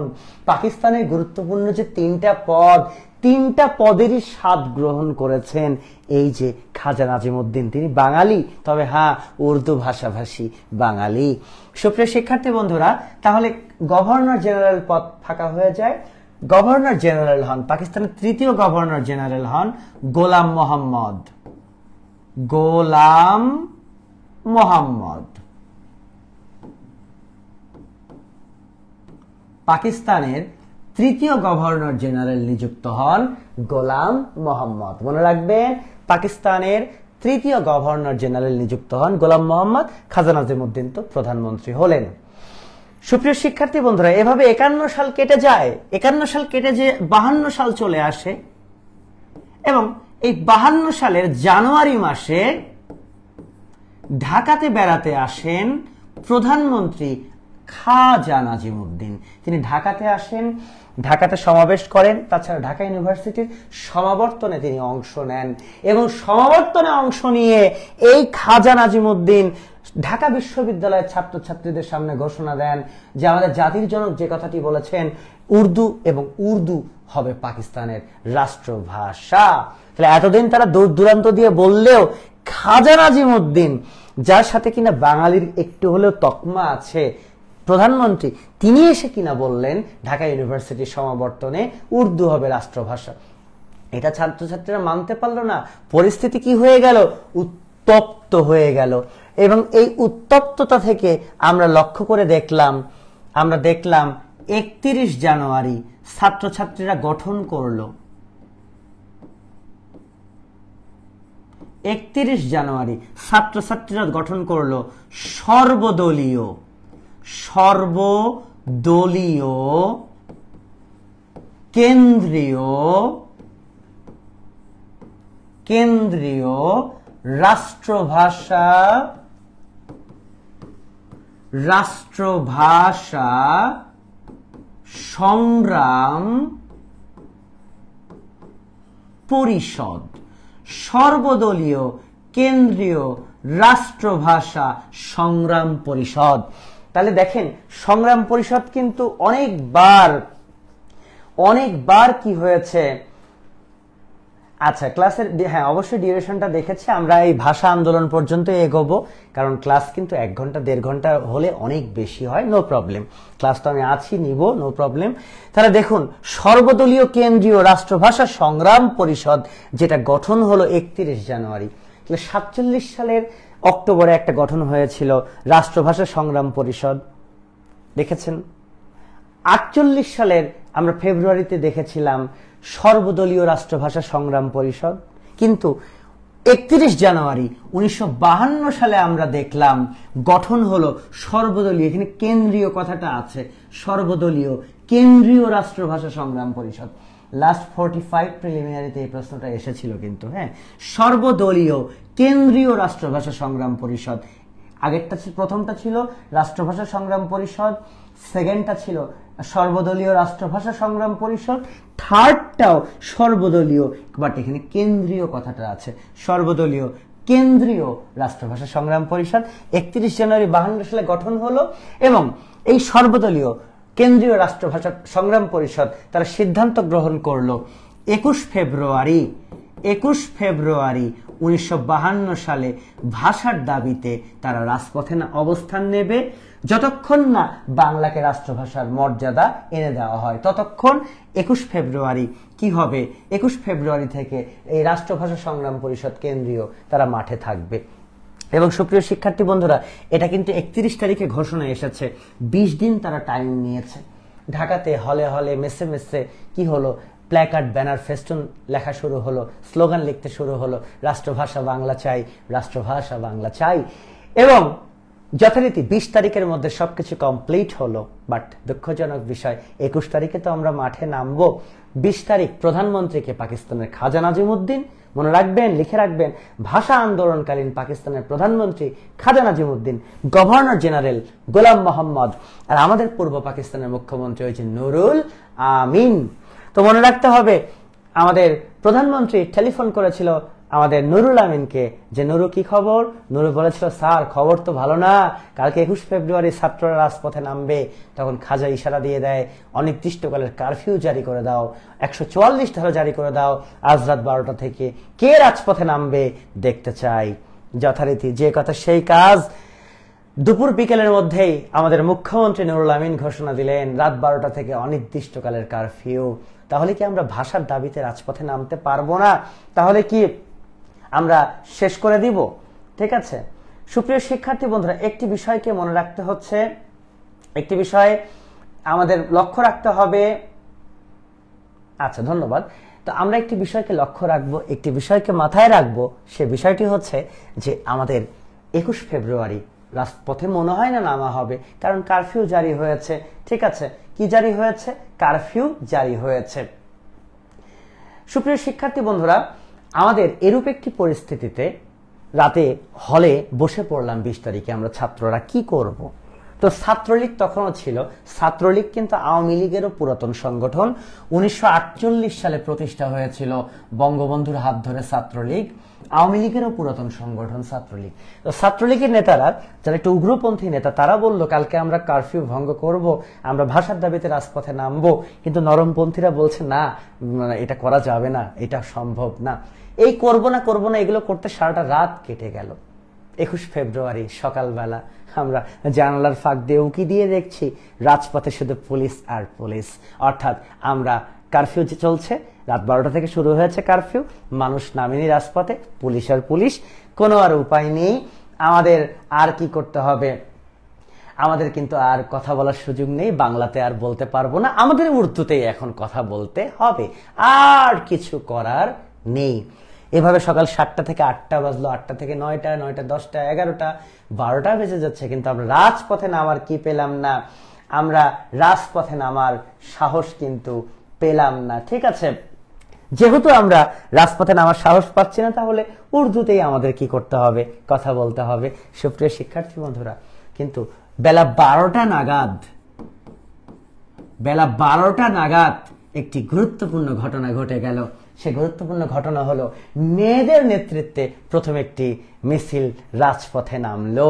পাকিস্তানের গুরুত্বপূর্ণ যে 3টা পদ, 3টা পদেরই স্বাদ গ্রহণ করেছেন এই যে খাজা নাজিমউদ্দিন। তিনি বাঙালি, তবে হ্যাঁ উর্দু ভাষাভাষী বাঙালি। সুপ্রিয় শিক্ষার্থী বন্ধুরা, তাহলে গভর্নর জেনারেল পদ ফাঁকা হয়ে যায়। গভর্নর জেনারেল হন, পাকিস্তানের 3য় গভর্নর জেনারেল হন গোলাম মোহাম্মদ। গোলাম মোহাম্মদ পাকিস্তানের 3য় গভর্নর জেনারেল নিযুক্ত হন গোলাম মোহাম্মদ। মনে রাখবেন পাকিস্তানের 3য় গভর্নর জেনারেল নিযুক্ত হন গোলাম মোহাম্মদ। খাজা নাজিমউদ্দিন তো প্রধানমন্ত্রী হলেন। সুপ্রিয় শিক্ষার্থী বন্ধুরা, এভাবে 51 সাল কেটে যায়। 51 সাল কেটে যে 52 সাল চলে আসে এবং এই 52 সালের জানুয়ারি মাসে ঢাকাতে বেড়াতে আসেন প্রধানমন্ত্রী খাজা নাজিমউদ্দিন। তিনি ঢাকাতে আসেন, ঢাকাতে সমাবেশ করেন। তাছাড়া ঢাকা ইউনিভার্সিটির সমাবর্তনে তিনি অংশ নেন এবং সমাবর্তনে অংশ নিয়ে এই খাজা নাজিমউদ্দিন ঢাকা বিশ্ববিদ্যালয়ের ছাত্রছাত্রীদের সামনে ঘোষণা দেন যে আমাদের জাতির জনক যে কথাটি বলেছেন উর্দু, এবং উর্দু হবে পাকিস্তানের রাষ্ট্রভাষা। তাহলে এতদিন তারা দূর দূরান্ত দিয়ে বললেও খাজা নাজিমউদ্দিন, যার সাথে কিনা বাঙালির একটু হলেও তকমা আছে, প্রধানমন্ত্রী, তিনি এসে কিনা বললেন ঢাকা ইউনিভার্সিটির সমাবর্তনে উর্দু হবে রাষ্ট্রভাষা। এটা ছাত্রছাত্রীরা মানতে পারলো না। পরিস্থিতি কি হয়ে গেল? উত্তপ্ত হয়ে গেল। এবং এই উত্তপ্ততা থেকে আমরা লক্ষ্য করে দেখলাম 31 জানুয়ারি ছাত্রছাত্রীরা গঠন করলো 31 জানুয়ারি ছাত্রছাত্রীরা গঠন করলো সর্বদলীয় কেন্দ্রীয় রাষ্ট্রভাষা সংগ্রাম পরিষদ, সর্বদলীয় কেন্দ্রীয় রাষ্ট্রভাষা সংগ্রাম পরিষদ। তাহলে দেখেন সংগ্রাম পরিষদ কিন্তু অনেকবার কি হয়েছে। আচ্ছা ক্লাসের হ্যাঁ অবশ্যই ডিউরেশনটা দেখেছি, আমরা এই ভাষা আন্দোলন পর্যন্ত এগোবো, কারণ ক্লাস কিন্তু 1 ঘন্টা 1.5 ঘন্টা হলে অনেক বেশি হয়। নো প্রবলেম, ক্লাস তো আমি আছি, নিব, নো প্রবলেম। তাহলে দেখুন সর্বদলীয় কেন্দ্রীয় রাষ্ট্রভাষা সংগ্রাম পরিষদ যেটা গঠন হলো 31 জানুয়ারি। 47 সালের অক্টোবরে একটা গঠন হয়েছিল রাষ্ট্রভাষা সংগ্রাম পরিষদ, দেখেছেন। 48 সালের আমরা ফেব্রুয়ারিতে দেখেছিলাম সর্বদলীয় রাষ্ট্রভাষা সংগ্রাম পরিষদ। কিন্তু 31 জানুয়ারি 1952 সালে আমরা দেখলাম গঠন হলো সর্বদলীয়, এখানে কেন্দ্রীয় কথাটা আছে, সর্বদলীয় কেন্দ্রীয় রাষ্ট্রভাষা সংগ্রাম পরিষদ। লাস্ট 45 প্রিলিমিনারিতে এই প্রশ্নটা এসেছিল কিন্তু, হ্যাঁ, সর্বদলীয় কেন্দ্রীয় রাষ্ট্রভাষা সংগ্রাম পরিষদ। আগেরটা প্রথমটা ছিল রাষ্ট্রভাষা সংগ্রাম পরিষদ, সেকেন্ডটা ছিল সর্বদলীয় রাষ্ট্রভাষা সংগ্রাম পরিষদ, থার্ডটাও সর্বদলীয়, বাট এখানে কেন্দ্রীয় কথাটা আছে, সর্বদলীয় কেন্দ্রীয় রাষ্ট্রভাষা সংগ্রাম পরিষদ 31 জানুয়ারি 52 সালে গঠন হলো। এবং এই সর্বদলীয় কেন্দ্রীয় রাষ্ট্রভাষা সংগ্রাম পরিষদ তারা সিদ্ধান্ত গ্রহণ করলো 21 ফেব্রুয়ারি 1952 সালে ভাষার দাবিতে তারা রাজপথে না অবস্থান নেবে, যতক্ষণ না বাংলাকে রাষ্ট্রভাষার মর্যাদা এনে দেওয়া হয় ততক্ষণ 21 ফেব্রুয়ারি কি হবে, 21 ফেব্রুয়ারি থেকে এই রাষ্ট্রভাষা সংগ্রাম পরিষদ কেন্দ্রীয় তারা মাঠে থাকবে। এবং সুপ্রিয় শিক্ষার্থী বন্ধুরা, এটা কিন্তু 31 তারিখে ঘোষণা এসেছে, 20 দিন তারা টাইম নিয়েছে। ঢাকাতে হলে হলে মেসে মেসে কি হলো, প্ল্যাকার্ড ব্যানার ফেস্টুন লেখা শুরু হলো, স্লোগান লিখতে শুরু হলো, রাষ্ট্রভাষা বাংলা চাই, রাষ্ট্রভাষা বাংলা চাই। এবং যথারীতি 20 তারিখের মধ্যে সবকিছু কমপ্লিট হলো। বাট দুঃখজনক বিষয় 21 তারিখে তো আমরা মাঠে নামবো। 20 তারিখ প্রধানমন্ত্রীকে পাকিস্তানের খাজা নাজিমুদ্দিন, মনে রাখবেন, লিখে রাখবেন, ভাষা আন্দোলনকালীন পাকিস্তানের প্রধানমন্ত্রী খাজা নাজিমুদ্দিন, গভর্নর জেনারেল গোলাম মোহাম্মদ, আর আমাদের পূর্ব পাকিস্তানের মুখ্যমন্ত্রী হয়েছে নুরুল আমিন। তো মনে রাখতে হবে আমাদের প্রধানমন্ত্রী টেলিফোন করেছিল আমাদের নুরুল আমিনকে, যে নুরু কি খবর। নুরু বলেছিল স্যার খবর তো ভালো না, কালকে 21 ফেব্রুয়ারি ছাত্ররা রাজপথে নামবে। তখন খাজা ইশারা দিয়ে দেয় অনির্দিষ্টকালের কারফিউ জারি করে দাও, 144 ধারা জারি করে দাও, আজ রাত 12টা থেকে কে রাজপথে নামবে দেখতে চাই। যথারীতি যে কথা সেই কাজ, দুপুর বিকেলের মধ্যেই আমাদের মুখ্যমন্ত্রী নুরুল আমিন ঘোষণা দিলেন রাত 12টা থেকে অনির্দিষ্টকালের কারফিউ। তাহলে কি আমরা ভাষার দাবিতে রাজপথে নামতে পারবো না? তাহলে কি আমরা শেষ করে দিব? ঠিক আছে সুপ্রিয় শিক্ষার্থী বন্ধুরা, একটি বিষয়কে মনে রাখতে হচ্ছে, একটি বিষয় আমাদের লক্ষ্য রাখতে হবে। আচ্ছা ধন্যবাদ। তো আমরা একটি বিষয়কে লক্ষ্য রাখবো, একটি বিষয়কে মাথায় রাখবো, সে বিষয়টি হচ্ছে যে আমাদের 21 ফেব্রুয়ারি রাজপথে মনে হয় না নামা হবে, কারণ কারফিউ জারি হয়েছে। ঠিক আছে, কি জারি হয়েছে? কারফিউ জারি হয়েছে। সুপ্রিয় শিক্ষার্থী বন্ধুরা, আমাদের এরূপ একটি পরিস্থিতিতে রাতে হলে বসে পড়লাম 20 তারিখে আমরা ছাত্ররা কি করব। তো ছাত্রলীগ তখনও ছিল। ছাত্রলীগ কিন্তু আওয়ামী লীগেরও পুরাতন সংগঠন, 1948 সালে প্রতিষ্ঠা হয়েছিল বঙ্গবন্ধুর হাত ধরে ছাত্রলীগ, আওয়ামী লীগেরও পুরাতন সংগঠন ছাত্রলীগ। তো ছাত্রলীগের নেতারা যারা একটু উগ্রপন্থী নেতা, তারা বলল কালকে আমরা কারফিউ ভঙ্গ করব, আমরা ভাষার দাবিতে রাজপথে নামবো। কিন্তু নরমপন্থীরা বলছে না, এটা করা যাবে না, এটা সম্ভব না। এই করব না এগুলো করতে সারাটা রাত কেটে গেল। 21 ফেব্রুয়ারি সকালবেলা আমরা জানালার ফাঁক দিয়ে উকি দিয়ে দেখছি রাজপথে শুধু পুলিশ আর পুলিশ, অর্থাৎ আমরা কারফিউ চলছে, রাত 12টা থেকে শুরু হয়েছে কারফিউ, মানুষ নামেনি রাজপথে, পুলিশ আর পুলিশ, কোনো আর উপায় নেই। আমাদের আর কি করতে হবে? আমাদের কিন্তু আর কথা বলার সুযোগ নেই, বাংলাতে আর বলতে পারবো না, আমাদের উর্দুতেই এখন কথা বলতে হবে, আর কিছু করার নেই। এভাবে সকাল 7টা থেকে 8টা বাজলো, 8টা থেকে 9টা, 9টা 10টা 11টা 12টা বেজে যাচ্ছে, কিন্তু আমরা রাজপথে নামার কি পেলাম না, আমরা রাজপথে নামার সাহস কিন্তু পেলাম না। ঠিক আছে, যেহেতু আমরা রাজপথে নামার সাহস পাচ্ছি না, তাহলে উর্দুতেই আমাদের কি করতে হবে? কথা বলতে হবে। সুপ্রিয় শিক্ষার্থী বন্ধুরা, কিন্তু বেলা 12টা নাগাদ বেলা 12টা নাগাদ একটি গুরুত্বপূর্ণ ঘটনা ঘটে গেল। সে গুরুত্বপূর্ণ ঘটনা হলো মেয়েদের নেতৃত্বে প্রথম একটি মিছিল রাজপথে নামলো।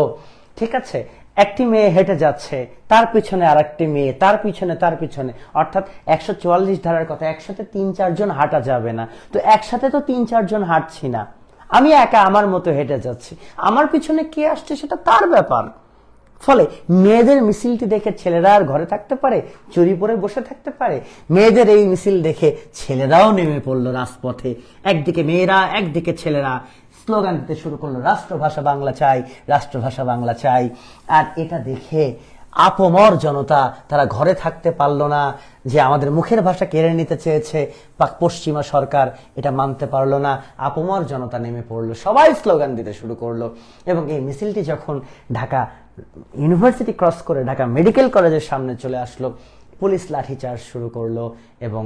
ঠিক আছে, একটি মেয়ে হেঁটে যাচ্ছে, তার পিছনে আর একটি মেয়ে, তার পিছনে, অর্থাৎ 144 ধারার কথা, একসাথে 3-4 জন হাঁটা যাবে না। তো একসাথে তো 3-4 জন হাঁটছি না, আমি একা আমার মতো হেঁটে যাচ্ছি, আমার পিছনে কে আসছে সেটা তার ব্যাপার। ফলে মেয়েদের মিছিলটি দেখে ছেলেরা আর ঘরে থাকতে পারে, চুরি পরে বসে থাকতে পারে? মেয়েদের এই মিছিল দেখে ছেলেরাও নেমে পড়লো রাজপথে। একদিকে মেয়েরা, একদিকে ছেলেরা স্লোগান দিতে শুরু করলো, রাষ্ট্রভাষা বাংলা চাই, রাষ্ট্রভাষা বাংলা চাই। আর এটা দেখে আপমর জনতা, তারা ঘরে থাকতে পারলো না যে আমাদের মুখের ভাষা কেড়ে নিতে চেয়েছে পশ্চিমা সরকার, এটা মানতে পারলো না। আপমর জনতা নেমে পড়লো, সবাই স্লোগান দিতে শুরু করলো। এবং এই মিছিলটি যখন ঢাকা ইউনিভার্সিটি ক্রস করে ঢাকা মেডিকেল কলেজের সামনে চলে আসলো, পুলিশ লাঠিচার্জ শুরু করলো এবং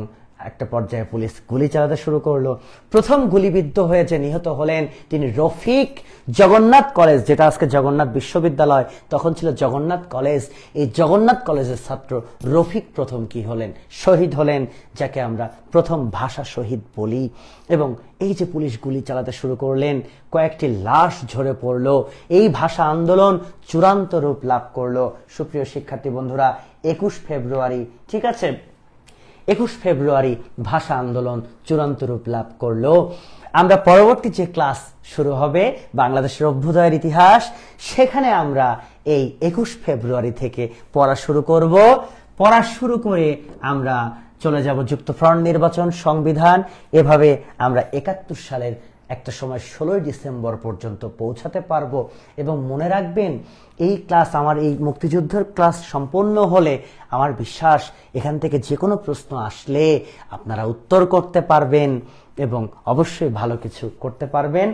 একটা পর্যায়ে পুলিশ গুলি চালাতে শুরু করলো। প্রথম গুলিবিদ্ধ হয়ে যে নিহত হলেন তিনি রফিক, জগন্নাথ কলেজ, যেটা আজকে জগন্নাথ বিশ্ববিদ্যালয়, তখন ছিল জগন্নাথ কলেজ। এই জগন্নাথ কলেজের ছাত্র রফিক প্রথম কি হলেন? শহীদ হলেন, যাকে আমরা প্রথম ভাষা শহীদ বলি। এবং এই যে পুলিশ গুলি চালাতে শুরু করলেন, কয়েকটি লাশ ঝরে পড়লো। এই ভাষা আন্দোলন চূড়ান্ত রূপ লাভ করলো। সুপ্রিয় শিক্ষার্থী বন্ধুরা, 21 ফেব্রুয়ারি, ঠিক আছে, 21 ফেব্রুয়ারি ভাষা আন্দোলন চূড়ান্ত রূপ লাভ করলো। আমরা পরবর্তী যে ক্লাস শুরু হবে বাংলাদেশের অভ্যুদয়ের ইতিহাস, সেখানে আমরা এই 21 ফেব্রুয়ারি থেকে পড়া শুরু করব। পড়া শুরু করে আমরা চলে যাব যুক্তফ্রন্ট নির্বাচন, সংবিধান, এভাবে আমরা 71 সালের একটা সময় 16 ডিসেম্বর পর্যন্ত পৌঁছাতে পারবো। এবং মনে রাখবেন, এই ক্লাস, আমার এই মুক্তিযুদ্ধের ক্লাস সম্পন্ন হলে আমার বিশ্বাস এখান থেকে যে কোনো প্রশ্ন আসলে আপনারা উত্তর করতে পারবেন এবং অবশ্যই ভালো কিছু করতে পারবেন।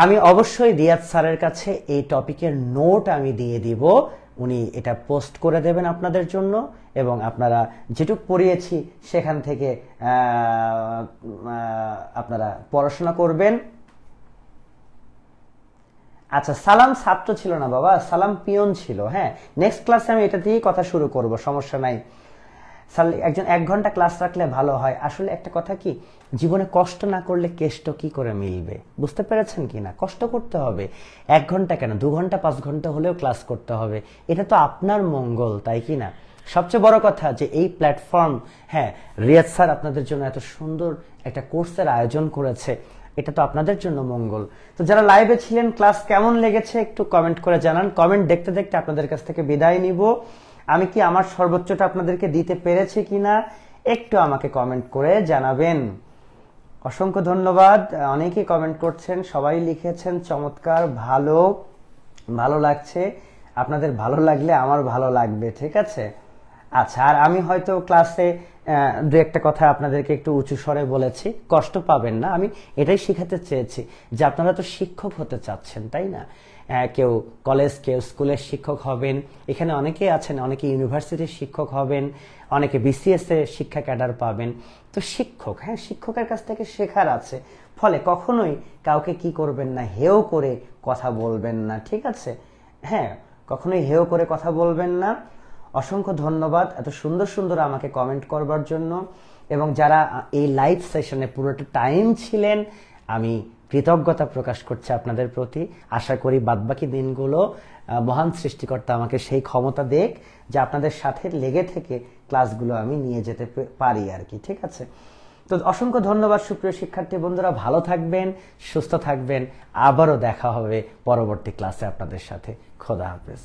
আমি অবশ্যই রিয়াদ স্যারের কাছে এই টপিকের নোট আমি দিয়ে দিব, উনি এটা পোস্ট করে দেবেন আপনাদের জন্য, এবং আপনারা যেটুকু পড়িয়েছি সেখান থেকে আপনারা পড়াশোনা করবেন। আচ্ছা, সালাম ছাত্র ছিল না বাবা, সালাম পিয়ন ছিল। হ্যাঁ, নেক্সট ক্লাসে আমি এটা দিয়েই কথা শুরু করব, সমস্যা নাই। একজন 1 ঘন্টা ক্লাস রাখলে ভালো হয়। আসলে একটা কথা কি, জীবনে কষ্ট না করলে কেষ্ট কি করে মিলবে? বুঝতে পেরেছেন কি না? কষ্ট করতে হবে। 1 ঘন্টা কেন, 2 ঘন্টা 5 ঘন্টা হলেও ক্লাস করতে হবে। এটা তো আপনার মঙ্গল, তাই কি না? সবচেয়ে বড় কথা যে এই প্ল্যাটফর্ম, হ্যাঁ, রিয়াদ স্যার আপনাদের জন্য এত সুন্দর একটা কোর্সের আয়োজন করেছে, এটা তো আপনাদের জন্য মঙ্গল। তো যারা লাইভে ছিলেন, ক্লাস কেমন লেগেছে একটু কমেন্ট করে জানান। কমেন্ট দেখতে দেখতে আপনাদের কাছ থেকে বিদায় নিব। আমি কি আমার সর্বোচ্চটা আপনাদেরকে দিতে পেরেছি কিনা একটু আমাকে কমেন্ট করে জানাবেন। অসংখ্য ধন্যবাদ, অনেকেই কমেন্ট করছেন, সবাই লিখেছেন চমৎকার, ভালো, ভালো লাগছে। আপনাদের ভালো লাগলে আমার ভালো লাগবে, ঠিক আছে? আচ্ছা, আর আমি হয়তো ক্লাসে 2-1টা কথা আপনাদেরকে একটু উঁচু স্বরে বলেছি, কষ্ট পাবেন না। আমি এটাই শেখাতে চেয়েছি যে আপনারা তো শিক্ষক হতে চাচ্ছেন, তাই না? কেউ কলেজ, কেউ স্কুলের শিক্ষক হবেন, এখানে অনেকেই আছেন, অনেকে ইউনিভার্সিটির শিক্ষক হবেন, অনেকে বিসিএস এ শিক্ষা ক্যাডার পাবেন। তো শিক্ষক, হ্যাঁ, শিক্ষকের কাছ থেকে শেখার আছে। ফলে কখনোই কাউকে কি করবেন না, হেয় করে কথা বলবেন না, ঠিক আছে? হ্যাঁ, কখনোই হেয় করে কথা বলবেন না। অসংখ্য ধন্যবাদ এত সুন্দর সুন্দর আমাকে কমেন্ট করবার জন্য, এবং যারা এই লাইভ সেশনে পুরোটা টাইম ছিলেন, আমি কৃতজ্ঞতা প্রকাশ করছি আপনাদের প্রতি। আশা করি বাদবাকি দিনগুলো মহান সৃষ্টিকর্তা আমাকে সেই ক্ষমতা দেখ যে আপনাদের সাথে লেগে থেকে ক্লাসগুলো আমি নিয়ে যেতে পারি আর কি, ঠিক আছে? তো অসংখ্য ধন্যবাদ সুপ্রিয় শিক্ষার্থী বন্ধুরা, ভালো থাকবেন, সুস্থ থাকবেন। আবারও দেখা হবে পরবর্তী ক্লাসে আপনাদের সাথে। খোদা হাফেজ।